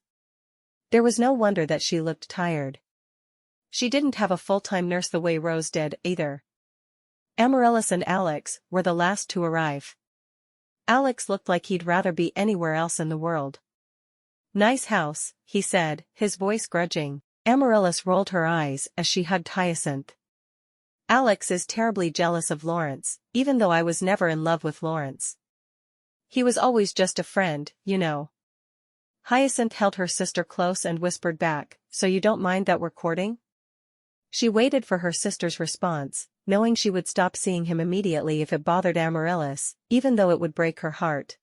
There was no wonder that she looked tired. She didn't have a full-time nurse the way Rose did, either. Amaryllis and Alex were the last to arrive. Alex looked like he'd rather be anywhere else in the world. Nice house, he said, his voice grudging. Amaryllis rolled her eyes as she hugged Hyacinth. Alex is terribly jealous of Lawrence, even though I was never in love with Lawrence. He was always just a friend, you know. Hyacinth held her sister close and whispered back, so you don't mind that we're courting? She waited for her sister's response, knowing she would stop seeing him immediately if it bothered Amaryllis, even though it would break her heart.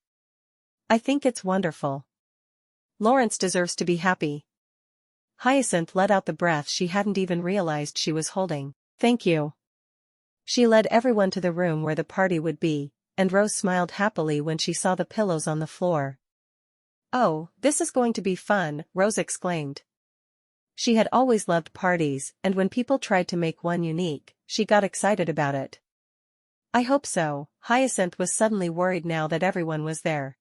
I think it's wonderful. Lawrence deserves to be happy. Hyacinth let out the breath she hadn't even realized she was holding. Thank you. She led everyone to the room where the party would be, and Rose smiled happily when she saw the pillows on the floor. Oh, this is going to be fun, Rose exclaimed. She had always loved parties, and when people tried to make one unique, she got excited about it. I hope so. Hyacinth was suddenly worried now that everyone was there.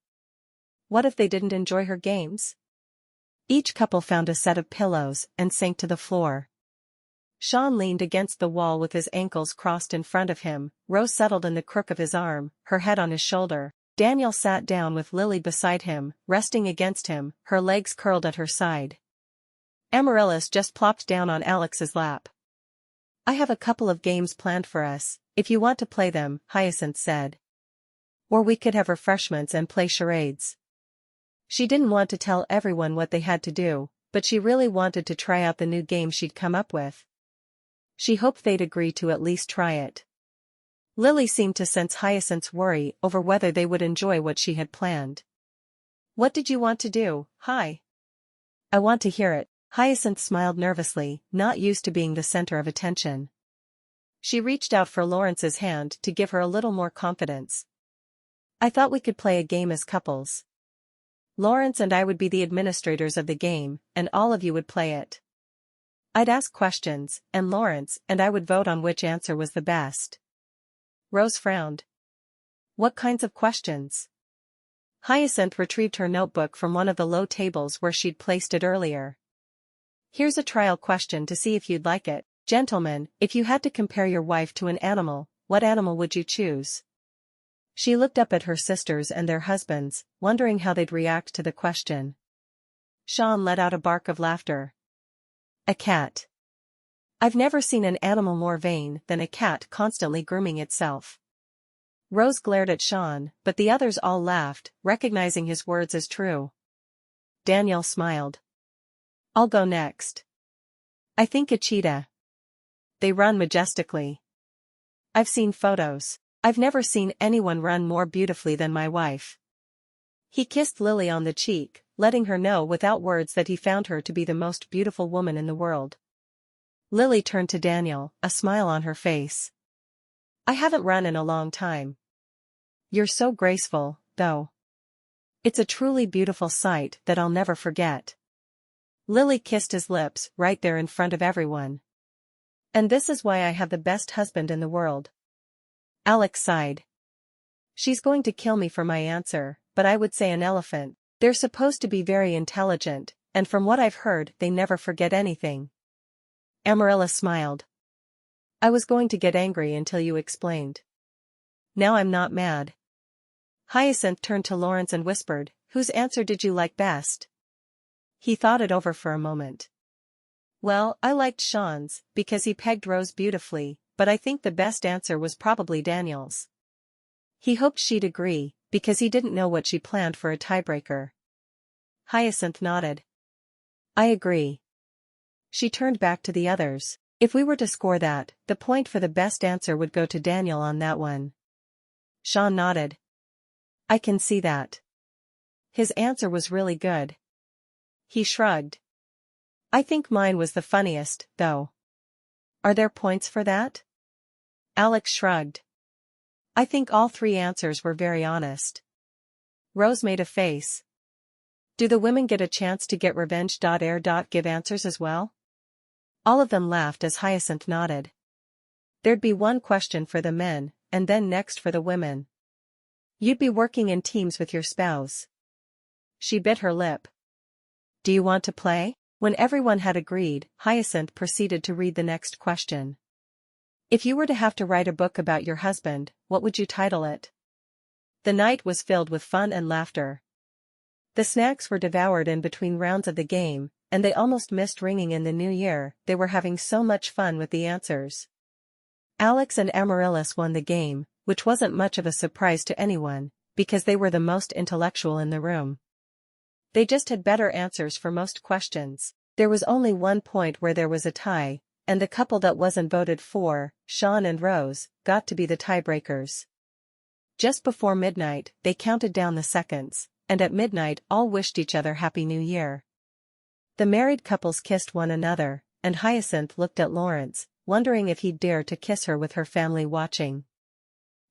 What if they didn't enjoy her games? Each couple found a set of pillows and sank to the floor. Sean leaned against the wall with his ankles crossed in front of him, Rose settled in the crook of his arm, her head on his shoulder. Daniel sat down with Lily beside him, resting against him, her legs curled at her side. Amaryllis just plopped down on Alex's lap. I have a couple of games planned for us, if you want to play them, Hyacinth said. Or we could have refreshments and play charades. She didn't want to tell everyone what they had to do, but she really wanted to try out the new game she'd come up with. She hoped they'd agree to at least try it. Lily seemed to sense Hyacinth's worry over whether they would enjoy what she had planned. What did you want to do, Hi? I want to hear it. Hyacinth smiled nervously, not used to being the center of attention. She reached out for Lawrence's hand to give her a little more confidence. I thought we could play a game as couples. Lawrence and I would be the administrators of the game, and all of you would play it. I'd ask questions, and Lawrence and I would vote on which answer was the best. Rose frowned. What kinds of questions? Hyacinth retrieved her notebook from one of the low tables where she'd placed it earlier. Here's a trial question to see if you'd like it. Gentlemen, if you had to compare your wife to an animal, what animal would you choose? She looked up at her sisters and their husbands, wondering how they'd react to the question. Sean let out a bark of laughter. A cat. I've never seen an animal more vain than a cat constantly grooming itself. Rose glared at Sean, but the others all laughed, recognizing his words as true. Daniel smiled. I'll go next. I think a cheetah. They run majestically. I've seen photos. I've never seen anyone run more beautifully than my wife. He kissed Lily on the cheek, letting her know without words that he found her to be the most beautiful woman in the world. Lily turned to Daniel, a smile on her face. I haven't run in a long time. You're so graceful, though. It's a truly beautiful sight that I'll never forget. Lily kissed his lips right there in front of everyone. And this is why I have the best husband in the world. Alex sighed. She's going to kill me for my answer, but I would say an elephant. They're supposed to be very intelligent, and from what I've heard they never forget anything. Amarilla smiled. I was going to get angry until you explained. Now I'm not mad. Hyacinth turned to Lawrence and whispered, whose answer did you like best? He thought it over for a moment. Well, I liked Sean's, because he pegged Rose beautifully, but I think the best answer was probably Daniel's. He hoped she'd agree, because he didn't know what she planned for a tiebreaker. Hyacinth nodded. I agree. She turned back to the others. If we were to score that, the point for the best answer would go to Daniel on that one. Sean nodded. I can see that. His answer was really good. He shrugged. I think mine was the funniest, though. Are there points for that? Alex shrugged. I think all three answers were very honest. Rose made a face. Do the women get a chance to get revenge? Give answers as well? All of them laughed as Hyacinth nodded. There'd be one question for the men, and then next for the women. You'd be working in teams with your spouse. She bit her lip. Do you want to play? When everyone had agreed, Hyacinth proceeded to read the next question. If you were to have to write a book about your husband, what would you title it? The night was filled with fun and laughter. The snacks were devoured in between rounds of the game, and they almost missed ringing in the new year. They were having so much fun with the answers. Alex and Amaryllis won the game, which wasn't much of a surprise to anyone, because they were the most intellectual in the room. They just had better answers for most questions. There was only one point where there was a tie, and the couple that wasn't voted for, Sean and Rose, got to be the tiebreakers. Just before midnight, they counted down the seconds, and at midnight all wished each other Happy New Year. The married couples kissed one another, and Hyacinth looked at Lawrence, wondering if he'd dare to kiss her with her family watching.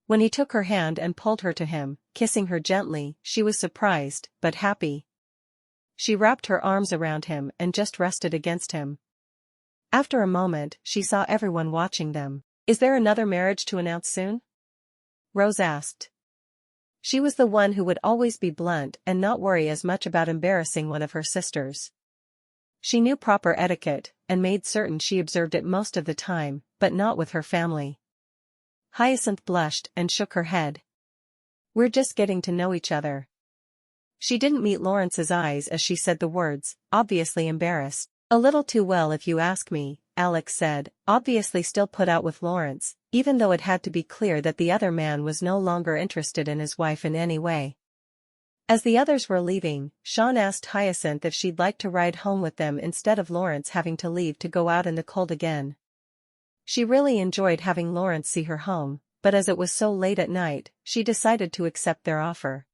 When he took her hand and pulled her to him, kissing her gently, she was surprised, but happy. She wrapped her arms around him and just rested against him. After a moment, she saw everyone watching them. Is there another marriage to announce soon? Rose asked. She was the one who would always be blunt and not worry as much about embarrassing one of her sisters. She knew proper etiquette, and made certain she observed it most of the time, but not with her family. Hyacinth blushed and shook her head. We're just getting to know each other. She didn't meet Lawrence's eyes as she said the words, obviously embarrassed. A little too well if you ask me, Alex said, obviously still put out with Lawrence, even though it had to be clear that the other man was no longer interested in his wife in any way. As the others were leaving, Sean asked Hyacinth if she'd like to ride home with them instead of Lawrence having to leave to go out in the cold again. She really enjoyed having Lawrence see her home, but as it was so late at night, she decided to accept their offer.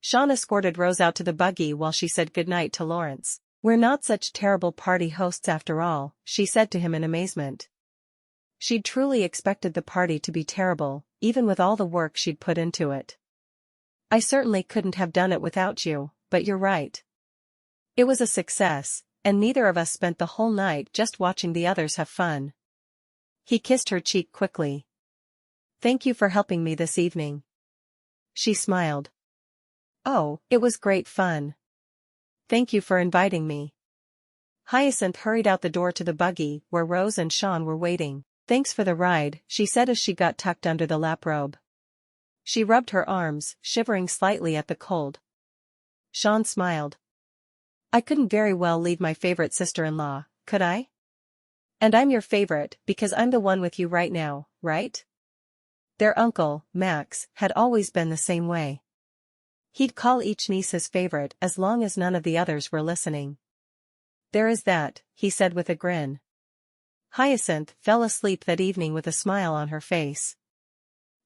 Sean escorted Rose out to the buggy while she said goodnight to Lawrence. We're not such terrible party hosts after all, she said to him in amazement. She'd truly expected the party to be terrible, even with all the work she'd put into it. I certainly couldn't have done it without you, but you're right. It was a success, and neither of us spent the whole night just watching the others have fun. He kissed her cheek quickly. Thank you for helping me this evening. She smiled. Oh, it was great fun. Thank you for inviting me. Hyacinth hurried out the door to the buggy where Rose and Sean were waiting. Thanks for the ride, she said as she got tucked under the laprobe. She rubbed her arms, shivering slightly at the cold. Sean smiled. I couldn't very well leave my favorite sister-in-law, could I? And I'm your favorite because I'm the one with you right now, right? Their uncle, Max, had always been the same way. He'd call each niece his favorite as long as none of the others were listening. There is that, he said with a grin. Hyacinth fell asleep that evening with a smile on her face.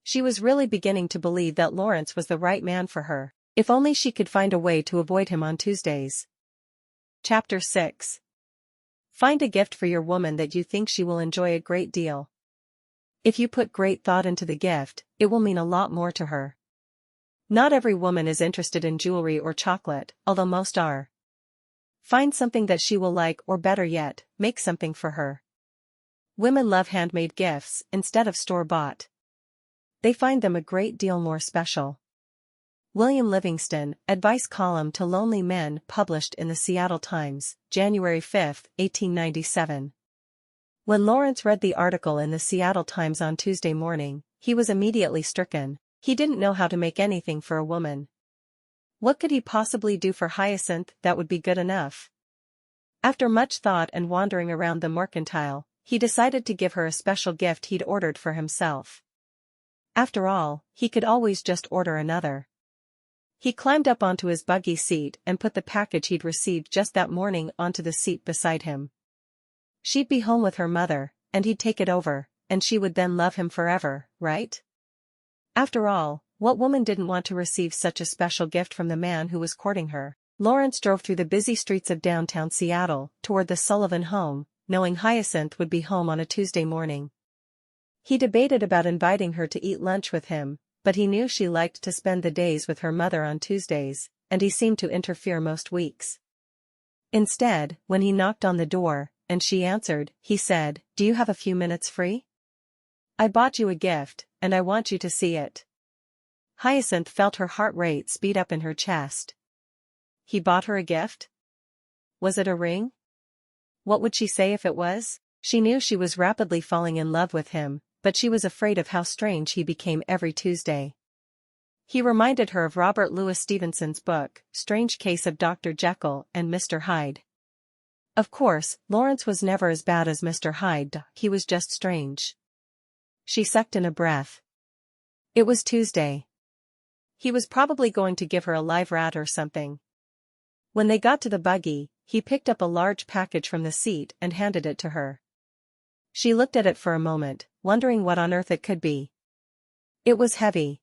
She was really beginning to believe that Lawrence was the right man for her, if only she could find a way to avoid him on Tuesdays. Chapter 6. Find a gift for your woman that you think she will enjoy a great deal. If you put great thought into the gift, it will mean a lot more to her. Not every woman is interested in jewelry or chocolate, although most are. Find something that she will like, or better yet, make something for her. Women love handmade gifts instead of store-bought. They find them a great deal more special. William Livingston, Advice Column to Lonely Men, published in the Seattle Times, January 5, 1897. When Lawrence read the article in the Seattle Times on Tuesday morning, he was immediately stricken. He didn't know how to make anything for a woman. What could he possibly do for Hyacinth that would be good enough? After much thought and wandering around the mercantile, he decided to give her a special gift he'd ordered for himself. After all, he could always just order another. He climbed up onto his buggy seat and put the package he'd received just that morning onto the seat beside him. She'd be home with her mother, and he'd take it over, and she would then love him forever, right? After all, what woman didn't want to receive such a special gift from the man who was courting her? Lawrence drove through the busy streets of downtown Seattle, toward the Sullivan home, knowing Hyacinth would be home on a Tuesday morning. He debated about inviting her to eat lunch with him, but he knew she liked to spend the days with her mother on Tuesdays, and he seemed to interfere most weeks. Instead, when he knocked on the door, and she answered, he said, "Do you have a few minutes free? I bought you a gift, and I want you to see it." Hyacinth felt her heart rate speed up in her chest. He bought her a gift? Was it a ring? What would she say if it was? She knew she was rapidly falling in love with him, but she was afraid of how strange he became every Tuesday. He reminded her of Robert Louis Stevenson's book, Strange Case of Dr. Jekyll and Mr. Hyde. Of course, Lawrence was never as bad as Mr. Hyde, he was just strange. She sucked in a breath. It was Tuesday. He was probably going to give her a live rat or something. When they got to the buggy, he picked up a large package from the seat and handed it to her. She looked at it for a moment, wondering what on earth it could be. It was heavy.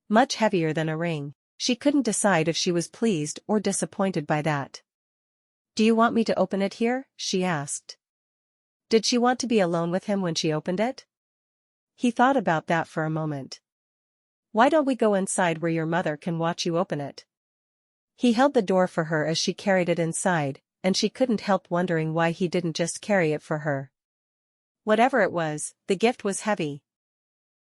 Much heavier than a ring. She couldn't decide if she was pleased or disappointed by that. "Do you want me to open it here?" she asked. Did she want to be alone with him when she opened it? He thought about that for a moment. "Why don't we go inside where your mother can watch you open it?" He held the door for her as she carried it inside, and she couldn't help wondering why he didn't just carry it for her. Whatever it was, the gift was heavy.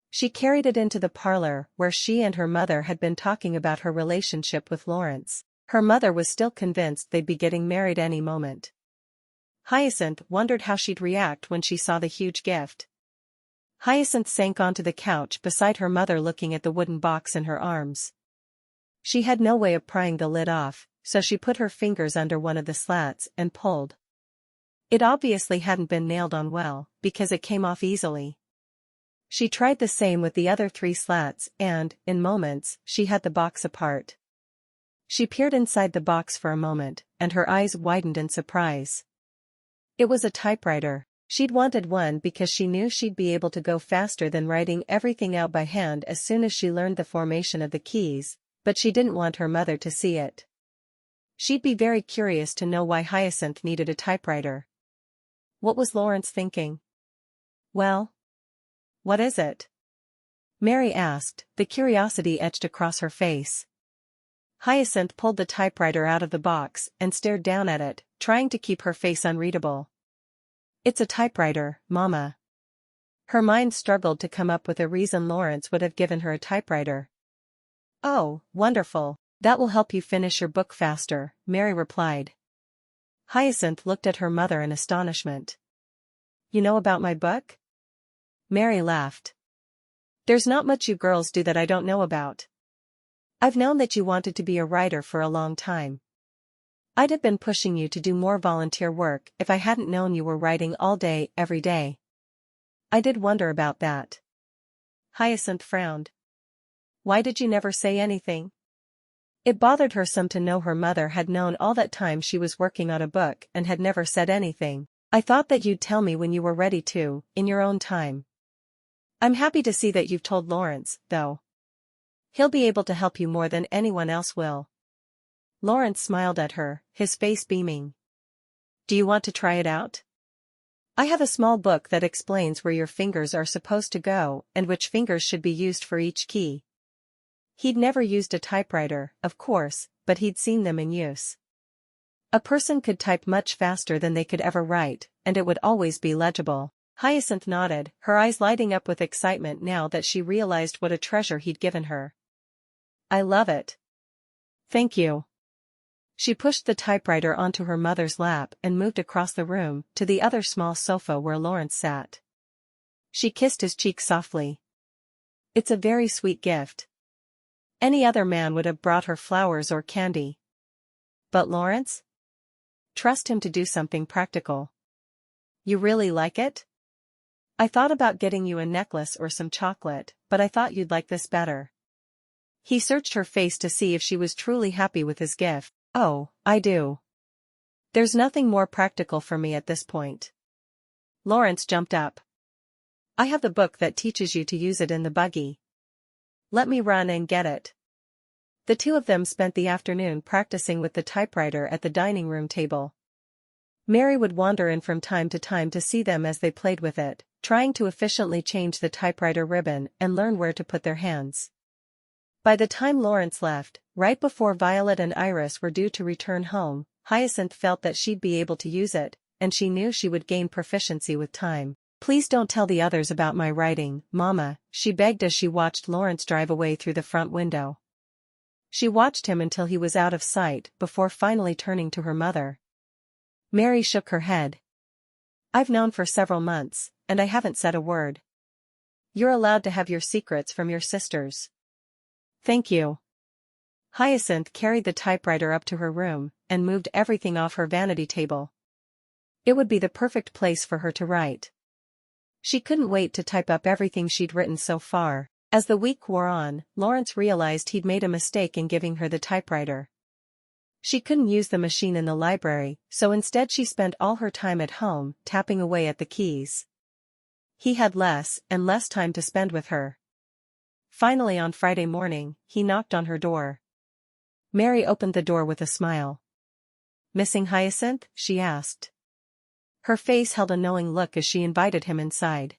She carried it into the parlor where she and her mother had been talking about her relationship with Lawrence. Her mother was still convinced they'd be getting married any moment. Hyacinth wondered how she'd react when she saw the huge gift. Hyacinth sank onto the couch beside her mother, looking at the wooden box in her arms. She had no way of prying the lid off, so she put her fingers under one of the slats and pulled. It obviously hadn't been nailed on well, because it came off easily. She tried the same with the other 3 slats and, in moments, she had the box apart. She peered inside the box for a moment, and her eyes widened in surprise. It was a typewriter. She'd wanted one because she knew she'd be able to go faster than writing everything out by hand as soon as she learned the formation of the keys, but she didn't want her mother to see it. She'd be very curious to know why Hyacinth needed a typewriter. What was Lawrence thinking? "Well? What is it?" Mary asked, the curiosity etched across her face. Hyacinth pulled the typewriter out of the box and stared down at it, trying to keep her face unreadable. "It's a typewriter, Mama." Her mind struggled to come up with a reason Lawrence would have given her a typewriter. "Oh, wonderful. That will help you finish your book faster," Mary replied. Hyacinth looked at her mother in astonishment. "You know about my book?" Mary laughed. "There's not much you girls do that I don't know about. I've known that you wanted to be a writer for a long time. I'd have been pushing you to do more volunteer work if I hadn't known you were writing all day, every day. I did wonder about that." Hyacinth frowned. "Why did you never say anything?" It bothered her some to know her mother had known all that time she was working on a book and had never said anything. "I thought that you'd tell me when you were ready to, in your own time. I'm happy to see that you've told Lawrence, though. He'll be able to help you more than anyone else will." Lawrence smiled at her, his face beaming. "Do you want to try it out? I have a small book that explains where your fingers are supposed to go and which fingers should be used for each key." He'd never used a typewriter, of course, but he'd seen them in use. A person could type much faster than they could ever write, and it would always be legible. Hyacinth nodded, her eyes lighting up with excitement now that she realized what a treasure he'd given her. I love it. Thank you. She pushed the typewriter onto her mother's lap and moved across the room to the other small sofa where Lawrence sat. She kissed his cheek softly. It's a very sweet gift. Any other man would have brought her flowers or candy. But Lawrence? Trust him to do something practical. You really like it? I thought about getting you a necklace or some chocolate, but I thought you'd like this better. He searched her face to see if she was truly happy with his gift. Oh, I do. There's nothing more practical for me at this point. Lawrence jumped up. I have the book that teaches you to use it in the buggy. Let me run and get it. The two of them spent the afternoon practicing with the typewriter at the dining room table. Mary would wander in from time to see them as they played with it, trying to efficiently change the typewriter ribbon and learn where to put their hands. By the time Lawrence left, right before Violet and Iris were due to return home, Hyacinth felt that she'd be able to use it, and she knew she would gain proficiency with time. Please don't tell the others about my writing, Mama, she begged as she watched Lawrence drive away through the front window. She watched him until he was out of sight before finally turning to her mother. Mary shook her head. I've known for several months, and I haven't said a word. You're allowed to have your secrets from your sisters. Thank you. Hyacinth carried the typewriter up to her room and moved everything off her vanity table. It would be the perfect place for her to write. She couldn't wait to type up everything she'd written so far. As the week wore on, Lawrence realized he'd made a mistake in giving her the typewriter. She couldn't use the machine in the library, so instead she spent all her time at home, tapping away at the keys. He had less and less time to spend with her. Finally on Friday morning, he knocked on her door. Mary opened the door with a smile. Missing Hyacinth? She asked. Her face held a knowing look as she invited him inside.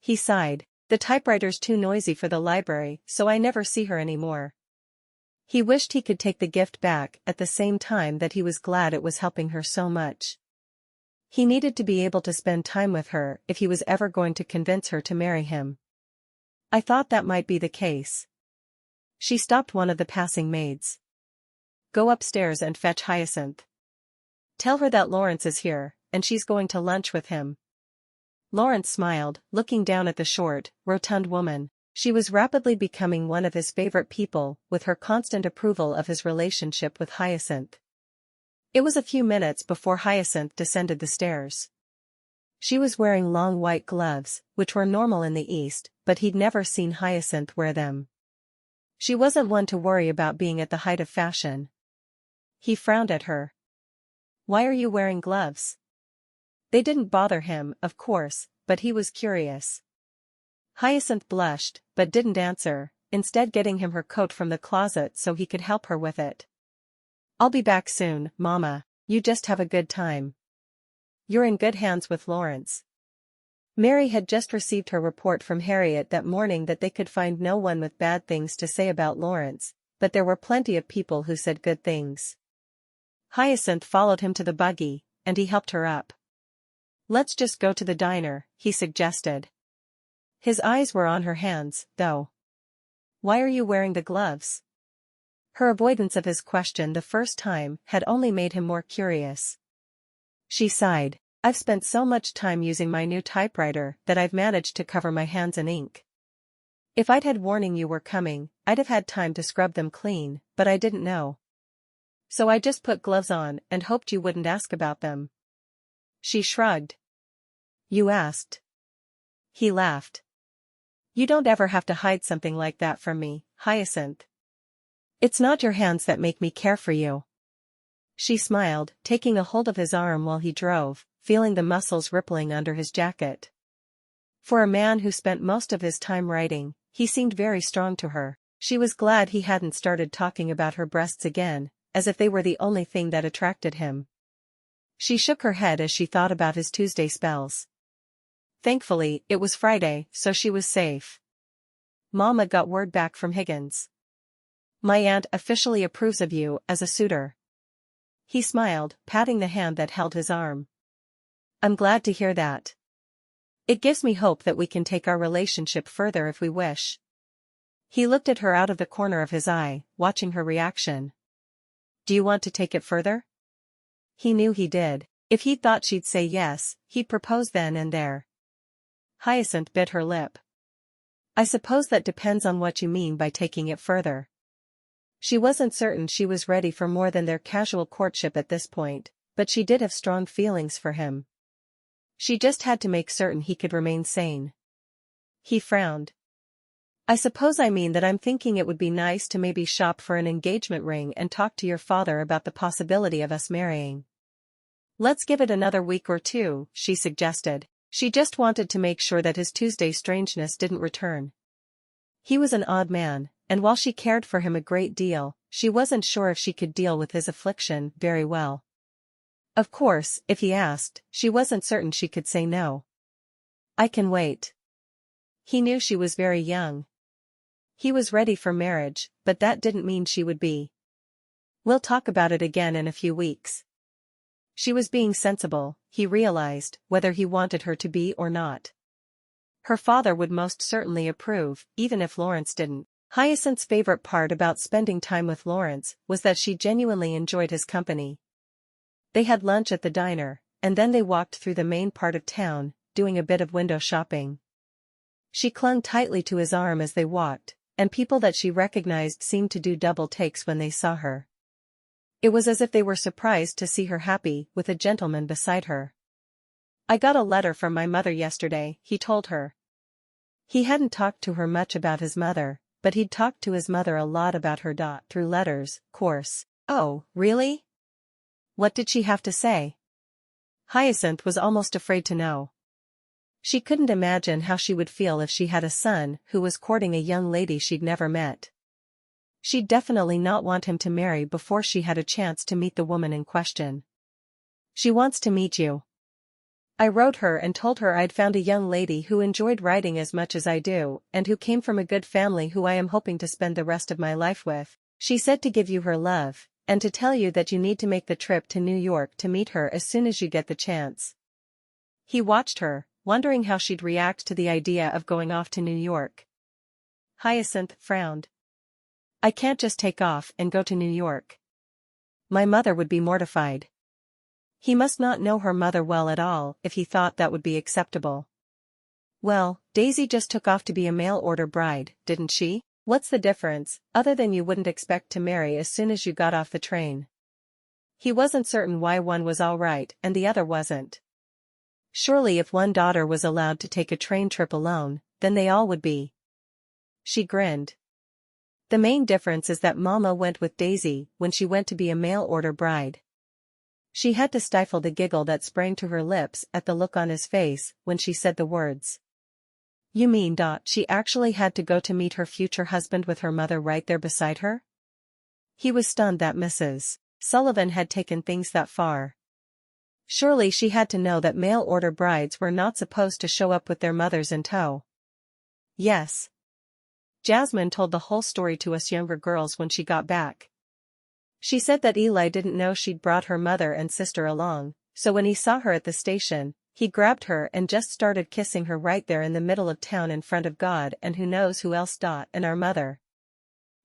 He sighed. The typewriter's too noisy for the library, so I never see her anymore. He wished he could take the gift back at the same time that he was glad it was helping her so much. He needed to be able to spend time with her if he was ever going to convince her to marry him. I thought that might be the case. She stopped one of the passing maids. Go upstairs and fetch Hyacinth. Tell her that Lawrence is here, and she's going to lunch with him. Lawrence smiled, looking down at the short, rotund woman. She was rapidly becoming one of his favorite people, with her constant approval of his relationship with Hyacinth. It was a few minutes before Hyacinth descended the stairs. She was wearing long white gloves, which were normal in the East, but he'd never seen Hyacinth wear them. She wasn't one to worry about being at the height of fashion. He frowned at her. Why are you wearing gloves? They didn't bother him, of course, but he was curious. Hyacinth blushed, but didn't answer, instead getting him her coat from the closet so he could help her with it. I'll be back soon, Mama, you just have a good time. You're in good hands with Lawrence. Mary had just received her report from Harriet that morning that they could find no one with bad things to say about Lawrence, but there were plenty of people who said good things. Hyacinth followed him to the buggy, and he helped her up. Let's just go to the diner, he suggested. His eyes were on her hands, though. Why are you wearing the gloves? Her avoidance of his question the first time had only made him more curious. She sighed. I've spent so much time using my new typewriter that I've managed to cover my hands in ink. If I'd had warning you were coming, I'd have had time to scrub them clean, but I didn't know. So I just put gloves on and hoped you wouldn't ask about them. She shrugged. You asked. He laughed. You don't ever have to hide something like that from me, Hyacinth. It's not your hands that make me care for you. She smiled, taking a hold of his arm while he drove, feeling the muscles rippling under his jacket. For a man who spent most of his time writing, he seemed very strong to her. She was glad he hadn't started talking about her breasts again, as if they were the only thing that attracted him. She shook her head as she thought about his Tuesday spells. Thankfully, it was Friday, so she was safe. Mama got word back from Higgins. My aunt officially approves of you as a suitor. He smiled, patting the hand that held his arm. I'm glad to hear that. It gives me hope that we can take our relationship further if we wish. He looked at her out of the corner of his eye, watching her reaction. Do you want to take it further? He knew he did. If he'd thought she'd say yes, he'd propose then and there. Hyacinth bit her lip. I suppose that depends on what you mean by taking it further. She wasn't certain she was ready for more than their casual courtship at this point, but she did have strong feelings for him. She just had to make certain he could remain sane. He frowned. I suppose I mean that I'm thinking it would be nice to maybe shop for an engagement ring and talk to your father about the possibility of us marrying. Let's give it another week or two, she suggested. She just wanted to make sure that his Tuesday strangeness didn't return. He was an odd man, and while she cared for him a great deal, she wasn't sure if she could deal with his affliction very well. Of course, if he asked, she wasn't certain she could say no. I can wait. He knew she was very young. He was ready for marriage, but that didn't mean she would be. We'll talk about it again in a few weeks. She was being sensible, he realized, whether he wanted her to be or not. Her father would most certainly approve, even if Lawrence didn't. Hyacinth's favorite part about spending time with Lawrence was that she genuinely enjoyed his company. They had lunch at the diner, and then they walked through the main part of town, doing a bit of window shopping. She clung tightly to his arm as they walked, and people that she recognized seemed to do double takes when they saw her. It was as if they were surprised to see her happy with a gentleman beside her. I got a letter from my mother yesterday, he told her. He hadn't talked to her much about his mother, but he'd talked to his mother a lot about her through letters, course. Oh, really? What did she have to say? Hyacinth was almost afraid to know. She couldn't imagine how she would feel if she had a son who was courting a young lady she'd never met. She'd definitely not want him to marry before she had a chance to meet the woman in question. She wants to meet you. I wrote her and told her I'd found a young lady who enjoyed writing as much as I do, and who came from a good family who I am hoping to spend the rest of my life with. She said to give you her love, and to tell you that you need to make the trip to New York to meet her as soon as you get the chance. He watched her, wondering how she'd react to the idea of going off to New York. Hyacinth frowned. I can't just take off and go to New York. My mother would be mortified. He must not know her mother well at all if he thought that would be acceptable. Well, Daisy just took off to be a mail-order bride, didn't she? What's the difference, other than you wouldn't expect to marry as soon as you got off the train? He wasn't certain why one was all right and the other wasn't. Surely if one daughter was allowed to take a train trip alone, then they all would be. She grinned. The main difference is that Mama went with Daisy when she went to be a mail-order bride. She had to stifle the giggle that sprang to her lips at the look on his face when she said the words. You mean, she actually had to go to meet her future husband with her mother right there beside her? He was stunned that Mrs. Sullivan had taken things that far. Surely she had to know that mail-order brides were not supposed to show up with their mothers in tow. Yes. Jasmine told the whole story to us younger girls when she got back. She said that Eli didn't know she'd brought her mother and sister along, so when he saw her at the station, he grabbed her and just started kissing her right there in the middle of town in front of God and who knows who else, and our mother.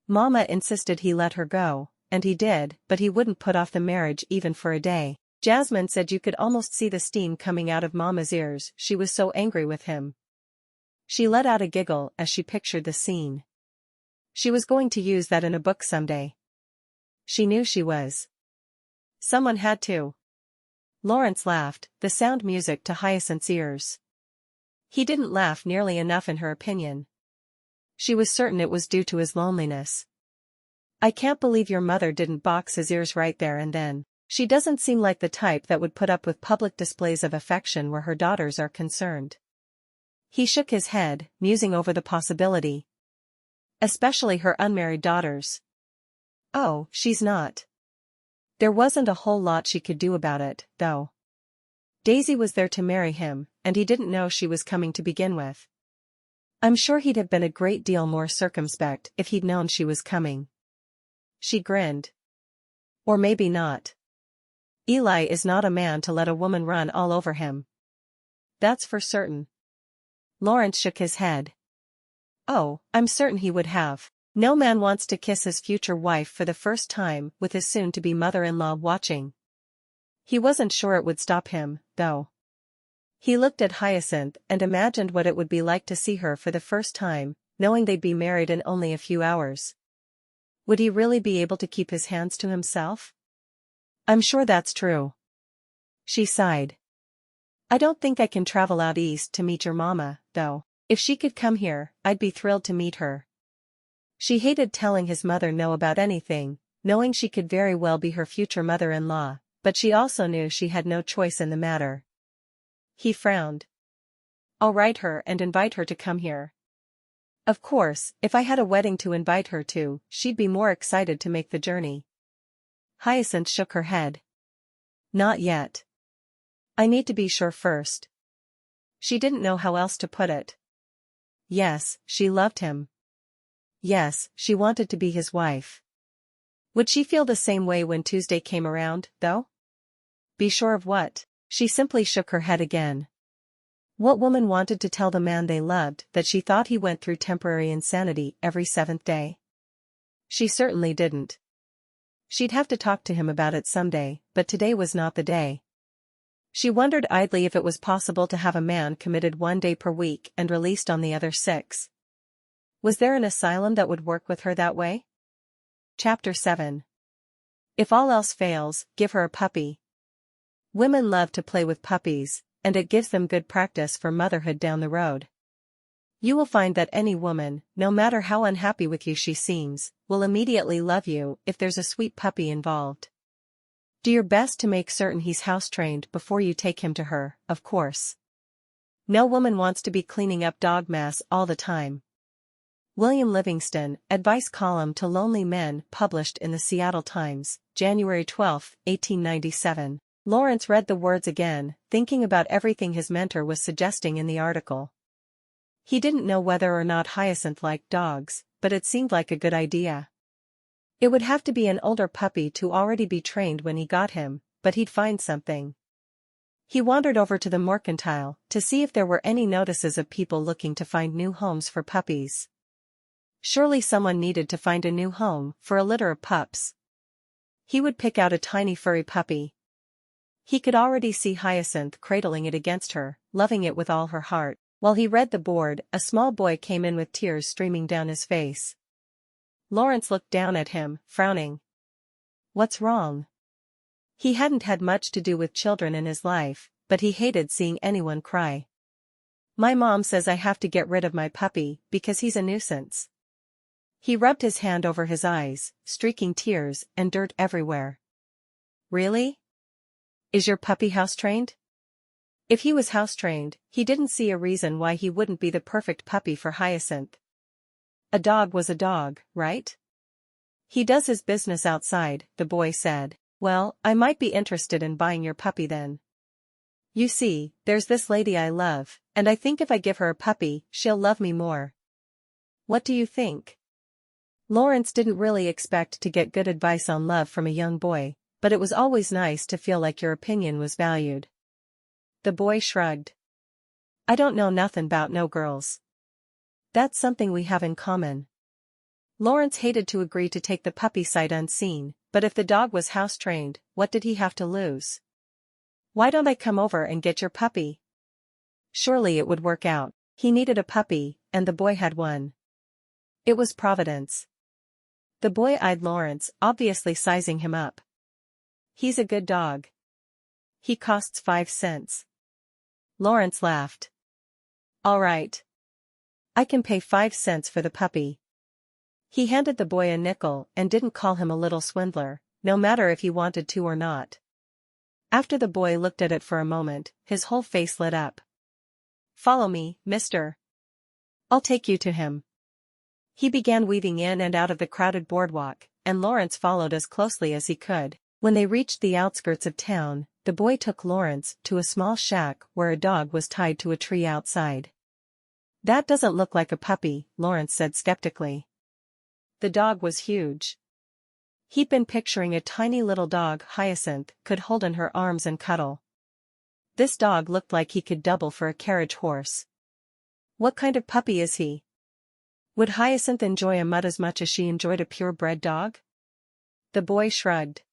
Mama insisted he let her go, and he did, but he wouldn't put off the marriage even for a day. Jasmine said you could almost see the steam coming out of Mama's ears, she was so angry with him. She let out a giggle as she pictured the scene. She was going to use that in a book someday. She knew she was. Someone had to. Lawrence laughed, the sound music to Hyacinth's ears. He didn't laugh nearly enough in her opinion. She was certain it was due to his loneliness. I can't believe your mother didn't box his ears right there and then. She doesn't seem like the type that would put up with public displays of affection where her daughters are concerned. He shook his head, musing over the possibility. Especially her unmarried daughters. Oh, she's not. There wasn't a whole lot she could do about it, though. Daisy was there to marry him, and he didn't know she was coming to begin with. I'm sure he'd have been a great deal more circumspect if he'd known she was coming. She grinned. Or maybe not. Eli is not a man to let a woman run all over him. That's for certain. Lawrence shook his head. Oh, I'm certain he would have. No man wants to kiss his future wife for the first time with his soon-to-be mother-in-law watching. He wasn't sure it would stop him, though. He looked at Hyacinth and imagined what it would be like to see her for the first time, knowing they'd be married in only a few hours. Would he really be able to keep his hands to himself? I'm sure that's true. She sighed. I don't think I can travel out east to meet your mama, though. If she could come here, I'd be thrilled to meet her. She hated telling his mother no about anything, knowing she could very well be her future mother-in-law, but she also knew she had no choice in the matter. He frowned. I'll write her and invite her to come here. Of course, if I had a wedding to invite her to, she'd be more excited to make the journey. Hyacinth shook her head. Not yet. I need to be sure first. She didn't know how else to put it. Yes, she loved him. Yes, she wanted to be his wife. Would she feel the same way when Tuesday came around, though? Be sure of what? She simply shook her head again. What woman wanted to tell the man they loved that she thought he went through temporary insanity every seventh day? She certainly didn't. She'd have to talk to him about it someday, but today was not the day. She wondered idly if it was possible to have a man committed 1 day per week and released on the other 6. Was there an asylum that would work with her that way? Chapter 7. If all else fails, give her a puppy. Women love to play with puppies, and it gives them good practice for motherhood down the road. You will find that any woman, no matter how unhappy with you she seems, will immediately love you if there's a sweet puppy involved. Do your best to make certain he's house-trained before you take him to her, of course. No woman wants to be cleaning up dog mess all the time. William Livingston, Advice Column to Lonely Men, published in the Seattle Times, January 12, 1897. Lawrence read the words again, thinking about everything his mentor was suggesting in the article. He didn't know whether or not Hyacinth liked dogs, but it seemed like a good idea. It would have to be an older puppy to already be trained when he got him, but he'd find something. He wandered over to the Mercantile to see if there were any notices of people looking to find new homes for puppies. Surely someone needed to find a new home for a litter of pups. He would pick out a tiny furry puppy. He could already see Hyacinth cradling it against her, loving it with all her heart. While he read the board, a small boy came in with tears streaming down his face. Lawrence looked down at him, frowning. What's wrong? He hadn't had much to do with children in his life, but he hated seeing anyone cry. My mom says I have to get rid of my puppy because he's a nuisance. He rubbed his hand over his eyes, streaking tears and dirt everywhere. Really? Is your puppy house-trained? If he was house-trained, he didn't see a reason why he wouldn't be the perfect puppy for Hyacinth. A dog was a dog, right? He does his business outside, the boy said. Well, I might be interested in buying your puppy then. You see, there's this lady I love, and I think if I give her a puppy, she'll love me more. What do you think? Lawrence didn't really expect to get good advice on love from a young boy, but it was always nice to feel like your opinion was valued. The boy shrugged. I don't know nothing 'bout no girls. That's something we have in common. Lawrence hated to agree to take the puppy sight unseen, but if the dog was house-trained, what did he have to lose? Why don't I come over and get your puppy? Surely it would work out. He needed a puppy, and the boy had one. It was Providence. The boy eyed Lawrence, obviously sizing him up. He's a good dog. He costs 5 cents. Lawrence laughed. All right. I can pay 5 cents for the puppy. He handed the boy a nickel and didn't call him a little swindler, no matter if he wanted to or not. After the boy looked at it for a moment, his whole face lit up. Follow me, mister. I'll take you to him. He began weaving in and out of the crowded boardwalk, and Lawrence followed as closely as he could. When they reached the outskirts of town, the boy took Lawrence to a small shack where a dog was tied to a tree outside. That doesn't look like a puppy, Lawrence said skeptically. The dog was huge. He'd been picturing a tiny little dog Hyacinth could hold in her arms and cuddle. This dog looked like he could double for a carriage horse. What kind of puppy is he? Would Hyacinth enjoy a mutt as much as she enjoyed a purebred dog? The boy shrugged.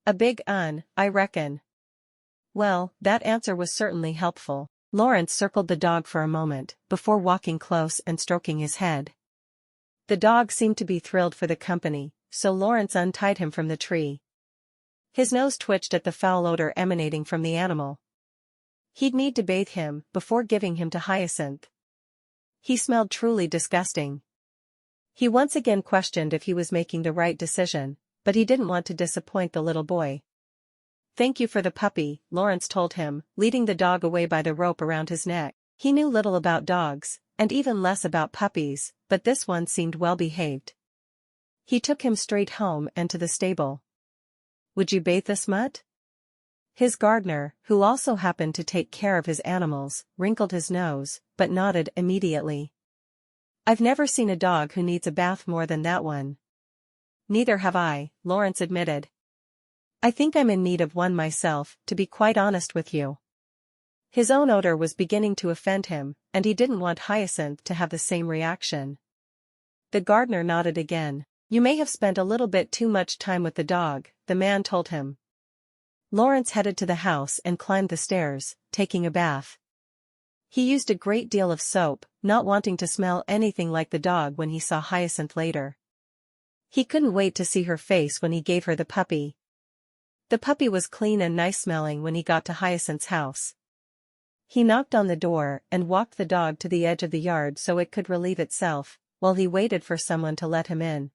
A big I reckon. Well, that answer was certainly helpful. Lawrence circled the dog for a moment, before walking close and stroking his head. The dog seemed to be thrilled for the company, so Lawrence untied him from the tree. His nose twitched at the foul odor emanating from the animal. He'd need to bathe him before giving him to Hyacinth. He smelled truly disgusting. He once again questioned if he was making the right decision, but he didn't want to disappoint the little boy. "Thank you for the puppy," Lawrence told him, leading the dog away by the rope around his neck. He knew little about dogs, and even less about puppies, but this one seemed well behaved. He took him straight home and to the stable. "Would you bathe this mutt?" His gardener, who also happened to take care of his animals, wrinkled his nose, but nodded immediately. "I've never seen a dog who needs a bath more than that one." "Neither have I," Lawrence admitted. "I think I'm in need of one myself, to be quite honest with you." His own odor was beginning to offend him, and he didn't want Hyacinth to have the same reaction. The gardener nodded again. "You may have spent a little bit too much time with the dog," the man told him. Lawrence headed to the house and climbed the stairs, taking a bath. He used a great deal of soap, not wanting to smell anything like the dog when he saw Hyacinth later. He couldn't wait to see her face when he gave her the puppy. The puppy was clean and nice-smelling when he got to Hyacinth's house. He knocked on the door and walked the dog to the edge of the yard so it could relieve itself, while he waited for someone to let him in.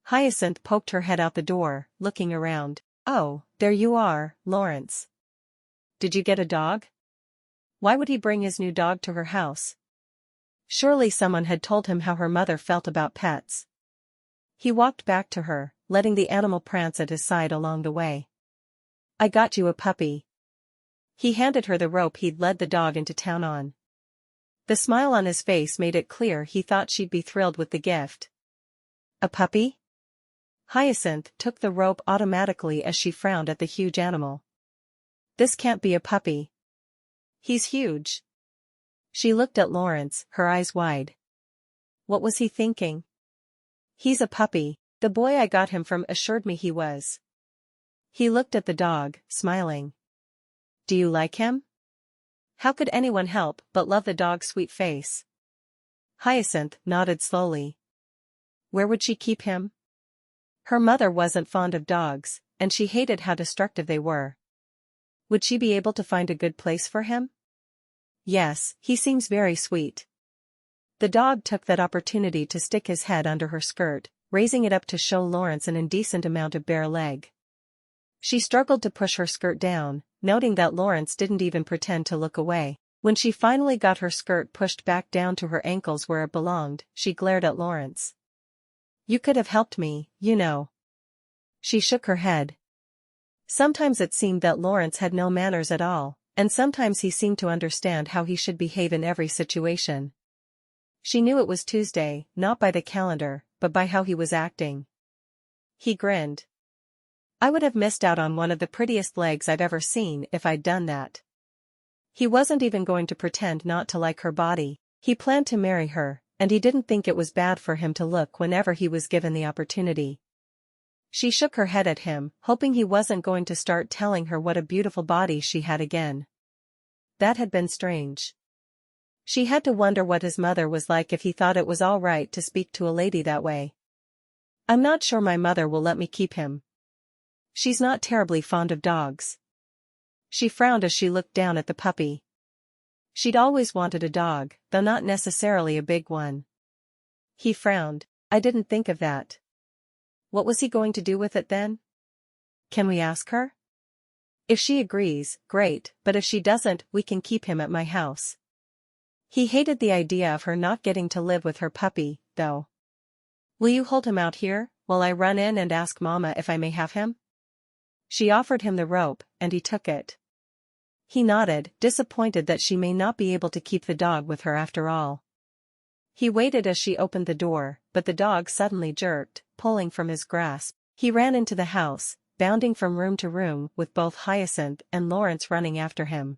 Hyacinth poked her head out the door, looking around. "Oh, there you are, Lawrence. Did you get a dog?" Why would he bring his new dog to her house? Surely someone had told him how her mother felt about pets. He walked back to her, letting the animal prance at his side along the way. "I got you a puppy." He handed her the rope he'd led the dog into town on. The smile on his face made it clear he thought she'd be thrilled with the gift. "A puppy?" Hyacinth took the rope automatically as she frowned at the huge animal. "This can't be a puppy. He's huge." She looked at Lawrence, her eyes wide. What was he thinking? "He's a puppy. The boy I got him from assured me he was." He looked at the dog, smiling. "Do you like him?" How could anyone help but love the dog's sweet face? Hyacinth nodded slowly. Where would she keep him? Her mother wasn't fond of dogs, and she hated how destructive they were. Would she be able to find a good place for him? "Yes, he seems very sweet." The dog took that opportunity to stick his head under her skirt, raising it up to show Lawrence an indecent amount of bare leg. She struggled to push her skirt down, noting that Lawrence didn't even pretend to look away. When she finally got her skirt pushed back down to her ankles where it belonged, she glared at Lawrence. "You could have helped me, you know." She shook her head. Sometimes it seemed that Lawrence had no manners at all, and sometimes he seemed to understand how he should behave in every situation. She knew it was Tuesday, not by the calendar, but by how he was acting. He grinned. "I would have missed out on one of the prettiest legs I've ever seen if I'd done that." He wasn't even going to pretend not to like her body. He planned to marry her, and he didn't think it was bad for him to look whenever he was given the opportunity. She shook her head at him, hoping he wasn't going to start telling her what a beautiful body she had again. That had been strange. She had to wonder what his mother was like if he thought it was all right to speak to a lady that way. "I'm not sure my mother will let me keep him. She's not terribly fond of dogs." She frowned as she looked down at the puppy. She'd always wanted a dog, though not necessarily a big one. He frowned. "I didn't think of that." What was he going to do with it then? "Can we ask her? If she agrees, great, but if she doesn't, we can keep him at my house." He hated the idea of her not getting to live with her puppy, though. "Will you hold him out here, while I run in and ask Mama if I may have him?" She offered him the rope, and he took it. He nodded, disappointed that she may not be able to keep the dog with her after all. He waited as she opened the door, but the dog suddenly jerked, pulling from his grasp. He ran into the house, bounding from room to room with both Hyacinth and Lawrence running after him.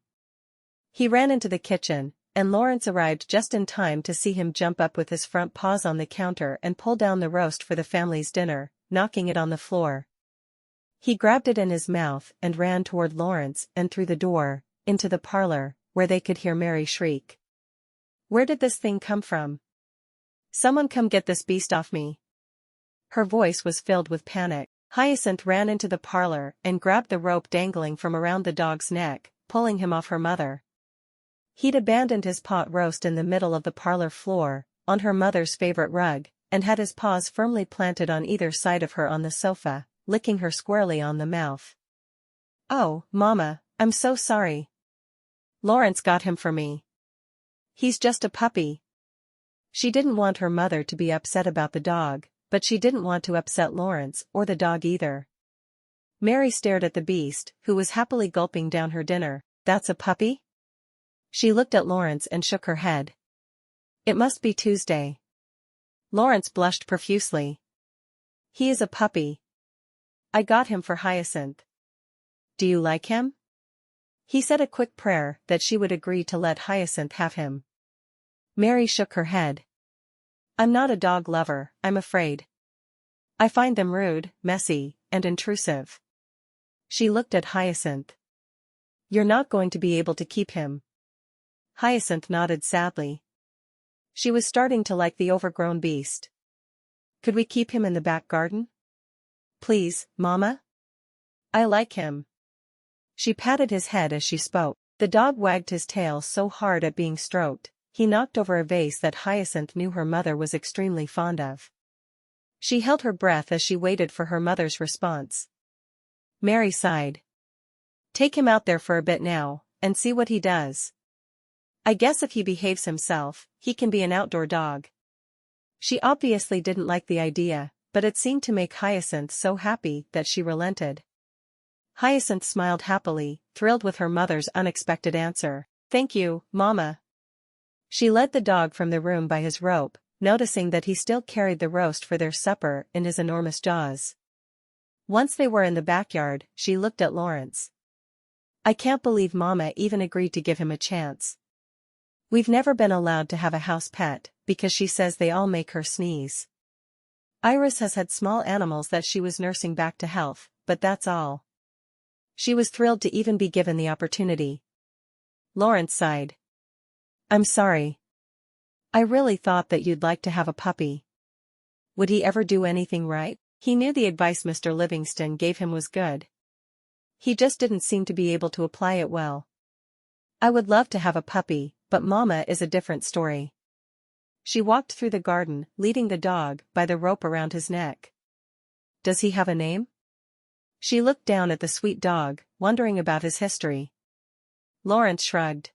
He ran into the kitchen, and Lawrence arrived just in time to see him jump up with his front paws on the counter and pull down the roast for the family's dinner, knocking it on the floor. He grabbed it in his mouth and ran toward Lawrence and through the door, into the parlor, where they could hear Mary shriek. "Where did this thing come from? Someone come get this beast off me." Her voice was filled with panic. Hyacinth ran into the parlor and grabbed the rope dangling from around the dog's neck, pulling him off her mother. He'd abandoned his pot roast in the middle of the parlor floor, on her mother's favorite rug, and had his paws firmly planted on either side of her on the sofa, licking her squarely on the mouth. "Oh, Mama, I'm so sorry. Lawrence got him for me. He's just a puppy." She didn't want her mother to be upset about the dog, but she didn't want to upset Lawrence or the dog either. Mary stared at the beast, who was happily gulping down her dinner. "That's a puppy?" She looked at Lawrence and shook her head. "It must be Tuesday." Lawrence blushed profusely. "He is a puppy. I got him for Hyacinth. Do you like him?" He said a quick prayer that she would agree to let Hyacinth have him. Mary shook her head. "I'm not a dog lover, I'm afraid. I find them rude, messy, and intrusive." She looked at Hyacinth. "You're not going to be able to keep him." Hyacinth nodded sadly. She was starting to like the overgrown beast. "Could we keep him in the back garden? Please, Mama? I like him." She patted his head as she spoke. The dog wagged his tail so hard at being stroked, he knocked over a vase that Hyacinth knew her mother was extremely fond of. She held her breath as she waited for her mother's response. Mary sighed. "Take him out there for a bit now, and see what he does. I guess if he behaves himself, he can be an outdoor dog." She obviously didn't like the idea, but it seemed to make Hyacinth so happy that she relented. Hyacinth smiled happily, thrilled with her mother's unexpected answer. "Thank you, Mama." She led the dog from the room by his rope, noticing that he still carried the roast for their supper in his enormous jaws. Once they were in the backyard, she looked at Lawrence. "I can't believe Mama even agreed to give him a chance. We've never been allowed to have a house pet, because she says they all make her sneeze. Iris has had small animals that she was nursing back to health, but that's all." She was thrilled to even be given the opportunity. Lawrence sighed. "I'm sorry. I really thought that you'd like to have a puppy." Would he ever do anything right? He knew the advice Mr. Livingston gave him was good. He just didn't seem to be able to apply it well. "I would love to have a puppy, but Mama is a different story." She walked through the garden, leading the dog by the rope around his neck. "Does he have a name?" She looked down at the sweet dog, wondering about his history. Lawrence shrugged.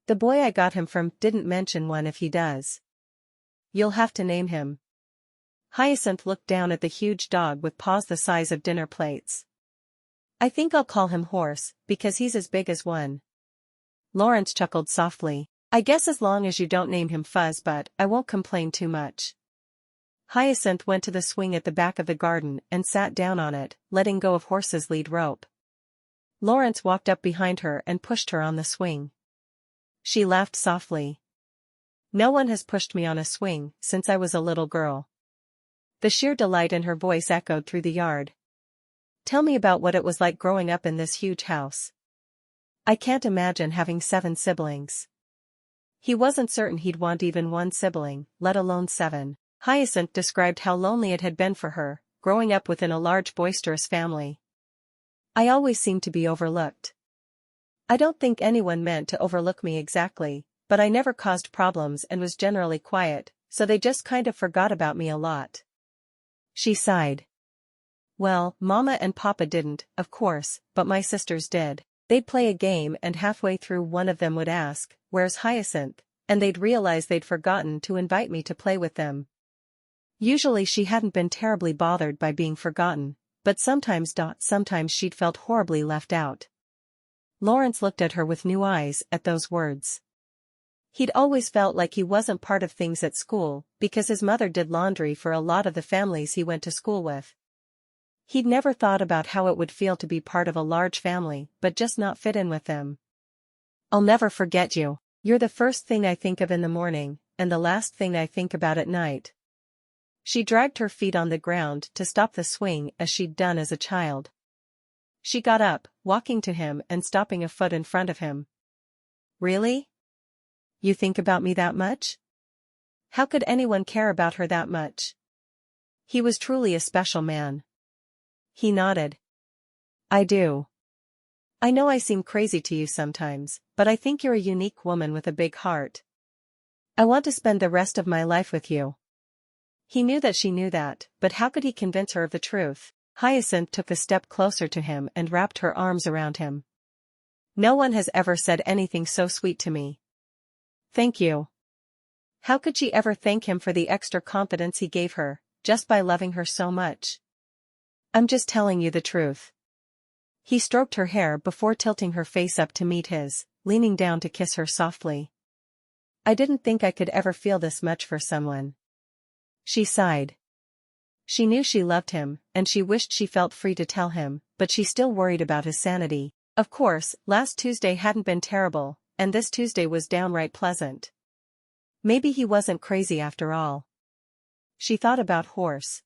"The boy I got him from didn't mention one if he does. You'll have to name him." Hyacinth looked down at the huge dog with paws the size of dinner plates. "I think I'll call him Horse, because he's as big as one." Lawrence chuckled softly. "I guess as long as you don't name him Fuzz, but I won't complain too much." Hyacinth went to the swing at the back of the garden and sat down on it, letting go of Horse's lead rope. Lawrence walked up behind her and pushed her on the swing. She laughed softly. "No one has pushed me on a swing since I was a little girl." The sheer delight in her voice echoed through the yard. "Tell me about what it was like growing up in this huge house. I can't imagine having 7 siblings." He wasn't certain he'd want even one sibling, let alone 7. Hyacinth described how lonely it had been for her, growing up within a large boisterous family. "I always seemed to be overlooked. I don't think anyone meant to overlook me exactly, but I never caused problems and was generally quiet, so they just kind of forgot about me a lot." She sighed. "Well, Mama and Papa didn't, of course, but my sisters did. They'd play a game and halfway through one of them would ask, 'Where's Hyacinth?' and they'd realize they'd forgotten to invite me to play with them. Usually she hadn't been terribly bothered by being forgotten, but sometimes she'd felt horribly left out." Lawrence looked at her with new eyes at those words. He'd always felt like he wasn't part of things at school because his mother did laundry for a lot of the families he went to school with. He'd never thought about how it would feel to be part of a large family but just not fit in with them. I'll never forget you. You're the first thing I think of in the morning, and the last thing I think about at night. She dragged her feet on the ground to stop the swing as she'd done as a child. She got up, walking to him and stopping a foot in front of him. Really? You think about me that much? How could anyone care about her that much? He was truly a special man. He nodded. I do. I know I seem crazy to you sometimes, but I think you're a unique woman with a big heart. I want to spend the rest of my life with you. He knew that she knew that, but how could he convince her of the truth? Hyacinth took a step closer to him and wrapped her arms around him. No one has ever said anything so sweet to me. Thank you. How could she ever thank him for the extra confidence he gave her, just by loving her so much? I'm just telling you the truth. He stroked her hair before tilting her face up to meet his, leaning down to kiss her softly. I didn't think I could ever feel this much for someone. She sighed. She knew she loved him, and she wished she felt free to tell him, but she still worried about his sanity. Of course, last Tuesday hadn't been terrible, and this Tuesday was downright pleasant. Maybe he wasn't crazy after all. She thought about Horse.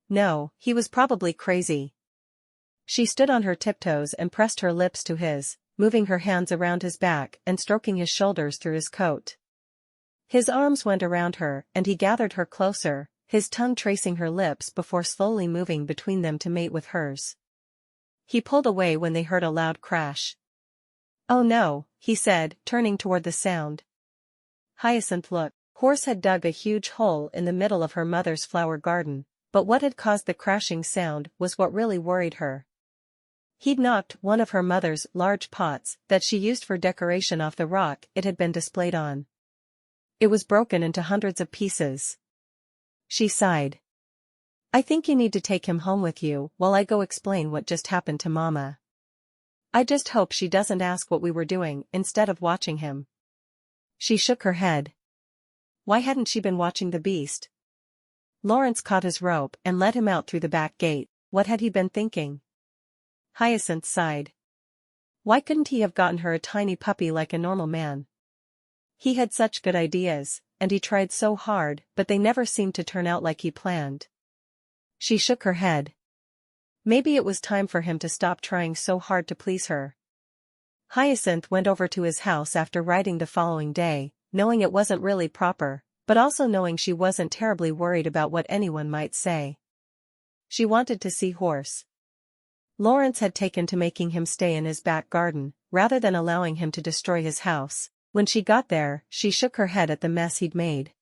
No, he was probably crazy. She stood on her tiptoes and pressed her lips to his, moving her hands around his back and stroking his shoulders through his coat. His arms went around her and he gathered her closer, his tongue tracing her lips before slowly moving between them to mate with hers. He pulled away when they heard a loud crash. Oh no, he said, turning toward the sound. Hyacinth looked. Horse had dug a huge hole in the middle of her mother's flower garden, but what had caused the crashing sound was what really worried her. He'd knocked one of her mother's large pots that she used for decoration off the rock it had been displayed on. It was broken into hundreds of pieces. She sighed. I think you need to take him home with you while I go explain what just happened to Mama. I just hope she doesn't ask what we were doing instead of watching him. She shook her head. Why hadn't she been watching the beast? Lawrence caught his rope and led him out through the back gate. What had he been thinking? Hyacinth sighed. Why couldn't he have gotten her a tiny puppy like a normal man? He had such good ideas, and he tried so hard, but they never seemed to turn out like he planned. She shook her head. Maybe it was time for him to stop trying so hard to please her. Hyacinth went over to his house after writing the following day, knowing it wasn't really proper, but also knowing she wasn't terribly worried about what anyone might say. She wanted to see Horse. Lawrence had taken to making him stay in his back garden, rather than allowing him to destroy his house. When she got there, she shook her head at the mess he'd made.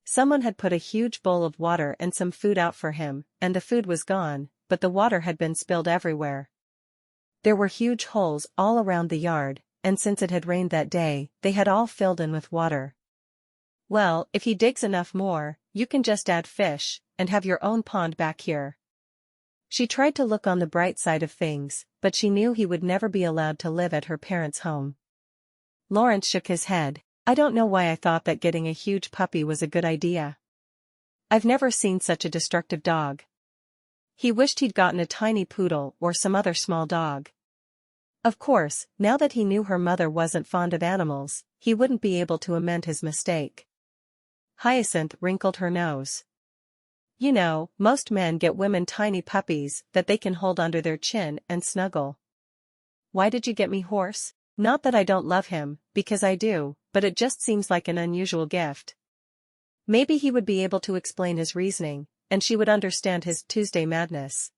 Someone had put a huge bowl of water and some food out for him, and the food was gone, but the water had been spilled everywhere. There were huge holes all around the yard, and since it had rained that day, they had all filled in with water. Well, if he digs enough more, you can just add fish, and have your own pond back here. She tried to look on the bright side of things, but she knew he would never be allowed to live at her parents' home. Lawrence shook his head. I don't know why I thought that getting a huge puppy was a good idea. I've never seen such a destructive dog. He wished he'd gotten a tiny poodle or some other small dog. Of course, now that he knew her mother wasn't fond of animals, he wouldn't be able to amend his mistake. Hyacinth wrinkled her nose. You know, most men get women tiny puppies that they can hold under their chin and snuggle. Why did you get me Horse? Not that I don't love him, because I do, but it just seems like an unusual gift. Maybe he would be able to explain his reasoning, and she would understand his Tuesday madness.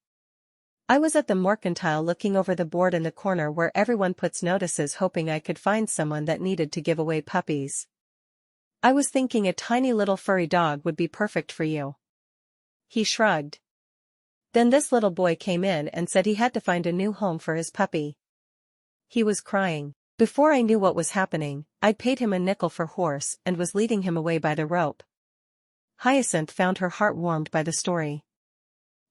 I was at the Mercantile looking over the board in the corner where everyone puts notices hoping I could find someone that needed to give away puppies. I was thinking a tiny little furry dog would be perfect for you. He shrugged. Then this little boy came in and said he had to find a new home for his puppy. He was crying. Before I knew what was happening, I'd paid him a nickel for Horse and was leading him away by the rope. Hyacinth found her heart warmed by the story.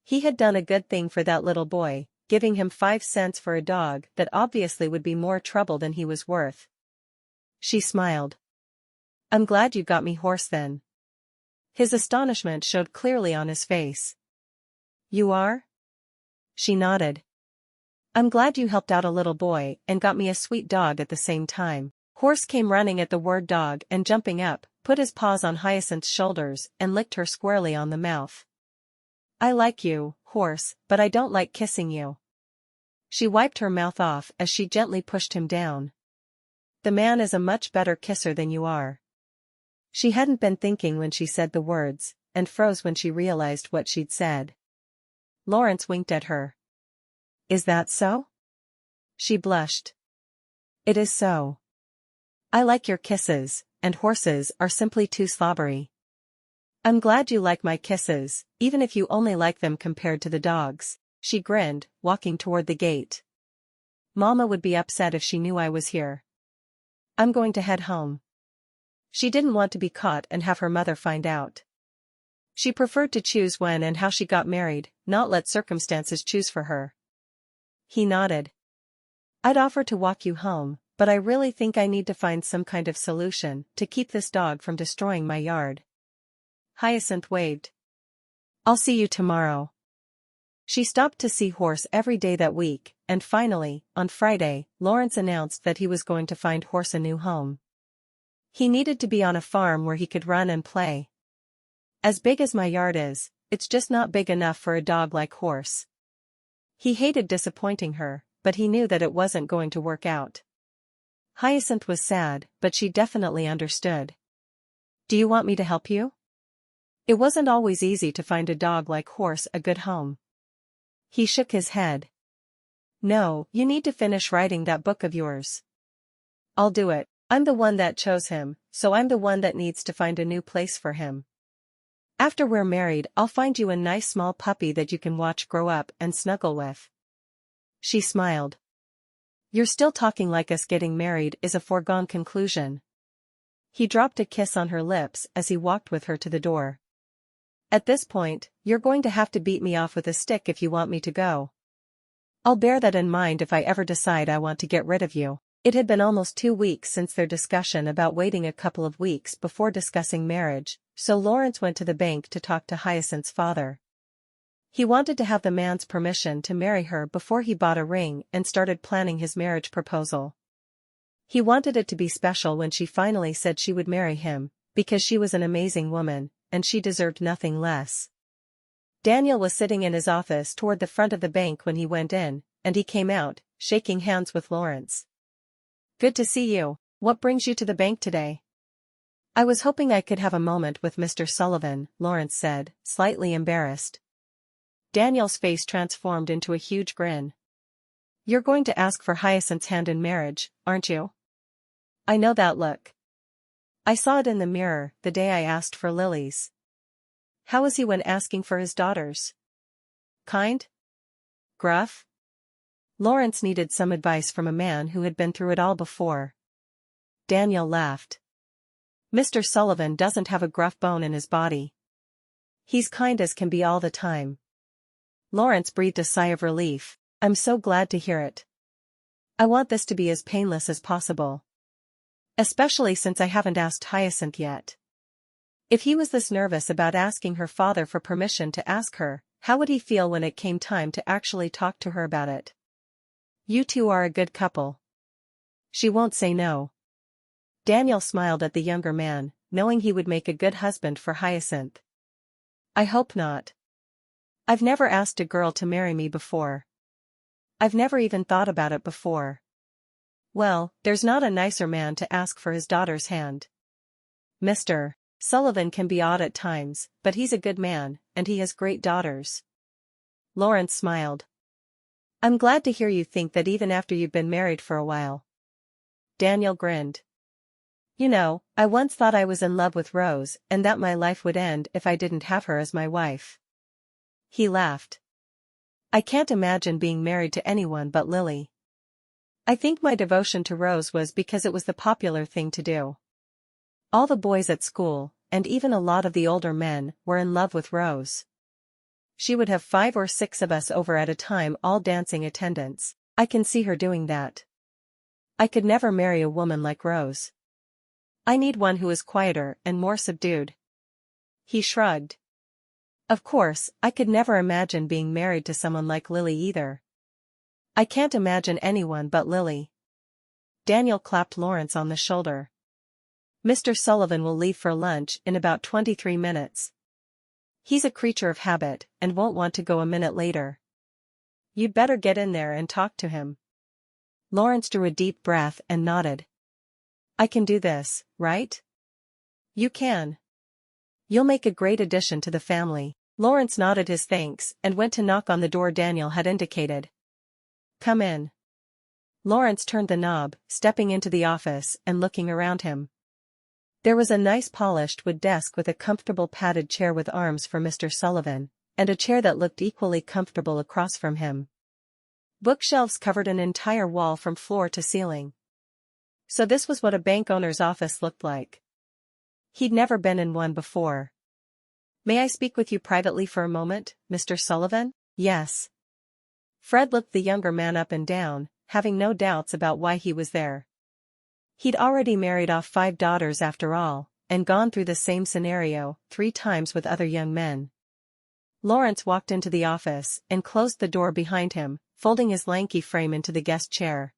He had done a good thing for that little boy, giving him 5 cents for a dog that obviously would be more trouble than he was worth. She smiled. I'm glad you got me Horse then. His astonishment showed clearly on his face. You are? She nodded. I'm glad you helped out a little boy and got me a sweet dog at the same time. Horse came running at the word dog and jumping up, put his paws on Hyacinth's shoulders and licked her squarely on the mouth. I like you, Horse, but I don't like kissing you. She wiped her mouth off as she gently pushed him down. The man is a much better kisser than you are. She hadn't been thinking when she said the words, and froze when she realized what she'd said. Lawrence winked at her. Is that so? She blushed. It is so. I like your kisses, and horses are simply too slobbery. I'm glad you like my kisses, even if you only like them compared to the dogs, she grinned, walking toward the gate. Mama would be upset if she knew I was here. I'm going to head home. She didn't want to be caught and have her mother find out. She preferred to choose when and how she got married, not let circumstances choose for her. He nodded. I'd offer to walk you home, but I really think I need to find some kind of solution to keep this dog from destroying my yard. Hyacinth waved. I'll see you tomorrow. She stopped to see Horse every day that week, and finally, on Friday, Lawrence announced that he was going to find Horse a new home. He needed to be on a farm where he could run and play. As big as my yard is, it's just not big enough for a dog like Horse. He hated disappointing her, but he knew that it wasn't going to work out. Hyacinth was sad, but she definitely understood. Do you want me to help you? It wasn't always easy to find a dog like Horse a good home. He shook his head. No, you need to finish writing that book of yours. I'll do it. I'm the one that chose him, so I'm the one that needs to find a new place for him. After we're married, I'll find you a nice small puppy that you can watch grow up and snuggle with. She smiled. You're still talking like us getting married is a foregone conclusion. He dropped a kiss on her lips as he walked with her to the door. At this point, you're going to have to beat me off with a stick if you want me to go. I'll bear that in mind if I ever decide I want to get rid of you. It had been almost 2 weeks since their discussion about waiting a couple of weeks before discussing marriage, so Lawrence went to the bank to talk to Hyacinth's father. He wanted to have the man's permission to marry her before he bought a ring and started planning his marriage proposal. He wanted it to be special when she finally said she would marry him, because she was an amazing woman, and she deserved nothing less. Daniel was sitting in his office toward the front of the bank when he went in, and he came out, shaking hands with Lawrence. Good to see you. What brings you to the bank today? I was hoping I could have a moment with Mr. Sullivan, Lawrence said, slightly embarrassed. Daniel's face transformed into a huge grin. You're going to ask for Hyacinth's hand in marriage, aren't you? I know that look. I saw it in the mirror the day I asked for Lily's. How is he when asking for his daughters? Kind? Gruff? Lawrence needed some advice from a man who had been through it all before. Daniel laughed. Mr. Sullivan doesn't have a gruff bone in his body. He's kind as can be all the time. Lawrence breathed a sigh of relief. I'm so glad to hear it. I want this to be as painless as possible. Especially since I haven't asked Hyacinth yet. If he was this nervous about asking her father for permission to ask her, how would he feel when it came time to actually talk to her about it? You two are a good couple. She won't say no. Daniel smiled at the younger man, knowing he would make a good husband for Hyacinth. I hope not. I've never asked a girl to marry me before. I've never even thought about it before. Well, there's not a nicer man to ask for his daughter's hand. Mr. Sullivan can be odd at times, but he's a good man, and he has great daughters. Lawrence smiled. I'm glad to hear you think that even after you've been married for a while. Daniel grinned. You know, I once thought I was in love with Rose and that my life would end if I didn't have her as my wife. He laughed. I can't imagine being married to anyone but Lily. I think my devotion to Rose was because it was the popular thing to do. All the boys at school, and even a lot of the older men, were in love with Rose. She would have 5 or 6 of us over at a time, all dancing attendants. I can see her doing that. I could never marry a woman like Rose. I need one who is quieter and more subdued. He shrugged. Of course, I could never imagine being married to someone like Lily either. I can't imagine anyone but Lily. Daniel clapped Lawrence on the shoulder. Mr. Sullivan will leave for lunch in about 23 minutes. He's a creature of habit and won't want to go a minute later. You'd better get in there and talk to him. Lawrence drew a deep breath and nodded. I can do this, right? You can. You'll make a great addition to the family. Lawrence nodded his thanks and went to knock on the door Daniel had indicated. Come in. Lawrence turned the knob, stepping into the office and looking around him. There was a nice polished wood desk with a comfortable padded chair with arms for Mr. Sullivan, and a chair that looked equally comfortable across from him. Bookshelves covered an entire wall from floor to ceiling. So this was what a bank owner's office looked like. He'd never been in one before. May I speak with you privately for a moment, Mr. Sullivan? Yes. Fred looked the younger man up and down, having no doubts about why he was there. He'd already married off 5 daughters after all, and gone through the same scenario 3 times with other young men. Lawrence walked into the office and closed the door behind him, folding his lanky frame into the guest chair.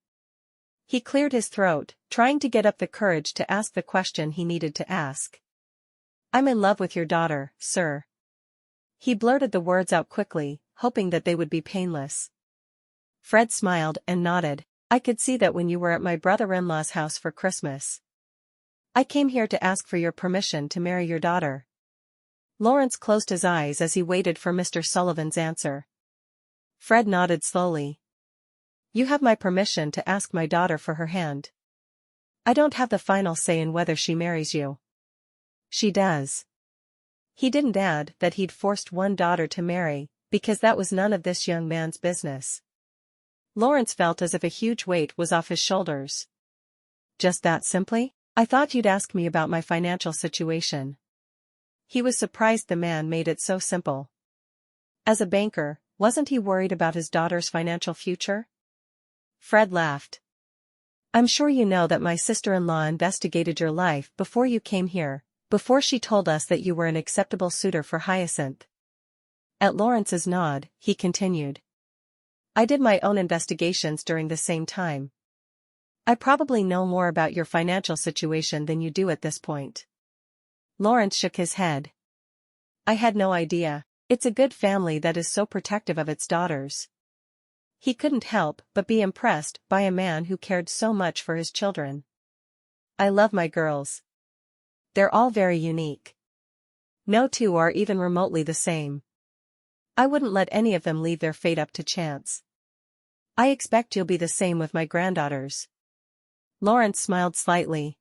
He cleared his throat, trying to get up the courage to ask the question he needed to ask. I'm in love with your daughter, sir. He blurted the words out quickly, hoping that they would be painless. Fred smiled and nodded. I could see that when you were at my brother-in-law's house for Christmas. I came here to ask for your permission to marry your daughter. Lawrence closed his eyes as he waited for Mr. Sullivan's answer. Fred nodded slowly. You have my permission to ask my daughter for her hand. I don't have the final say in whether she marries you. She does. He didn't add that he'd forced one daughter to marry, because that was none of this young man's business. Lawrence felt as if a huge weight was off his shoulders. Just that simply? I thought you'd ask me about my financial situation. He was surprised the man made it so simple. As a banker, wasn't he worried about his daughter's financial future? Fred laughed. I'm sure you know that my sister-in-law investigated your life before you came here, before she told us that you were an acceptable suitor for Hyacinth. At Lawrence's nod, he continued. I did my own investigations during the same time. I probably know more about your financial situation than you do at this point. Lawrence shook his head. I had no idea. It's a good family that is so protective of its daughters. He couldn't help but be impressed by a man who cared so much for his children. I love my girls. They're all very unique. No two are even remotely the same. I wouldn't let any of them leave their fate up to chance. I expect you'll be the same with my granddaughters. Lawrence smiled slightly.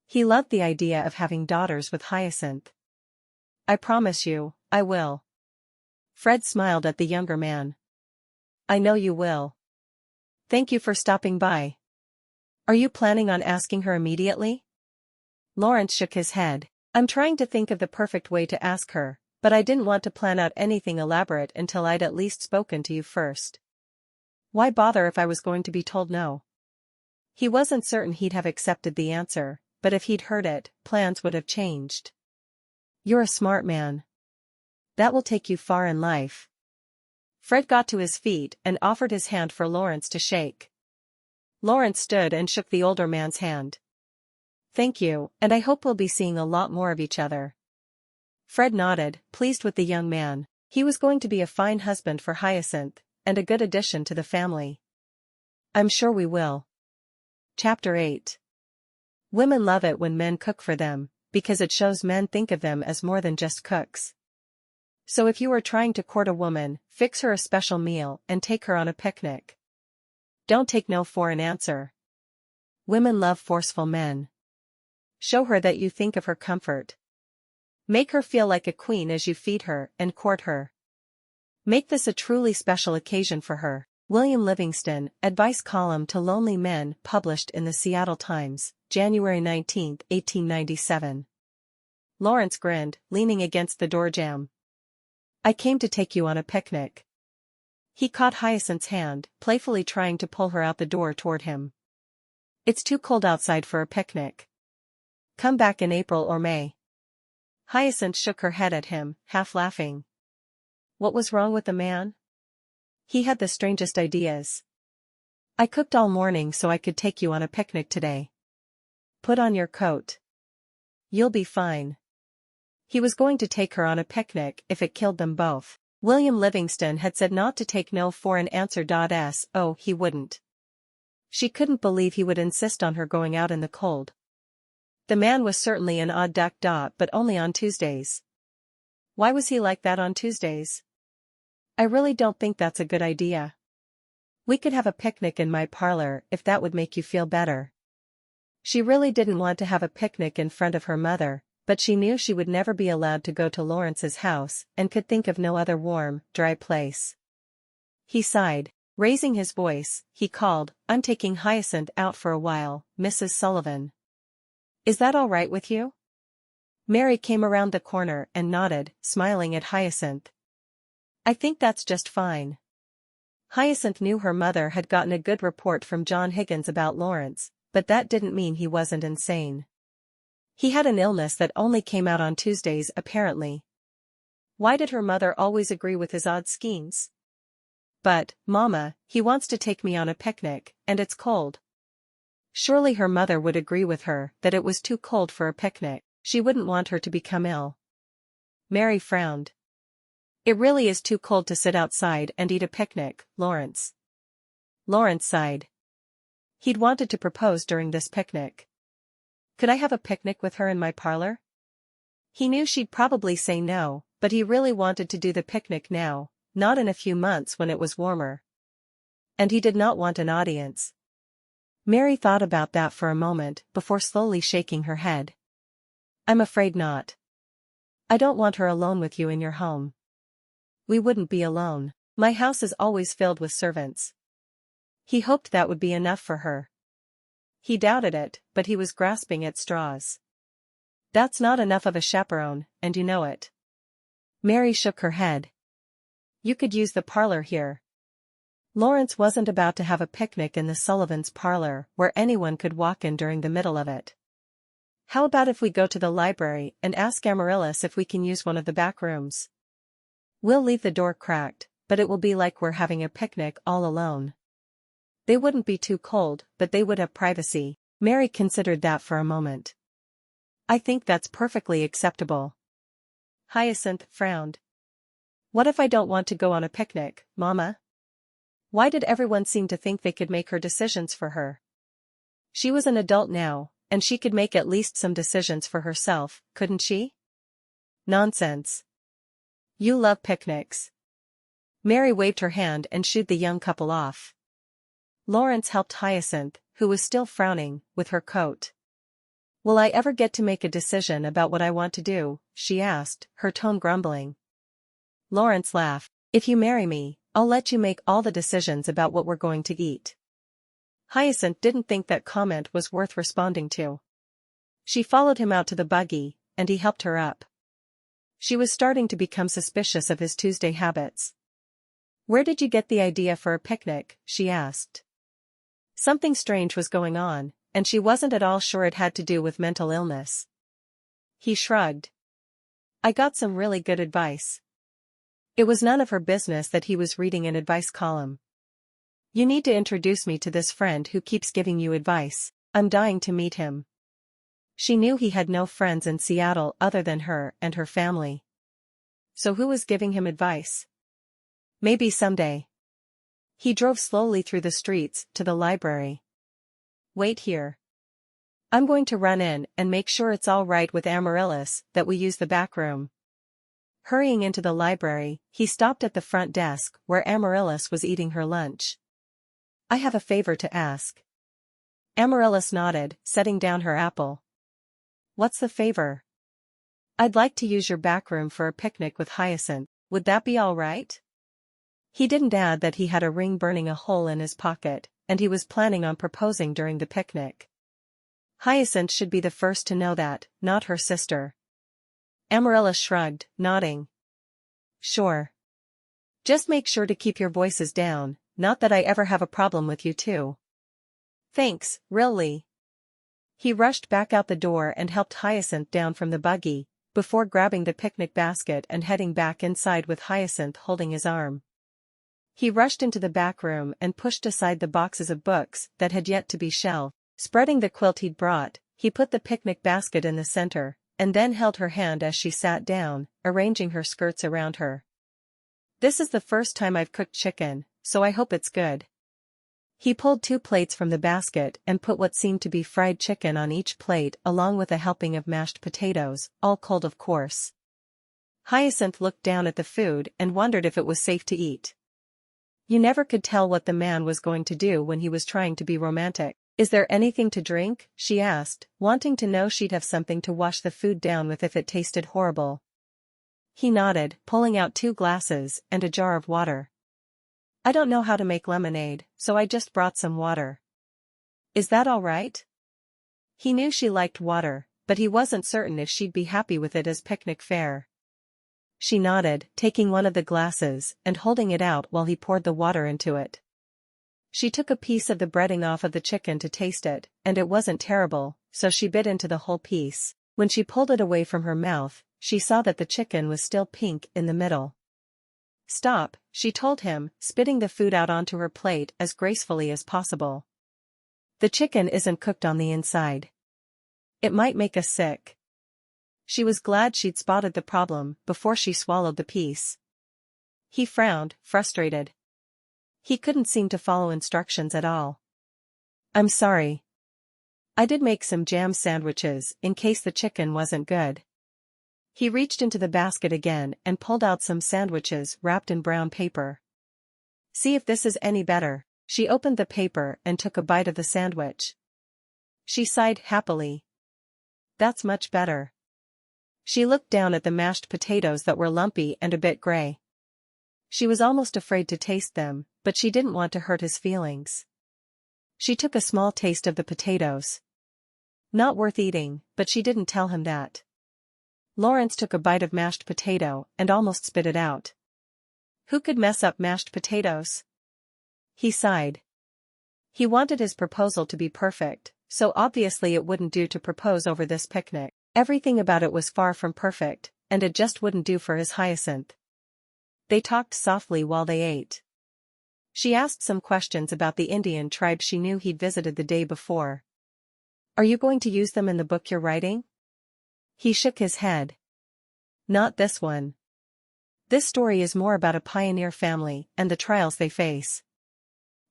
He loved the idea of having daughters with Hyacinth. I promise you, I will. Fred smiled at the younger man. I know you will. Thank you for stopping by. Are you planning on asking her immediately? Lawrence shook his head. I'm trying to think of the perfect way to ask her, but I didn't want to plan out anything elaborate until I'd at least spoken to you first. Why bother if I was going to be told no? He wasn't certain he'd have accepted the answer, but if he'd heard it, plans would have changed. You're a smart man. That will take you far in life. Fred got to his feet and offered his hand for Lawrence to shake. Lawrence stood and shook the older man's hand. Thank you, and I hope we'll be seeing a lot more of each other. Fred nodded, pleased with the young man. He was going to be a fine husband for Hyacinth, and a good addition to the family. I'm sure we will. Chapter 8. Women love it when men cook for them, because it shows men think of them as more than just cooks. So if you are trying to court a woman, fix her a special meal and take her on a picnic. Don't take no for an answer. Women love forceful men. Show her that you think of her comfort. Make her feel like a queen as you feed her and court her. Make this a truly special occasion for her. William Livingston, Advice Column to Lonely Men, published in the Seattle Times, January 19, 1897. Lawrence grinned, leaning against the doorjamb. I came to take you on a picnic. He caught Hyacinth's hand, playfully trying to pull her out the door toward him. It's too cold outside for a picnic. Come back in April or May. Hyacinth shook her head at him, half laughing. What was wrong with the man? He had the strangest ideas. I cooked all morning so I could take you on a picnic today. Put on your coat. You'll be fine. He was going to take her on a picnic if it killed them both. William Livingston had said not to take no for an answer. Oh, he wouldn't. She couldn't believe he would insist on her going out in the cold. The man was certainly an odd duck. But only on Tuesdays. Why was he like that on Tuesdays? I really don't think that's a good idea. We could have a picnic in my parlor if that would make you feel better. She really didn't want to have a picnic in front of her mother, but she knew she would never be allowed to go to Lawrence's house and could think of no other warm, dry place. He sighed. Raising his voice, he called, I'm taking Hyacinth out for a while, Mrs. Sullivan. Is that all right with you? Mary came around the corner and nodded, smiling at Hyacinth. I think that's just fine. Hyacinth knew her mother had gotten a good report from John Higgins about Lawrence, but that didn't mean he wasn't insane. He had an illness that only came out on Tuesdays apparently. Why did her mother always agree with his odd schemes? But, Mama, he wants to take me on a picnic, and it's cold. Surely her mother would agree with her that it was too cold for a picnic. She wouldn't want her to become ill. Mary frowned. It really is too cold to sit outside and eat a picnic, Lawrence. Lawrence sighed. He'd wanted to propose during this picnic. Could I have a picnic with her in my parlor? He knew she'd probably say no, but he really wanted to do the picnic now, not in a few months when it was warmer. And he did not want an audience. Mary thought about that for a moment before slowly shaking her head. I'm afraid not. I don't want her alone with you in your home. We wouldn't be alone. My house is always filled with servants. He hoped that would be enough for her. He doubted it, but he was grasping at straws. That's not enough of a chaperone, and you know it. Mary shook her head. You could use the parlor here. Lawrence wasn't about to have a picnic in the Sullivans' parlor where anyone could walk in during the middle of it. How about if we go to the library and ask Amaryllis if we can use one of the back rooms? We'll leave the door cracked, but it will be like we're having a picnic all alone. They wouldn't be too cold, but they would have privacy. Mary considered that for a moment. I think that's perfectly acceptable. Hyacinth frowned. What if I don't want to go on a picnic, Mama? Why did everyone seem to think they could make her decisions for her? She was an adult now, and she could make at least some decisions for herself, couldn't she? Nonsense. You love picnics. Mary waved her hand and shooed the young couple off. Lawrence helped Hyacinth, who was still frowning, with her coat. Will I ever get to make a decision about what I want to do? She asked, her tone grumbling. Lawrence laughed. If you marry me, I'll let you make all the decisions about what we're going to eat. Hyacinth didn't think that comment was worth responding to. She followed him out to the buggy, and he helped her up. She was starting to become suspicious of his Tuesday habits. Where did you get the idea for a picnic? She asked. Something strange was going on, and she wasn't at all sure it had to do with mental illness. He shrugged. I got some really good advice. It was none of her business that he was reading an advice column. You need to introduce me to this friend who keeps giving you advice. I'm dying to meet him. She knew he had no friends in Seattle other than her and her family. So who was giving him advice? Maybe someday. He drove slowly through the streets to the library. Wait here. I'm going to run in and make sure it's all right with Amaryllis that we use the back room. Hurrying into the library, he stopped at the front desk where Amaryllis was eating her lunch. I have a favor to ask. Amaryllis nodded, setting down her apple. What's the favor? I'd like to use your back room for a picnic with Hyacinth. Would that be all right? He didn't add that he had a ring burning a hole in his pocket, and he was planning on proposing during the picnic. Hyacinth should be the first to know that, not her sister. Amaryllis shrugged, nodding. Sure. Just make sure to keep your voices down, not that I ever have a problem with you two. Thanks, really. He rushed back out the door and helped Hyacinth down from the buggy, before grabbing the picnic basket and heading back inside with Hyacinth holding his arm. He rushed into the back room and pushed aside the boxes of books that had yet to be shelved. Spreading the quilt he'd brought, he put the picnic basket in the center, and then held her hand as she sat down, arranging her skirts around her. "This is the first time I've cooked chicken, so I hope it's good." He pulled 2 plates from the basket and put what seemed to be fried chicken on each plate along with a helping of mashed potatoes, all cold of course. Hyacinth looked down at the food and wondered if it was safe to eat. You never could tell what the man was going to do when he was trying to be romantic. "Is there anything to drink?" she asked, wanting to know she'd have something to wash the food down with if it tasted horrible. He nodded, pulling out 2 glasses and a jar of water. "I don't know how to make lemonade, so I just brought some water. Is that all right?" He knew she liked water, but he wasn't certain if she'd be happy with it as picnic fare. She nodded, taking one of the glasses and holding it out while he poured the water into it. She took a piece of the breading off of the chicken to taste it, and it wasn't terrible, so she bit into the whole piece. When she pulled it away from her mouth, she saw that the chicken was still pink in the middle. "Stop," she told him, spitting the food out onto her plate as gracefully as possible. "The chicken isn't cooked on the inside. It might make us sick." She was glad she'd spotted the problem before she swallowed the piece. He frowned, frustrated. He couldn't seem to follow instructions at all. "I'm sorry. I did make some jam sandwiches in case the chicken wasn't good." He reached into the basket again and pulled out some sandwiches wrapped in brown paper. "See if this is any better." She opened the paper and took a bite of the sandwich. She sighed happily. "That's much better." She looked down at the mashed potatoes that were lumpy and a bit gray. She was almost afraid to taste them, but she didn't want to hurt his feelings. She took a small taste of the potatoes. Not worth eating, but she didn't tell him that. Lawrence took a bite of mashed potato and almost spit it out. Who could mess up mashed potatoes? He sighed. He wanted his proposal to be perfect, so obviously it wouldn't do to propose over this picnic. Everything about it was far from perfect, and it just wouldn't do for his Hyacinth. They talked softly while they ate. She asked some questions about the Indian tribe she knew he'd visited the day before. "Are you going to use them in the book you're writing?" He shook his head. "Not this one. This story is more about a pioneer family and the trials they face.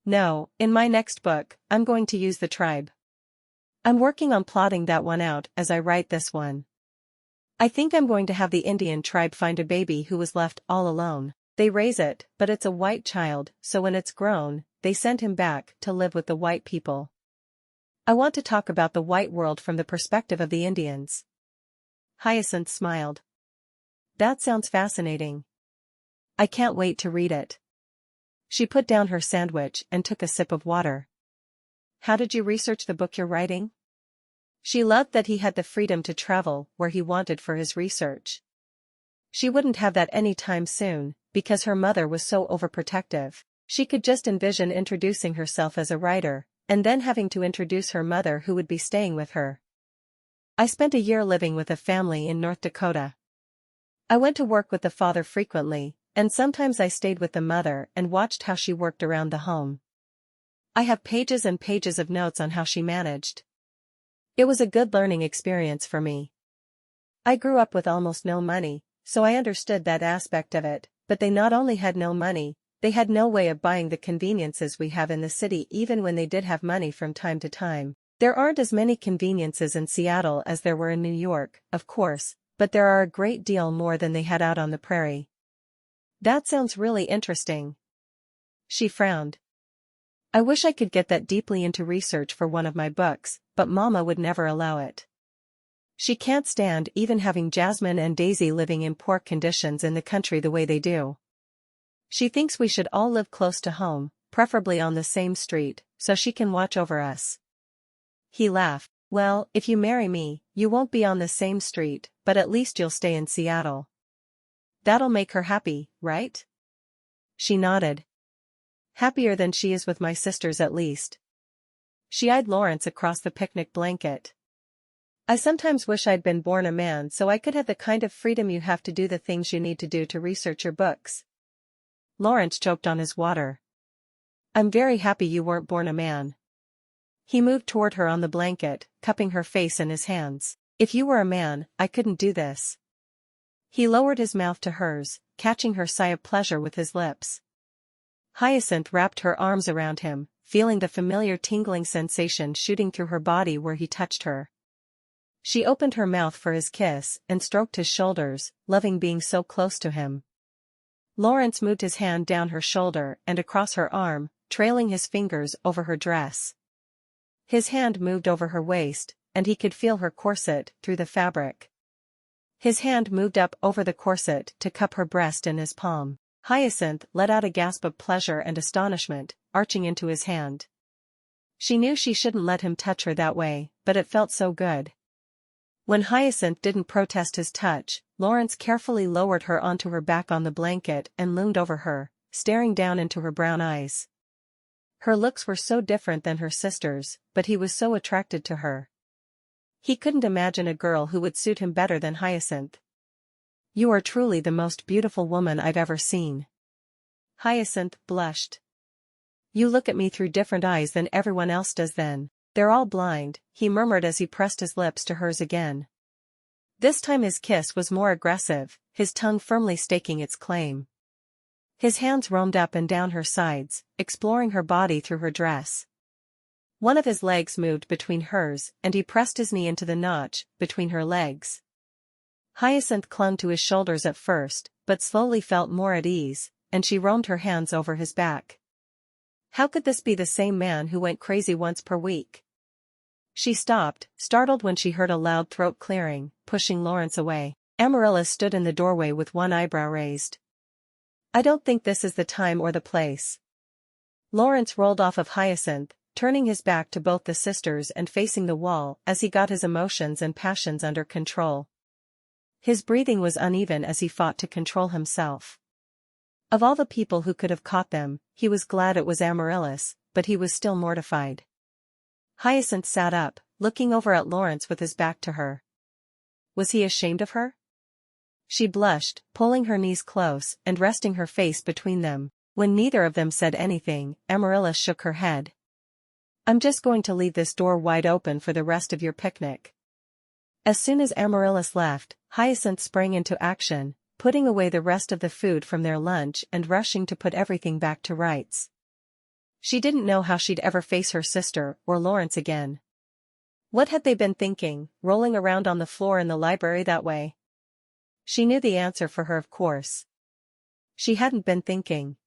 No, in my next book, I'm going to use the tribe. I'm working on plotting that one out as I write this one. I think I'm going to have the Indian tribe find a baby who was left all alone. They raise it, but it's a white child, so when it's grown, they send him back to live with the white people. I want to talk about the white world from the perspective of the Indians." Hyacinth smiled. "That sounds fascinating. I can't wait to read it." She put down her sandwich and took a sip of water. "How did you research the book you're writing?" She loved that he had the freedom to travel where he wanted for his research. She wouldn't have that any time soon, because her mother was so overprotective. She could just envision introducing herself as a writer, and then having to introduce her mother who would be staying with her. "I spent a year living with a family in North Dakota. I went to work with the father frequently, and sometimes I stayed with the mother and watched how she worked around the home. I have pages and pages of notes on how she managed. It was a good learning experience for me. I grew up with almost no money, so I understood that aspect of it, but they not only had no money, they had no way of buying the conveniences we have in the city even when they did have money from time to time. There aren't as many conveniences in Seattle as there were in New York, of course, but there are a great deal more than they had out on the prairie." "That sounds really interesting." She frowned. "I wish I could get that deeply into research for one of my books, but Mama would never allow it. She can't stand even having Jasmine and Daisy living in poor conditions in the country the way they do. She thinks we should all live close to home, preferably on the same street, so she can watch over us." He laughed. "Well, if you marry me, you won't be on the same street, but at least you'll stay in Seattle. That'll make her happy, right?" She nodded. "Happier than she is with my sisters at least." She eyed Lawrence across the picnic blanket. I sometimes wish I'd been born a man so I could have the kind of freedom you have to do the things you need to do to research your books. Lawrence choked on his water. I'm very happy you weren't born a man. He moved toward her on the blanket, cupping her face in his hands. If you were a man, I couldn't do this. He lowered his mouth to hers, catching her sigh of pleasure with his lips. Hyacinth wrapped her arms around him, feeling the familiar tingling sensation shooting through her body where he touched her. She opened her mouth for his kiss and stroked his shoulders, loving being so close to him. Lawrence moved his hand down her shoulder and across her arm, trailing his fingers over her dress. His hand moved over her waist, and he could feel her corset through the fabric. His hand moved up over the corset to cup her breast in his palm. Hyacinth let out a gasp of pleasure and astonishment, arching into his hand. She knew she shouldn't let him touch her that way, but it felt so good. When Hyacinth didn't protest his touch, Lawrence carefully lowered her onto her back on the blanket and loomed over her, staring down into her brown eyes. Her looks were so different than her sister's, but he was so attracted to her. He couldn't imagine a girl who would suit him better than Hyacinth. You are truly the most beautiful woman I've ever seen. Hyacinth blushed. You look at me through different eyes than everyone else does then. They're all blind, he murmured as he pressed his lips to hers again. This time his kiss was more aggressive, his tongue firmly staking its claim. His hands roamed up and down her sides, exploring her body through her dress. One of his legs moved between hers and he pressed his knee into the notch between her legs. Hyacinth clung to his shoulders at first, but slowly felt more at ease, and she roamed her hands over his back. How could this be the same man who went crazy once per week? She stopped, startled when she heard a loud throat clearing, pushing Lawrence away. Amaryllis stood in the doorway with one eyebrow raised. I don't think this is the time or the place. Lawrence rolled off of Hyacinth, turning his back to both the sisters and facing the wall as he got his emotions and passions under control. His breathing was uneven as he fought to control himself. Of all the people who could have caught them, he was glad it was Amaryllis, but he was still mortified. Hyacinth sat up, looking over at Lawrence with his back to her. Was he ashamed of her? She blushed, pulling her knees close and resting her face between them. When neither of them said anything, Amaryllis shook her head. I'm just going to leave this door wide open for the rest of your picnic. As soon as Amaryllis left, Hyacinth sprang into action, putting away the rest of the food from their lunch and rushing to put everything back to rights. She didn't know how she'd ever face her sister or Lawrence again. What had they been thinking, rolling around on the floor in the library that way? She knew the answer for her, of course. She hadn't been thinking.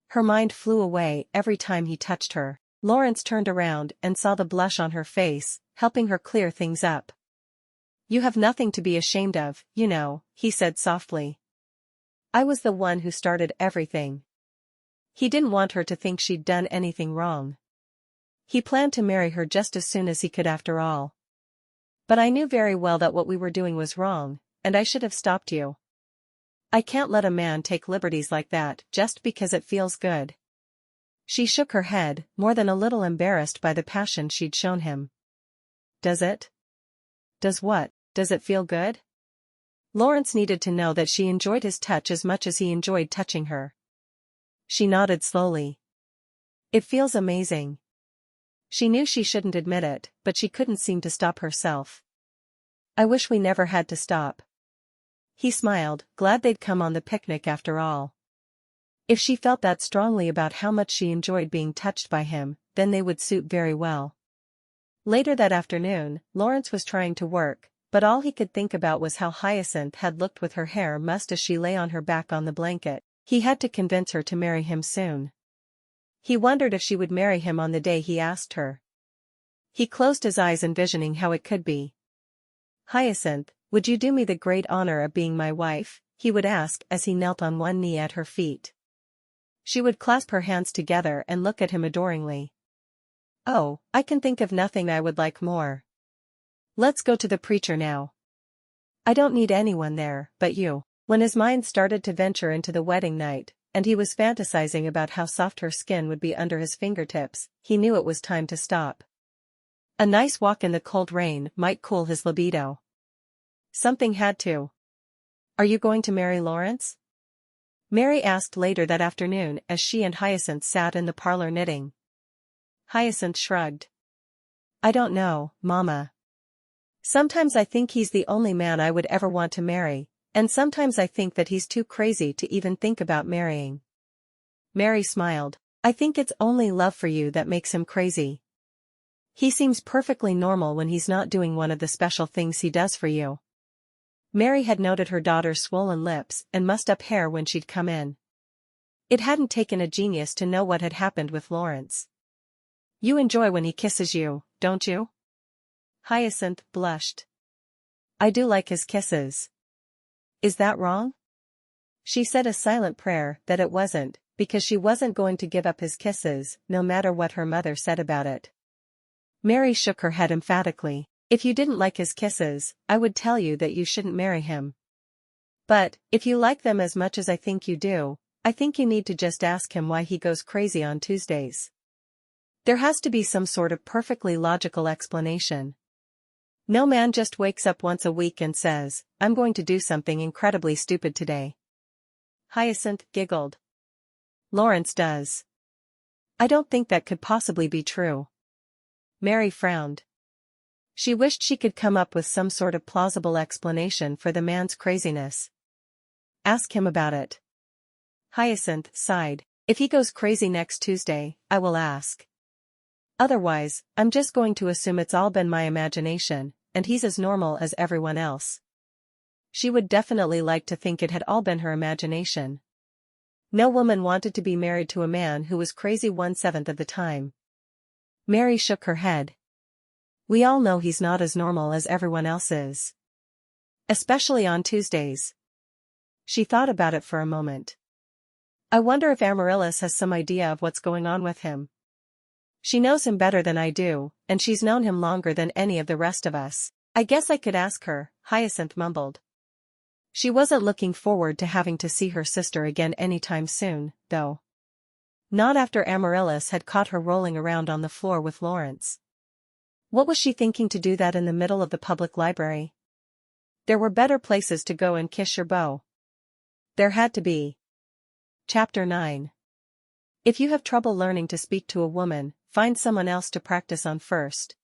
Her mind flew away every time he touched her. Lawrence turned around and saw the blush on her face, helping her clear things up. You have nothing to be ashamed of, you know, he said softly. I was the one who started everything. He didn't want her to think she'd done anything wrong. He planned to marry her just as soon as he could after all. But I knew very well that what we were doing was wrong, and I should have stopped you. I can't let a man take liberties like that just because it feels good. She shook her head, more than a little embarrassed by the passion she'd shown him. Does it? Does what? Does it feel good? Lawrence needed to know that she enjoyed his touch as much as he enjoyed touching her. She nodded slowly. It feels amazing. She knew she shouldn't admit it, but she couldn't seem to stop herself. I wish we never had to stop. He smiled, glad they'd come on the picnic after all. If she felt that strongly about how much she enjoyed being touched by him, then they would suit very well. Later that afternoon, Lawrence was trying to work, but all he could think about was how Hyacinth had looked with her hair mussed as she lay on her back on the blanket. He had to convince her to marry him soon. He wondered if she would marry him on the day he asked her. He closed his eyes envisioning how it could be. Hyacinth, would you do me the great honor of being my wife? He would ask as he knelt on one knee at her feet. She would clasp her hands together and look at him adoringly. Oh, I can think of nothing I would like more. Let's go to the preacher now. I don't need anyone there, but you. When his mind started to venture into the wedding night, and he was fantasizing about how soft her skin would be under his fingertips, he knew it was time to stop. A nice walk in the cold rain might cool his libido. Something had to. Are you going to marry Lawrence? Mary asked later that afternoon as she and Hyacinth sat in the parlor knitting. Hyacinth shrugged. I don't know, Mama. Sometimes I think he's the only man I would ever want to marry, and sometimes I think that he's too crazy to even think about marrying. Mary smiled. I think it's only love for you that makes him crazy. He seems perfectly normal when he's not doing one of the special things he does for you. Mary had noted her daughter's swollen lips and mussed up hair when she'd come in. It hadn't taken a genius to know what had happened with Lawrence. You enjoy when he kisses you, don't you? Hyacinth blushed. I do like his kisses. Is that wrong? She said a silent prayer that it wasn't, because she wasn't going to give up his kisses, no matter what her mother said about it. Mary shook her head emphatically. If you didn't like his kisses, I would tell you that you shouldn't marry him. But, if you like them as much as I think you do, I think you need to just ask him why he goes crazy on Tuesdays. There has to be some sort of perfectly logical explanation. No man just wakes up once a week and says, I'm going to do something incredibly stupid today. Hyacinth giggled. Lawrence does. I don't think that could possibly be true. Mary frowned. She wished she could come up with some sort of plausible explanation for the man's craziness. Ask him about it. Hyacinth sighed. If he goes crazy next Tuesday, I will ask. Otherwise, I'm just going to assume it's all been my imagination, and he's as normal as everyone else. She would definitely like to think it had all been her imagination. No woman wanted to be married to a man who was crazy 1/7 of the time. Mary shook her head. We all know he's not as normal as everyone else is. Especially on Tuesdays. She thought about it for a moment. I wonder if Amaryllis has some idea of what's going on with him. She knows him better than I do, and she's known him longer than any of the rest of us. I guess I could ask her, Hyacinth mumbled. She wasn't looking forward to having to see her sister again anytime soon, though. Not after Amaryllis had caught her rolling around on the floor with Lawrence. What was she thinking to do that in the middle of the public library? There were better places to go and kiss your beau. There had to be. Chapter 9. If you have trouble learning to speak to a woman, find someone else to practice on first.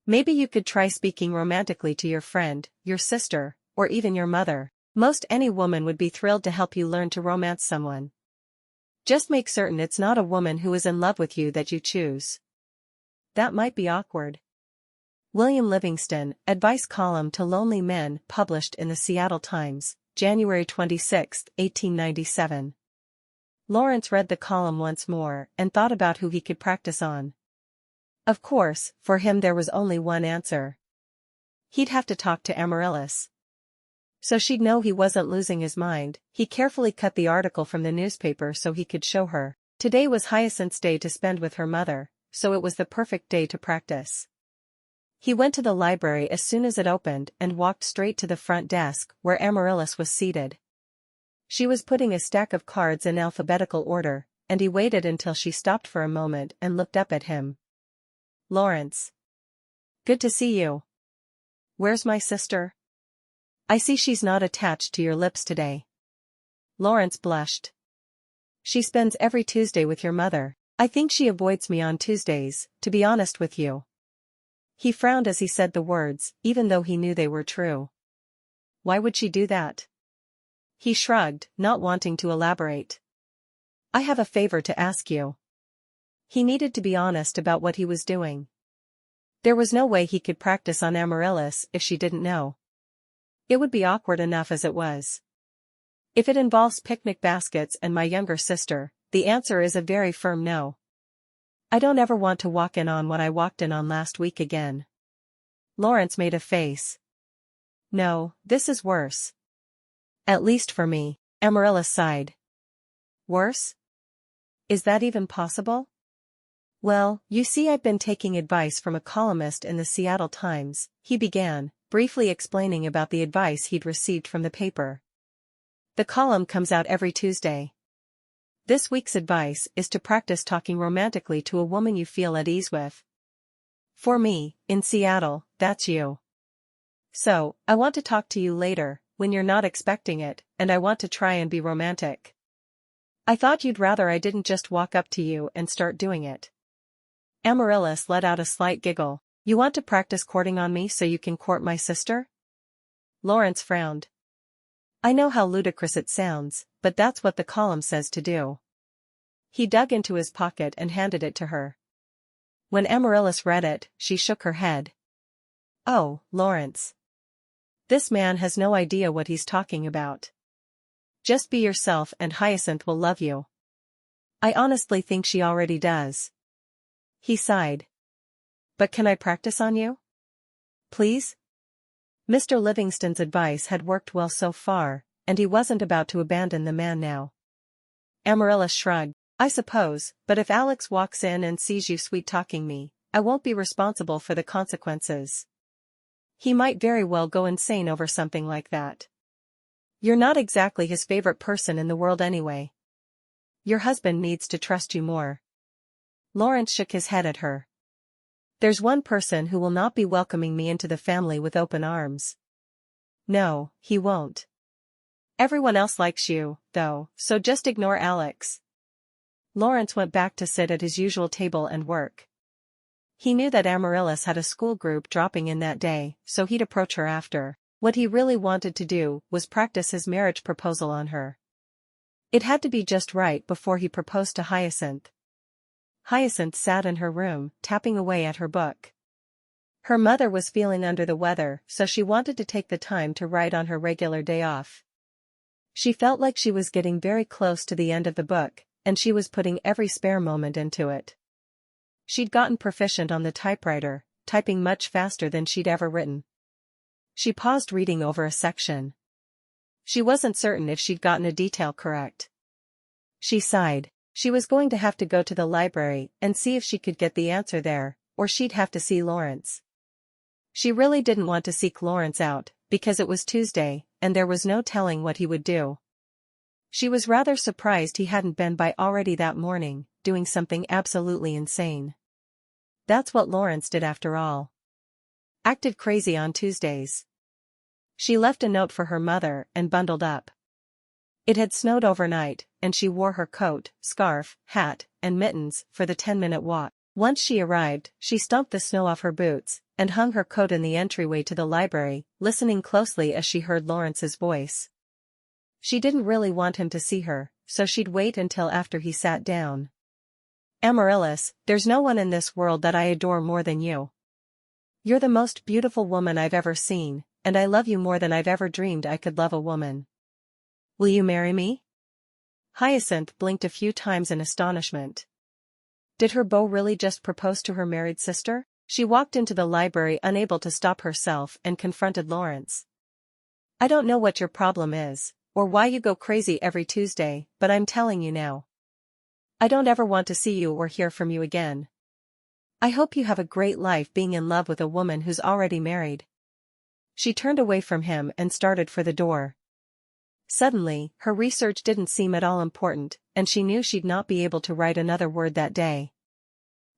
Maybe you could try speaking romantically to your friend, your sister, or even your mother. Most any woman would be thrilled to help you learn to romance someone. Just make certain it's not a woman who is in love with you that you choose. That might be awkward. William Livingston, Advice Column to Lonely Men, published in the Seattle Times, January 26, 1897. Lawrence read the column once more and thought about who he could practice on. Of course, for him there was only one answer. He'd have to talk to Amaryllis. So she'd know he wasn't losing his mind. He carefully cut the article from the newspaper so he could show her. Today was Hyacinth's day to spend with her mother, so it was the perfect day to practice. He went to the library as soon as it opened and walked straight to the front desk where Amaryllis was seated. She was putting a stack of cards in alphabetical order, and he waited until she stopped for a moment and looked up at him. Lawrence. Good to see you. Where's my sister? I see she's not attached to your lips today. Lawrence blushed. She spends every Tuesday with your mother. I think she avoids me on Tuesdays, to be honest with you. He frowned as he said the words, even though he knew they were true. Why would she do that? He shrugged, not wanting to elaborate. I have a favor to ask you. He needed to be honest about what he was doing. There was no way he could practice on Amaryllis if she didn't know. It would be awkward enough as it was. If it involves picnic baskets and my younger sister, the answer is a very firm no. I don't ever want to walk in on what I walked in on last week again. Lawrence made a face. No, this is worse. At least for me, Amaryllis sighed. Worse? Is that even possible? Well, you see, I've been taking advice from a columnist in the Seattle Times, he began, briefly explaining about the advice he'd received from the paper. The column comes out every Tuesday. This week's advice is to practice talking romantically to a woman you feel at ease with. For me, in Seattle, that's you. So, I want to talk to you later, when you're not expecting it, and I want to try and be romantic. I thought you'd rather I didn't just walk up to you and start doing it. Amaryllis let out a slight giggle. You want to practice courting on me so you can court my sister? Lawrence frowned. I know how ludicrous it sounds, but that's what the column says to do. He dug into his pocket and handed it to her. When Amaryllis read it, she shook her head. Oh, Lawrence. This man has no idea what he's talking about. Just be yourself and Hyacinth will love you. I honestly think she already does. He sighed. But can I practice on you? Please? Mr. Livingston's advice had worked well so far, and he wasn't about to abandon the man now. Amaryllis shrugged. I suppose, but if Alex walks in and sees you sweet-talking me, I won't be responsible for the consequences. He might very well go insane over something like that. You're not exactly his favorite person in the world anyway. Your husband needs to trust you more. Lawrence shook his head at her. There's one person who will not be welcoming me into the family with open arms. No, he won't. Everyone else likes you, though, so just ignore Alex. Lawrence went back to sit at his usual table and work. He knew that Amaryllis had a school group dropping in that day, so he'd approach her after. What he really wanted to do was practice his marriage proposal on her. It had to be just right before he proposed to Hyacinth. Hyacinth sat in her room, tapping away at her book. Her mother was feeling under the weather, so she wanted to take the time to write on her regular day off. She felt like she was getting very close to the end of the book, and she was putting every spare moment into it. She'd gotten proficient on the typewriter, typing much faster than she'd ever written. She paused reading over a section. She wasn't certain if she'd gotten a detail correct. She sighed. She was going to have to go to the library and see if she could get the answer there, or she'd have to see Lawrence. She really didn't want to seek Lawrence out, because it was Tuesday, and there was no telling what he would do. She was rather surprised he hadn't been by already that morning, doing something absolutely insane. That's what Lawrence did after all. Acted crazy on Tuesdays. She left a note for her mother and bundled up. It had snowed overnight, and she wore her coat, scarf, hat, and mittens for the 10-minute walk. Once she arrived, she stomped the snow off her boots, and hung her coat in the entryway to the library, listening closely as she heard Lawrence's voice. She didn't really want him to see her, so she'd wait until after he sat down. Amaryllis, there's no one in this world that I adore more than you. You're the most beautiful woman I've ever seen, and I love you more than I've ever dreamed I could love a woman. Will you marry me? Hyacinth blinked a few times in astonishment. Did her beau really just propose to her married sister? She walked into the library unable to stop herself and confronted Lawrence. I don't know what your problem is, or why you go crazy every Tuesday, but I'm telling you now. I don't ever want to see you or hear from you again. I hope you have a great life being in love with a woman who's already married. She turned away from him and started for the door. Suddenly, her research didn't seem at all important, and she knew she'd not be able to write another word that day.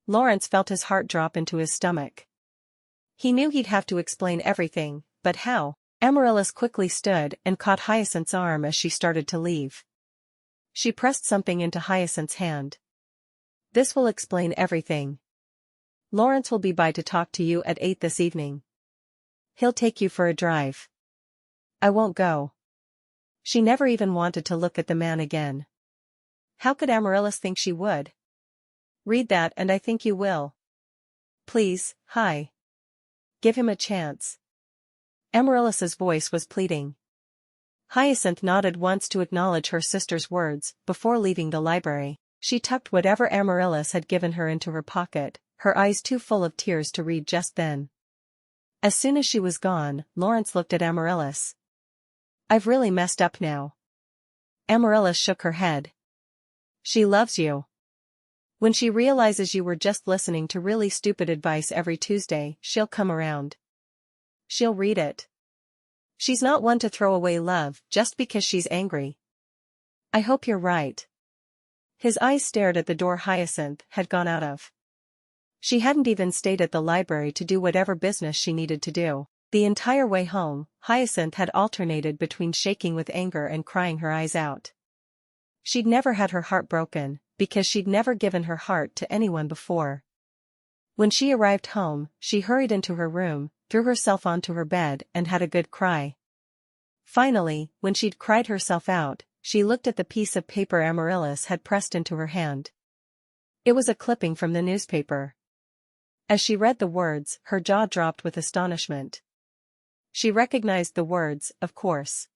Lawrence felt his heart drop into his stomach. He knew he'd have to explain everything, but how? Amaryllis quickly stood and caught Hyacinth's arm as she started to leave. She pressed something into Hyacinth's hand. This will explain everything. Lawrence will be by to talk to you at 8 this evening. He'll take you for a drive. I won't go. She never even wanted to look at the man again. How could Amaryllis think she would? Read that and I think you will. Please, Hi. Give him a chance. Amaryllis's voice was pleading. Hyacinth nodded once to acknowledge her sister's words, before leaving the library. She tucked whatever Amaryllis had given her into her pocket, her eyes too full of tears to read just then. As soon as she was gone, Lawrence looked at Amaryllis. I've really messed up now. Amaryllis shook her head. She loves you. When she realizes you were just listening to really stupid advice every Tuesday, she'll come around. She'll read it. She's not one to throw away love just because she's angry. I hope you're right. His eyes stared at the door Hyacinth had gone out of. She hadn't even stayed at the library to do whatever business she needed to do. The entire way home, Hyacinth had alternated between shaking with anger and crying her eyes out. She'd never had her heart broken, because she'd never given her heart to anyone before. When she arrived home, she hurried into her room, threw herself onto her bed and had a good cry. Finally, when she'd cried herself out, she looked at the piece of paper Amaryllis had pressed into her hand. It was a clipping from the newspaper. As she read the words, her jaw dropped with astonishment. She recognized the words, of course.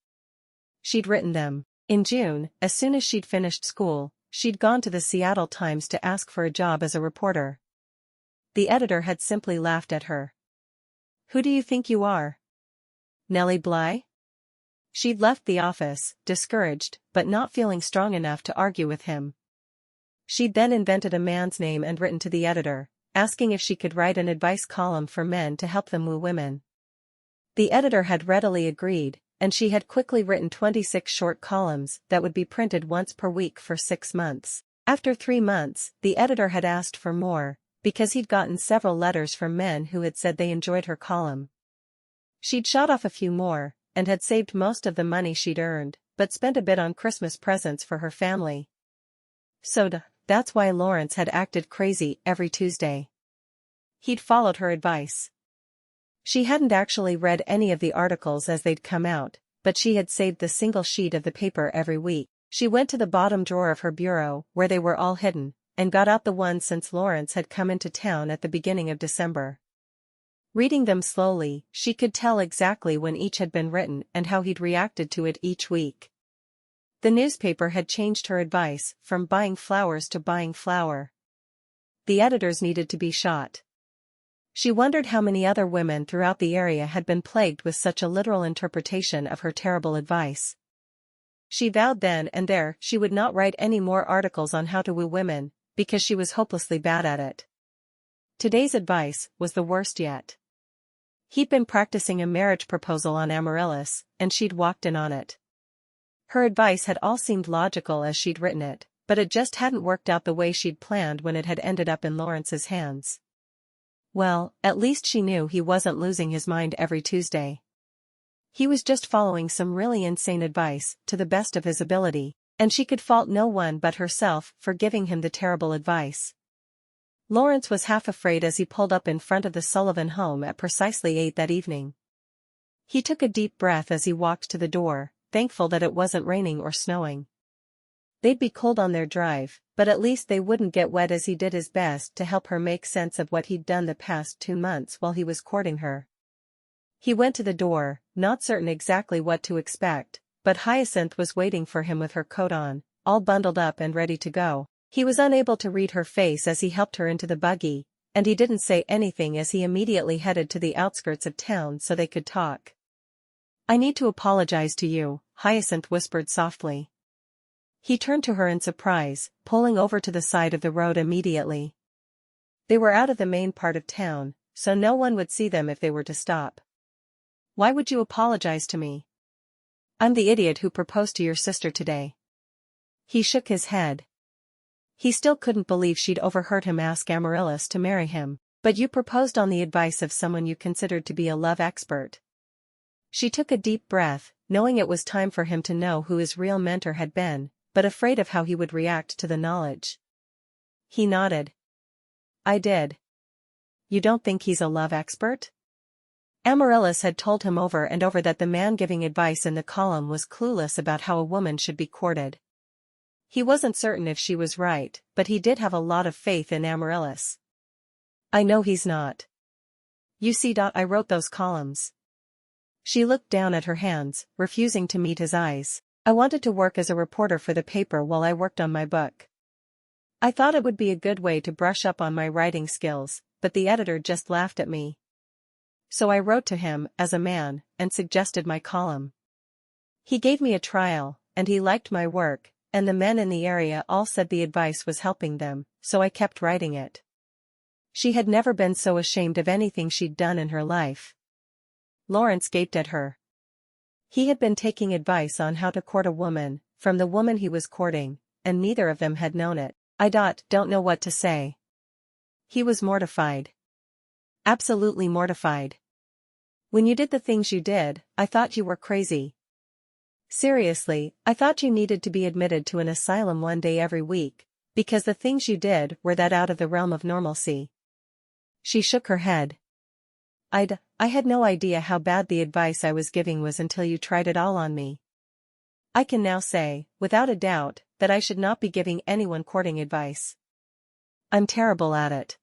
She'd written them. In June, as soon as she'd finished school, she'd gone to the Seattle Times to ask for a job as a reporter. The editor had simply laughed at her. "Who do you think you are? Nellie Bly?" She'd left the office, discouraged, but not feeling strong enough to argue with him. She'd then invented a man's name and written to the editor, asking if she could write an advice column for men to help them woo women. The editor had readily agreed, and she had quickly written 26 short columns that would be printed once per week for 6 months. After 3 months, the editor had asked for more, because he'd gotten several letters from men who had said they enjoyed her column. She'd shot off a few more, and had saved most of the money she'd earned, but spent a bit on Christmas presents for her family. That's why Lawrence had acted crazy every Tuesday. He'd followed her advice. She hadn't actually read any of the articles as they'd come out, but she had saved the single sheet of the paper every week. She went to the bottom drawer of her bureau, where they were all hidden, and got out the ones since Lawrence had come into town at the beginning of December. Reading them slowly, she could tell exactly when each had been written and how he'd reacted to it each week. The newspaper had changed her advice from buying flowers to buying flour. The editors needed to be shot. She wondered how many other women throughout the area had been plagued with such a literal interpretation of her terrible advice. She vowed then and there she would not write any more articles on how to woo women, because she was hopelessly bad at it. Today's advice was the worst yet. He'd been practicing a marriage proposal on Amaryllis, and she'd walked in on it. Her advice had all seemed logical as she'd written it, but it just hadn't worked out the way she'd planned when it had ended up in Lawrence's hands. Well, at least she knew he wasn't losing his mind every Tuesday. He was just following some really insane advice, to the best of his ability, and she could fault no one but herself for giving him the terrible advice. Lawrence was half afraid as he pulled up in front of the Sullivan home at precisely 8 that evening. He took a deep breath as he walked to the door, thankful that it wasn't raining or snowing. They'd be cold on their drive, but at least they wouldn't get wet, as he did his best to help her make sense of what he'd done the past 2 months while he was courting her. He went to the door, not certain exactly what to expect, but Hyacinth was waiting for him with her coat on, all bundled up and ready to go. He was unable to read her face as he helped her into the buggy, and he didn't say anything as he immediately headed to the outskirts of town so they could talk. "I need to apologize to you," Hyacinth whispered softly. He turned to her in surprise, pulling over to the side of the road immediately. They were out of the main part of town, so no one would see them if they were to stop. "Why would you apologize to me? I'm the idiot who proposed to your sister today." He shook his head. He still couldn't believe she'd overheard him ask Amaryllis to marry him. "But you proposed on the advice of someone you considered to be a love expert." She took a deep breath, knowing it was time for him to know who his real mentor had been, but afraid of how he would react to the knowledge. He nodded. "I did. You don't think he's a love expert?" Amaryllis had told him over and over that the man giving advice in the column was clueless about how a woman should be courted. He wasn't certain if she was right, but he did have a lot of faith in Amaryllis. "I know he's not. You see, I wrote those columns." She looked down at her hands, refusing to meet his eyes. "I wanted to work as a reporter for the paper while I worked on my book. I thought it would be a good way to brush up on my writing skills, but the editor just laughed at me. So I wrote to him, as a man, and suggested my column. He gave me a trial, and he liked my work, and the men in the area all said the advice was helping them, so I kept writing it." She had never been so ashamed of anything she'd done in her life. Lawrence gaped at her. He had been taking advice on how to court a woman, from the woman he was courting, and neither of them had known it. "I don't know what to say." He was mortified. Absolutely mortified. When you did the things you did, I thought you were crazy. Seriously, I thought you needed to be admitted to an asylum one day every week, because the things you did were that out of the realm of normalcy. She shook her head. I had no idea how bad the advice I was giving was until you tried it all on me. I can now say, without a doubt, that I should not be giving anyone courting advice. I'm terrible at it.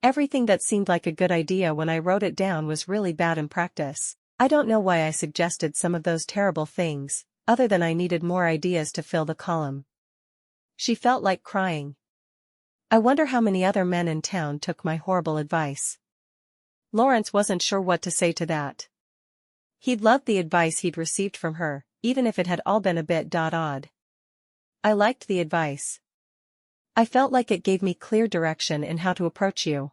Everything that seemed like a good idea when I wrote it down was really bad in practice. I don't know why I suggested some of those terrible things, other than I needed more ideas to fill the column. She felt like crying. I wonder how many other men in town took my horrible advice. Lawrence wasn't sure what to say to that. He'd loved the advice he'd received from her, even if it had all been a bit odd. I liked the advice. I felt like it gave me clear direction in how to approach you.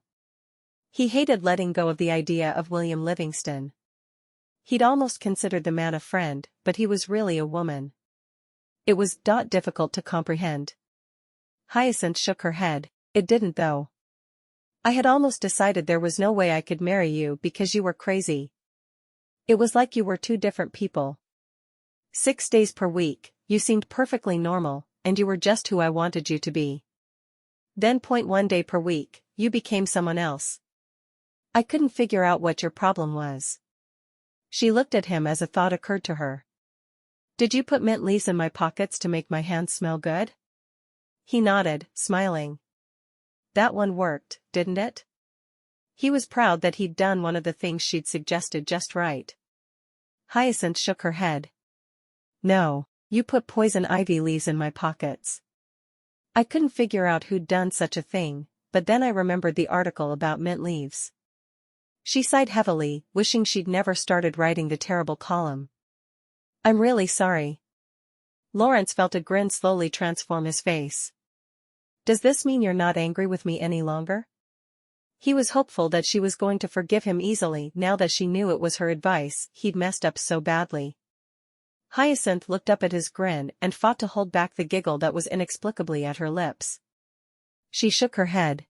He hated letting go of the idea of William Livingston. He'd almost considered the man a friend, but he was really a woman. It was difficult to comprehend. Hyacinth shook her head. It didn't though. I had almost decided there was no way I could marry you because you were crazy. It was like you were two different people. 6 days per week, you seemed perfectly normal, and you were just who I wanted you to be. Then 1 day per week, you became someone else. I couldn't figure out what your problem was. She looked at him as a thought occurred to her. Did you put mint leaves in my pockets to make my hands smell good? He nodded, smiling. That one worked, didn't it? He was proud that he'd done one of the things she'd suggested just right. Hyacinth shook her head. No, you put poison ivy leaves in my pockets. I couldn't figure out who'd done such a thing, but then I remembered the article about mint leaves. She sighed heavily, wishing she'd never started writing the terrible column. I'm really sorry. Lawrence felt a grin slowly transform his face. Does this mean you're not angry with me any longer? He was hopeful that she was going to forgive him easily now that she knew it was her advice he'd messed up so badly. Hyacinth looked up at his grin and fought to hold back the giggle that was inexplicably at her lips. She shook her head.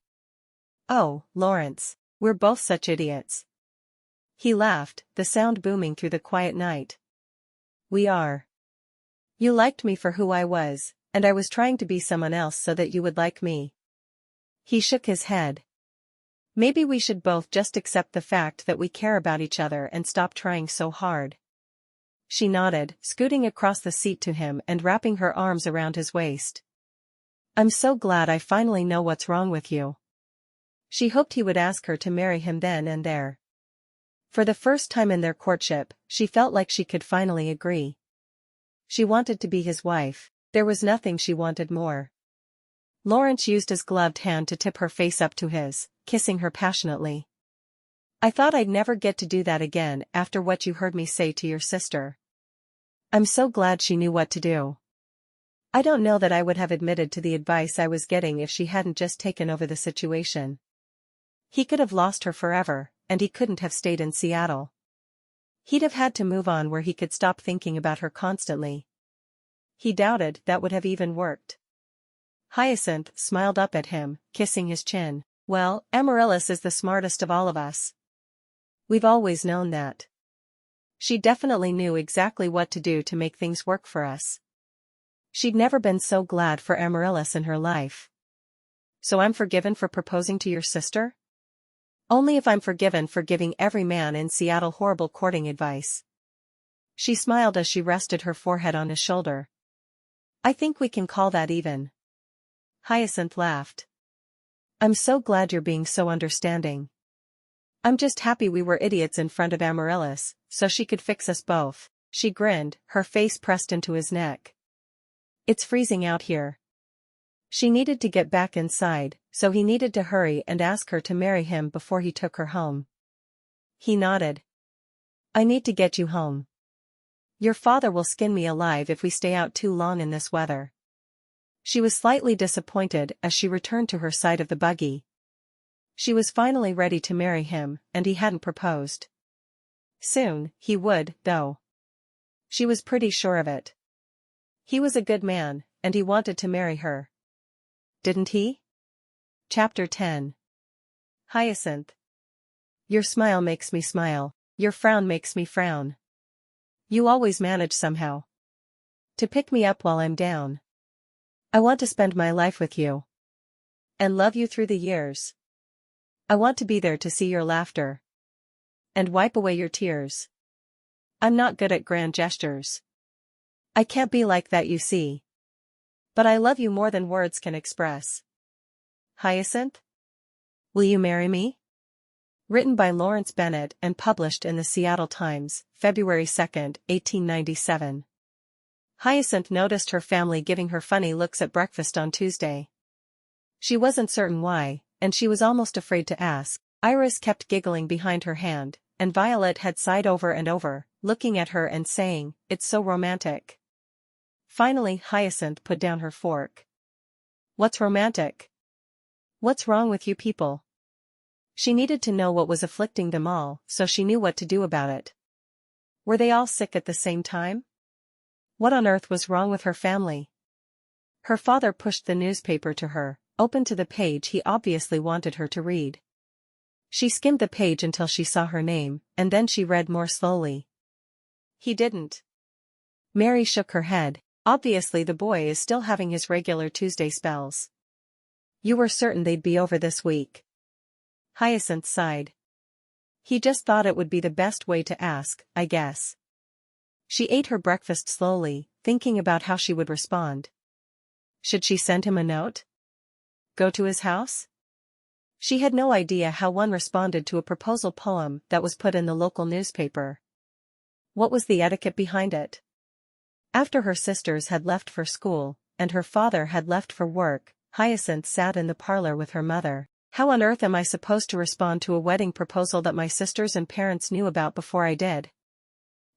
Oh, Lawrence. We're both such idiots. He laughed, the sound booming through the quiet night. We are. You liked me for who I was, and I was trying to be someone else so that you would like me. He shook his head. Maybe we should both just accept the fact that we care about each other and stop trying so hard. She nodded, scooting across the seat to him and wrapping her arms around his waist. I'm so glad I finally know what's wrong with you. She hoped he would ask her to marry him then and there. For the first time in their courtship, she felt like she could finally agree. She wanted to be his wife, there was nothing she wanted more. Lawrence used his gloved hand to tip her face up to his, kissing her passionately. I thought I'd never get to do that again after what you heard me say to your sister. I'm so glad she knew what to do. I don't know that I would have admitted to the advice I was getting if she hadn't just taken over the situation. He could have lost her forever, and he couldn't have stayed in Seattle. He'd have had to move on where he could stop thinking about her constantly. He doubted that would have even worked. Hyacinth smiled up at him, kissing his chin. Well, Amaryllis is the smartest of all of us. We've always known that. She definitely knew exactly what to do to make things work for us. She'd never been so glad for Amaryllis in her life. So I'm forgiven for proposing to your sister? Only if I'm forgiven for giving every man in Seattle horrible courting advice. She smiled as she rested her forehead on his shoulder. I think we can call that even. Hyacinth laughed. I'm so glad you're being so understanding. I'm just happy we were idiots in front of Amaryllis, so she could fix us both. She grinned, her face pressed into his neck. It's freezing out here. She needed to get back inside, so he needed to hurry and ask her to marry him before he took her home. He nodded. I need to get you home. Your father will skin me alive if we stay out too long in this weather. She was slightly disappointed as she returned to her side of the buggy. She was finally ready to marry him, and he hadn't proposed. Soon, he would, though. She was pretty sure of it. He was a good man, and he wanted to marry her. Didn't he? Chapter 10 Hyacinth. Your smile makes me smile, your frown makes me frown. You always manage somehow to pick me up while I'm down. I want to spend my life with you and love you through the years. I want to be there to see your laughter and wipe away your tears. I'm not good at grand gestures. I can't be like that, you see. But I love you more than words can express. Hyacinth? Will you marry me? Written by Lawrence Bennett and published in the Seattle Times, February 2, 1897. Hyacinth noticed her family giving her funny looks at breakfast on Tuesday. She wasn't certain why, and she was almost afraid to ask. Iris kept giggling behind her hand, and Violet had sighed over and over, looking at her and saying, "It's so romantic." Finally, Hyacinth put down her fork. "What's romantic? What's wrong with you people?" She needed to know what was afflicting them all, so she knew what to do about it. Were they all sick at the same time? What on earth was wrong with her family? Her father pushed the newspaper to her, open to the page he obviously wanted her to read. She skimmed the page until she saw her name, and then she read more slowly. He didn't. Mary shook her head. Obviously the boy is still having his regular Tuesday spells. You were certain they'd be over this week. Hyacinth sighed. He just thought it would be the best way to ask, I guess. She ate her breakfast slowly, thinking about how she would respond. Should she send him a note? Go to his house? She had no idea how one responded to a proposal poem that was put in the local newspaper. What was the etiquette behind it? After her sisters had left for school, and her father had left for work, Hyacinth sat in the parlor with her mother. How on earth am I supposed to respond to a wedding proposal that my sisters and parents knew about before I did?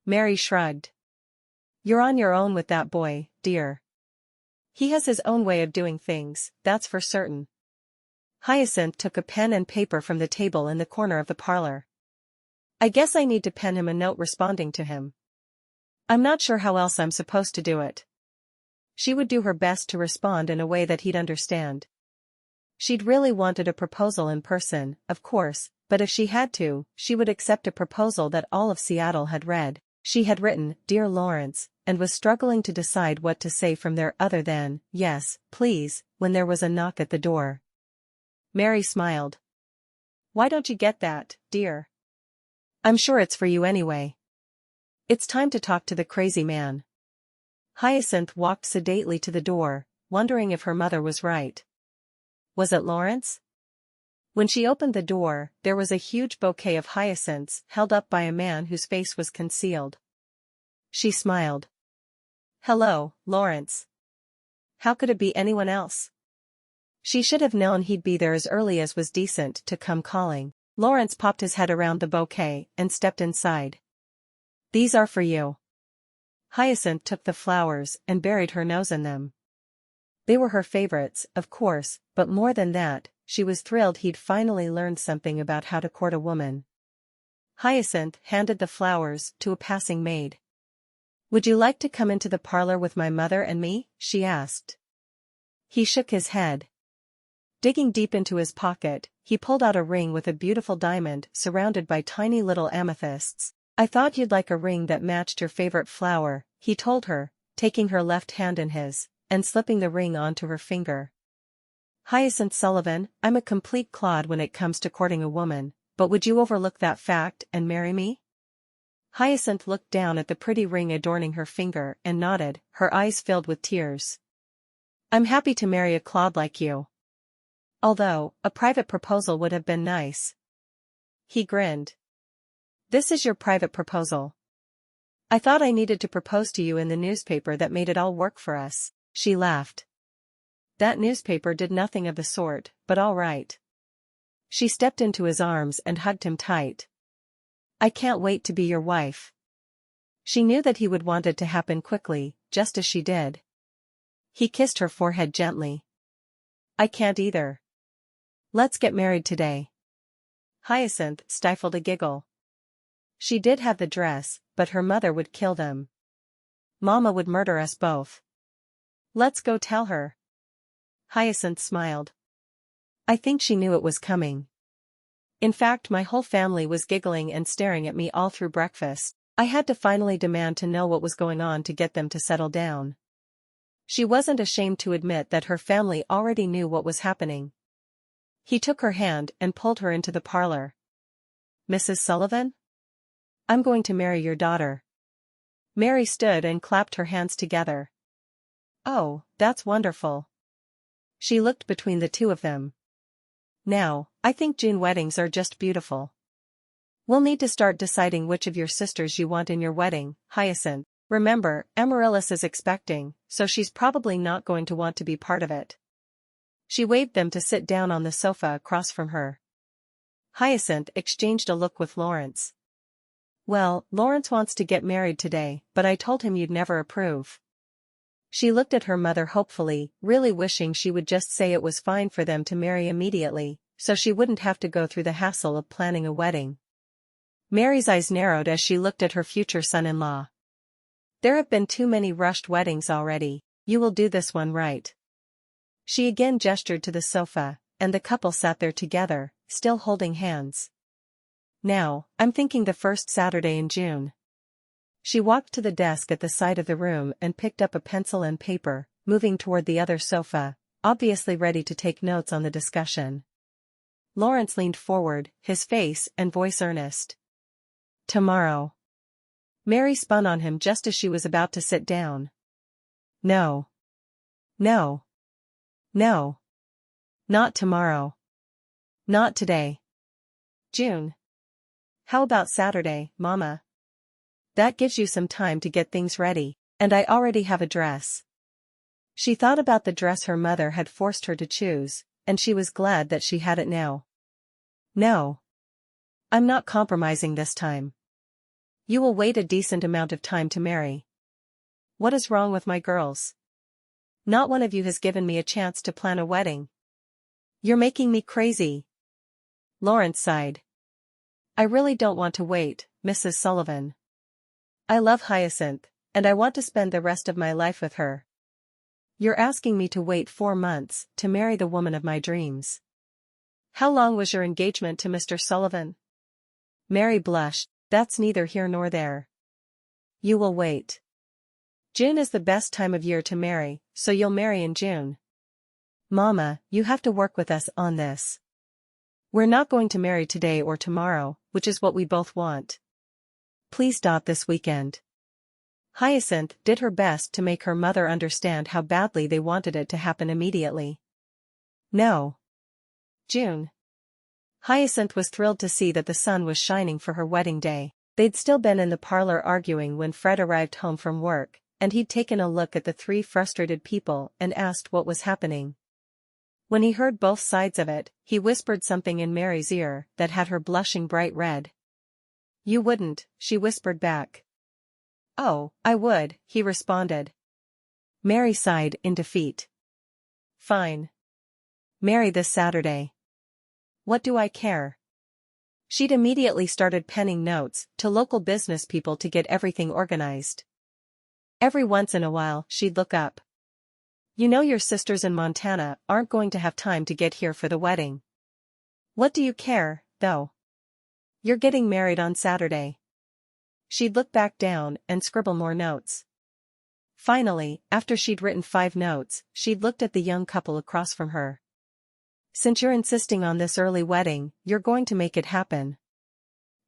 Mary shrugged. You're on your own with that boy, dear. He has his own way of doing things, that's for certain. Hyacinth took a pen and paper from the table in the corner of the parlor. I guess I need to pen him a note responding to him. I'm not sure how else I'm supposed to do it. She would do her best to respond in a way that he'd understand. She'd really wanted a proposal in person, of course, but if she had to, she would accept a proposal that all of Seattle had read. She had written, "Dear Lawrence," and was struggling to decide what to say from there other than, "Yes, please," when there was a knock at the door. Mary smiled. Why don't you get that, dear? I'm sure it's for you anyway. It's time to talk to the crazy man. Hyacinth walked sedately to the door, wondering if her mother was right. Was it Lawrence? When she opened the door, there was a huge bouquet of hyacinths held up by a man whose face was concealed. She smiled. Hello, Lawrence. How could it be anyone else? She should have known he'd be there as early as was decent to come calling. Lawrence popped his head around the bouquet and stepped inside. These are for you. Hyacinth took the flowers and buried her nose in them. They were her favorites, of course, but more than that, she was thrilled he'd finally learned something about how to court a woman. Hyacinth handed the flowers to a passing maid. Would you like to come into the parlor with my mother and me? She asked. He shook his head. Digging deep into his pocket, he pulled out a ring with a beautiful diamond surrounded by tiny little amethysts. I thought you'd like a ring that matched your favorite flower, he told her, taking her left hand in his, and slipping the ring onto her finger. Hyacinth Sullivan, I'm a complete clod when it comes to courting a woman, but would you overlook that fact and marry me? Hyacinth looked down at the pretty ring adorning her finger and nodded, her eyes filled with tears. I'm happy to marry a clod like you. Although, a private proposal would have been nice. He grinned. This is your private proposal. I thought I needed to propose to you in the newspaper that made it all work for us. She laughed. That newspaper did nothing of the sort, but all right. She stepped into his arms and hugged him tight. I can't wait to be your wife. She knew that he would want it to happen quickly, just as she did. He kissed her forehead gently. I can't either. Let's get married today. Hyacinth stifled a giggle. She did have the dress, but her mother would kill them. Mama would murder us both. Let's go tell her. Hyacinth smiled. I think she knew it was coming. In fact, my whole family was giggling and staring at me all through breakfast. I had to finally demand to know what was going on to get them to settle down. She wasn't ashamed to admit that her family already knew what was happening. He took her hand and pulled her into the parlor. "Mrs. Sullivan? I'm going to marry your daughter." Mary stood and clapped her hands together. "Oh, that's wonderful." She looked between the two of them. "Now, I think June weddings are just beautiful. We'll need to start deciding which of your sisters you want in your wedding, Hyacinth. Remember, Amaryllis is expecting, so she's probably not going to want to be part of it." She waved them to sit down on the sofa across from her. Hyacinth exchanged a look with Lawrence. "Well, Lawrence wants to get married today, but I told him you'd never approve." She looked at her mother hopefully, really wishing she would just say it was fine for them to marry immediately, so she wouldn't have to go through the hassle of planning a wedding. Mary's eyes narrowed as she looked at her future son-in-law. "There have been too many rushed weddings already. You will do this one right." She again gestured to the sofa, and the couple sat there together, still holding hands. "Now, I'm thinking the first Saturday in June." She walked to the desk at the side of the room and picked up a pencil and paper, moving toward the other sofa, obviously ready to take notes on the discussion. Lawrence leaned forward, his face and voice earnest. "Tomorrow." Mary spun on him just as she was about to sit down. "No. No. No. Not tomorrow. Not today. June. How about Saturday, Mama? That gives you some time to get things ready, and I already have a dress." She thought about the dress her mother had forced her to choose, and she was glad that she had it now. "No. I'm not compromising this time. You will wait a decent amount of time to marry." "What is wrong with my girls? Not one of you has given me a chance to plan a wedding. You're making me crazy." Lawrence sighed. "I really don't want to wait, Mrs. Sullivan. I love Hyacinth, and I want to spend the rest of my life with her. You're asking me to wait 4 months to marry the woman of my dreams." "How long was your engagement to Mr. Sullivan?" Mary blushed. "That's neither here nor there. You will wait. June is the best time of year to marry, so you'll marry in June." "Mama, you have to work with us on this. We're not going to marry today or tomorrow, which is what we both want. Please stop this weekend." Hyacinth did her best to make her mother understand how badly they wanted it to happen immediately. "No. June." Hyacinth was thrilled to see that the sun was shining for her wedding day. They'd still been in the parlor arguing when Fred arrived home from work, and he'd taken a look at the 3 frustrated people and asked what was happening. When he heard both sides of it, he whispered something in Mary's ear that had her blushing bright red. "You wouldn't," she whispered back. "Oh, I would," he responded. Mary sighed in defeat. "Fine. Marry this Saturday. What do I care?" She'd immediately started penning notes to local business people to get everything organized. Every once in a while, she'd look up. "You know your sisters in Montana aren't going to have time to get here for the wedding. What do you care, though? You're getting married on Saturday." She'd look back down and scribble more notes. Finally, after she'd written 5 notes, she'd looked at the young couple across from her. "Since you're insisting on this early wedding, you're going to make it happen."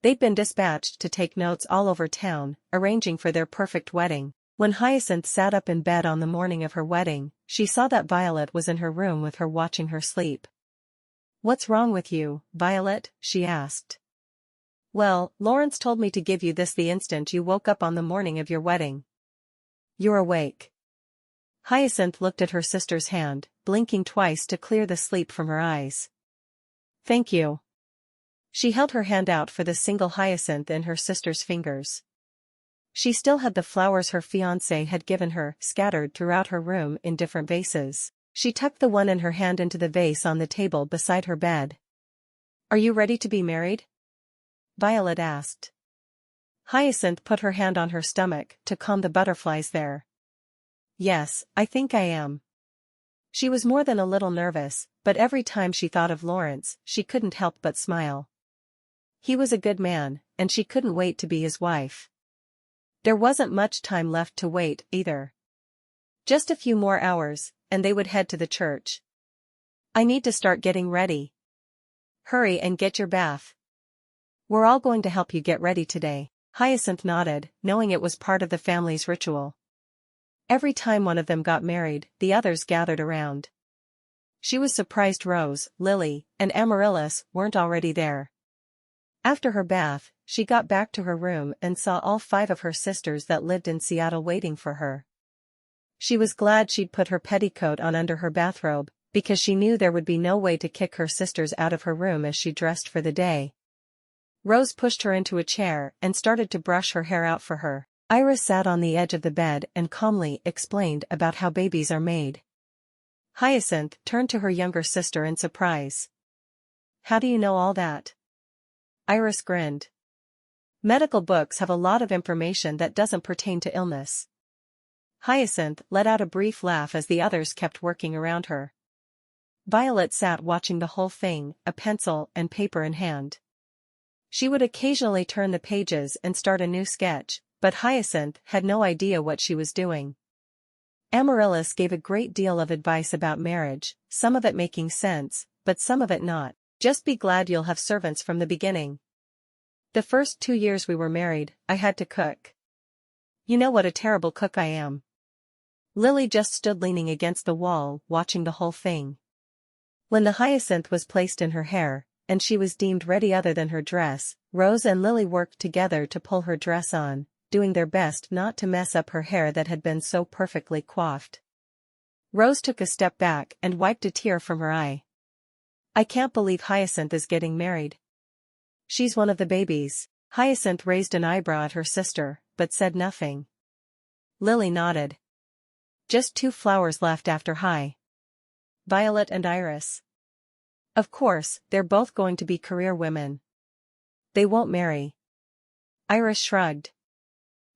They'd been dispatched to take notes all over town, arranging for their perfect wedding. When Hyacinth sat up in bed on the morning of her wedding, she saw that Violet was in her room with her watching her sleep. "What's wrong with you, Violet?" she asked. "Well, Lawrence told me to give you this the instant you woke up on the morning of your wedding." "You're awake." Hyacinth looked at her sister's hand, blinking twice to clear the sleep from her eyes. "Thank you." She held her hand out for the single hyacinth in her sister's fingers. She still had the flowers her fiancé had given her scattered throughout her room in different vases. She tucked the one in her hand into the vase on the table beside her bed. "Are you ready to be married?" Violet asked. Hyacinth put her hand on her stomach to calm the butterflies there. "Yes, I think I am." She was more than a little nervous, but every time she thought of Lawrence, she couldn't help but smile. He was a good man, and she couldn't wait to be his wife. There wasn't much time left to wait, either. Just a few more hours, and they would head to the church. I need to start getting ready. Hurry and get your bath. We're all going to help you get ready today. Hyacinth nodded, knowing it was part of the family's ritual. Every time one of them got married, the others gathered around. She was surprised Rose, Lily, and Amaryllis weren't already there. After her bath, she got back to her room and saw all 5 of her sisters that lived in Seattle waiting for her. She was glad she'd put her petticoat on under her bathrobe, because she knew there would be no way to kick her sisters out of her room as she dressed for the day. Rose pushed her into a chair and started to brush her hair out for her. Iris sat on the edge of the bed and calmly explained about how babies are made. Hyacinth turned to her younger sister in surprise. How do you know all that? Iris grinned. Medical books have a lot of information that doesn't pertain to illness. Hyacinth let out a brief laugh as the others kept working around her. Violet sat watching the whole thing, a pencil and paper in hand. She would occasionally turn the pages and start a new sketch, but Hyacinth had no idea what she was doing. Amaryllis gave a great deal of advice about marriage, some of it making sense, but some of it not. Just be glad you'll have servants from the beginning. The first 2 years we were married, I had to cook. You know what a terrible cook I am. Lily just stood leaning against the wall, watching the whole thing. When the hyacinth was placed in her hair, and she was deemed ready other than her dress, Rose and Lily worked together to pull her dress on, doing their best not to mess up her hair that had been so perfectly coiffed. Rose took a step back and wiped a tear from her eye. I can't believe Hyacinth is getting married. She's one of the babies. Hyacinth raised an eyebrow at her sister, but said nothing. Lily nodded. Just 2 flowers left after Violet and Iris. Of course, they're both going to be career women. They won't marry. Iris shrugged.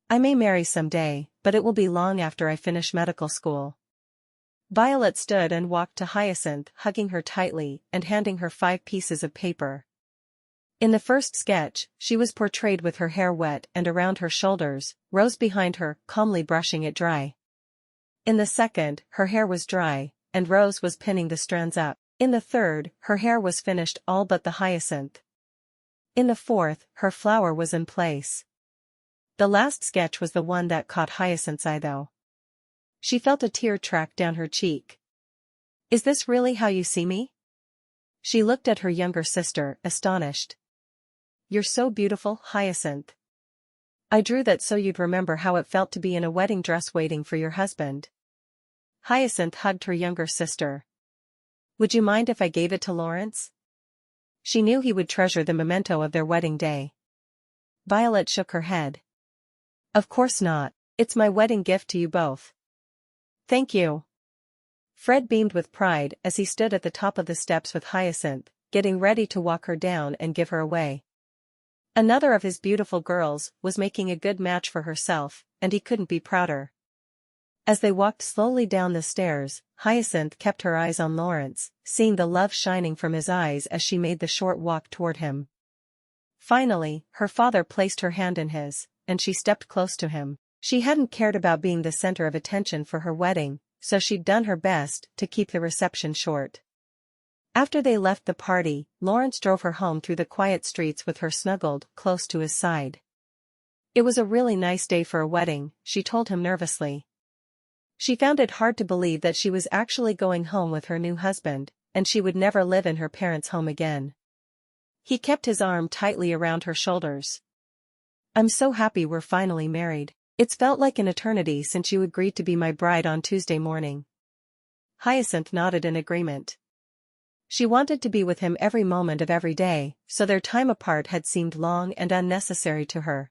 I may marry someday, but it will be long after I finish medical school. Violet stood and walked to Hyacinth, hugging her tightly and handing her 5 pieces of paper. In the first sketch, she was portrayed with her hair wet and around her shoulders, Rose behind her, calmly brushing it dry. In the second, her hair was dry, and Rose was pinning the strands up. In the third, her hair was finished all but the hyacinth. In the fourth, her flower was in place. The last sketch was the one that caught Hyacinth's eye though. She felt a tear track down her cheek. Is this really how you see me? She looked at her younger sister, astonished. You're so beautiful, Hyacinth. I drew that so you'd remember how it felt to be in a wedding dress waiting for your husband. Hyacinth hugged her younger sister. Would you mind if I gave it to Lawrence? She knew he would treasure the memento of their wedding day. Violet shook her head. Of course not. It's my wedding gift to you both. Thank you. Fred beamed with pride as he stood at the top of the steps with Hyacinth, getting ready to walk her down and give her away. Another of his beautiful girls was making a good match for herself, and he couldn't be prouder. As they walked slowly down the stairs, Hyacinth kept her eyes on Lawrence, seeing the love shining from his eyes as she made the short walk toward him. Finally, her father placed her hand in his, and she stepped close to him. She hadn't cared about being the center of attention for her wedding, so she'd done her best to keep the reception short. After they left the party, Lawrence drove her home through the quiet streets with her snuggled close to his side. It was a really nice day for a wedding, she told him nervously. She found it hard to believe that she was actually going home with her new husband, and she would never live in her parents' home again. He kept his arm tightly around her shoulders. I'm so happy we're finally married. It's felt like an eternity since you agreed to be my bride on Tuesday morning. Hyacinth nodded in agreement. She wanted to be with him every moment of every day, so their time apart had seemed long and unnecessary to her.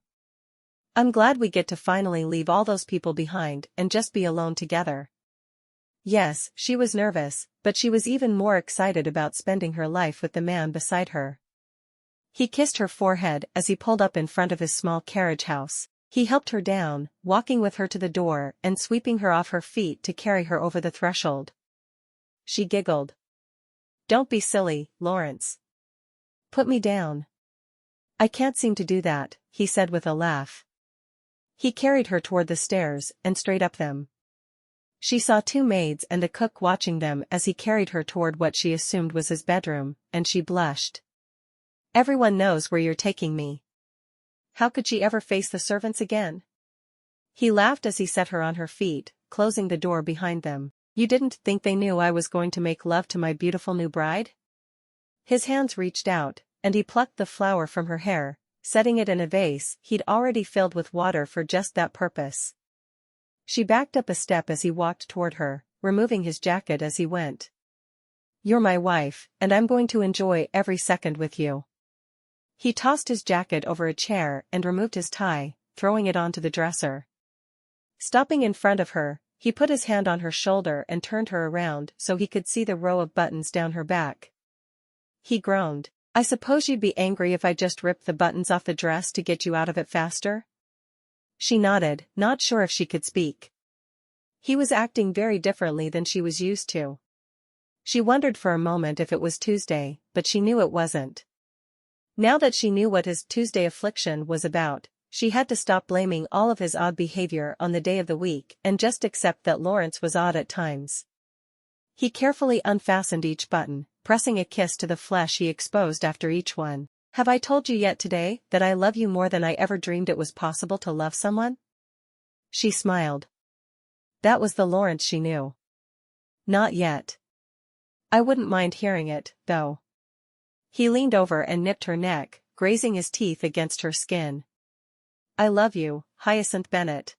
I'm glad we get to finally leave all those people behind and just be alone together. Yes, she was nervous, but she was even more excited about spending her life with the man beside her. He kissed her forehead as he pulled up in front of his small carriage house. He helped her down, walking with her to the door and sweeping her off her feet to carry her over the threshold. She giggled. Don't be silly, Lawrence. Put me down. I can't seem to do that, he said with a laugh. He carried her toward the stairs and straight up them. She saw 2 maids and a cook watching them as he carried her toward what she assumed was his bedroom, and she blushed. Everyone knows where you're taking me. How could she ever face the servants again? He laughed as he set her on her feet, closing the door behind them. You didn't think they knew I was going to make love to my beautiful new bride? His hands reached out, and he plucked the flower from her hair, setting it in a vase he'd already filled with water for just that purpose. She backed up a step as he walked toward her, removing his jacket as he went. You're my wife, and I'm going to enjoy every second with you. He tossed his jacket over a chair and removed his tie, throwing it onto the dresser. Stopping in front of her, he put his hand on her shoulder and turned her around so he could see the row of buttons down her back. He groaned. I suppose you'd be angry if I just ripped the buttons off the dress to get you out of it faster? She nodded, not sure if she could speak. He was acting very differently than she was used to. She wondered for a moment if it was Tuesday, but she knew it wasn't. Now that she knew what his Tuesday affliction was about, she had to stop blaming all of his odd behavior on the day of the week and just accept that Lawrence was odd at times. He carefully unfastened each button, pressing a kiss to the flesh he exposed after each one. Have I told you yet today that I love you more than I ever dreamed it was possible to love someone? She smiled. That was the Lawrence she knew. Not yet. I wouldn't mind hearing it, though. He leaned over and nipped her neck, grazing his teeth against her skin. I love you, Hyacinth Bennett.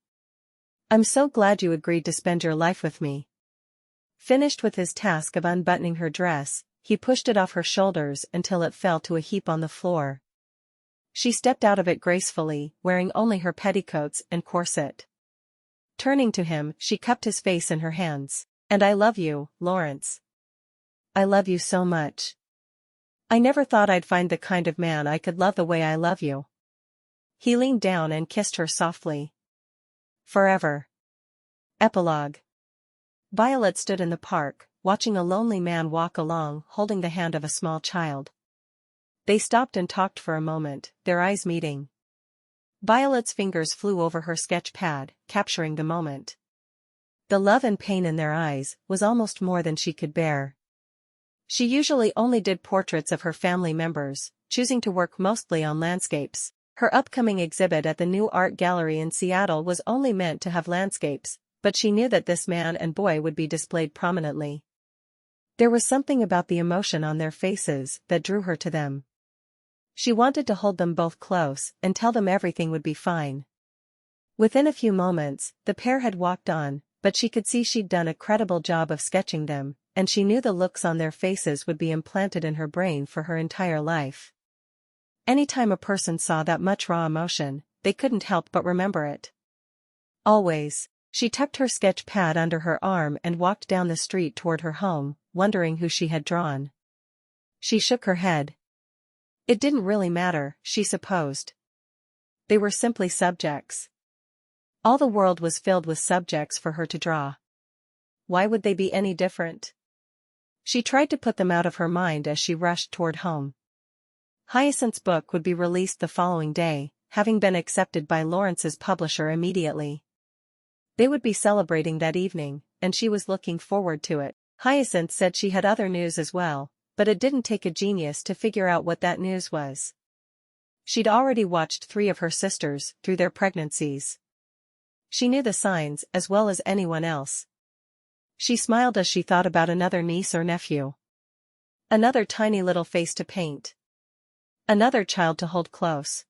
I'm so glad you agreed to spend your life with me. Finished with his task of unbuttoning her dress, he pushed it off her shoulders until it fell to a heap on the floor. She stepped out of it gracefully, wearing only her petticoats and corset. Turning to him, she cupped his face in her hands. And I love you, Lawrence. I love you so much. I never thought I'd find the kind of man I could love the way I love you. He leaned down and kissed her softly. Forever. Epilogue. Violet stood in the park, watching a lonely man walk along holding the hand of a small child. They stopped and talked for a moment, their eyes meeting. Violet's fingers flew over her sketch pad, capturing the moment. The love and pain in their eyes was almost more than she could bear. She usually only did portraits of her family members, choosing to work mostly on landscapes. Her upcoming exhibit at the new art gallery in Seattle was only meant to have landscapes, but she knew that this man and boy would be displayed prominently. There was something about the emotion on their faces that drew her to them. She wanted to hold them both close and tell them everything would be fine. Within a few moments, the pair had walked on, but she could see she'd done a credible job of sketching them, and she knew the looks on their faces would be implanted in her brain for her entire life. Anytime a person saw that much raw emotion, they couldn't help but remember it. Always. She tucked her sketch pad under her arm and walked down the street toward her home, wondering who she had drawn. She shook her head. It didn't really matter, she supposed. They were simply subjects. All the world was filled with subjects for her to draw. Why would they be any different? She tried to put them out of her mind as she rushed toward home. Hyacinth's book would be released the following day, having been accepted by Lawrence's publisher immediately. They would be celebrating that evening, and she was looking forward to it. Hyacinth said she had other news as well, but it didn't take a genius to figure out what that news was. She'd already watched 3 of her sisters through their pregnancies. She knew the signs as well as anyone else. She smiled as she thought about another niece or nephew. Another tiny little face to paint. Another child to hold close.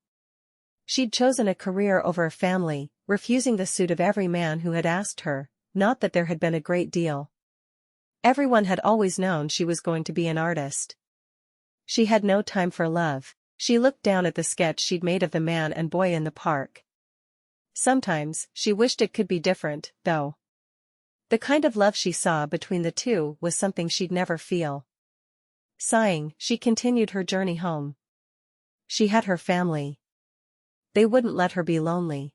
She'd chosen a career over a family, refusing the suit of every man who had asked her, not that there had been a great deal. Everyone had always known she was going to be an artist. She had no time for love. She looked down at the sketch she'd made of the man and boy in the park. Sometimes, she wished it could be different, though. The kind of love she saw between the two was something she'd never feel. Sighing, she continued her journey home. She had her family. They wouldn't let her be lonely.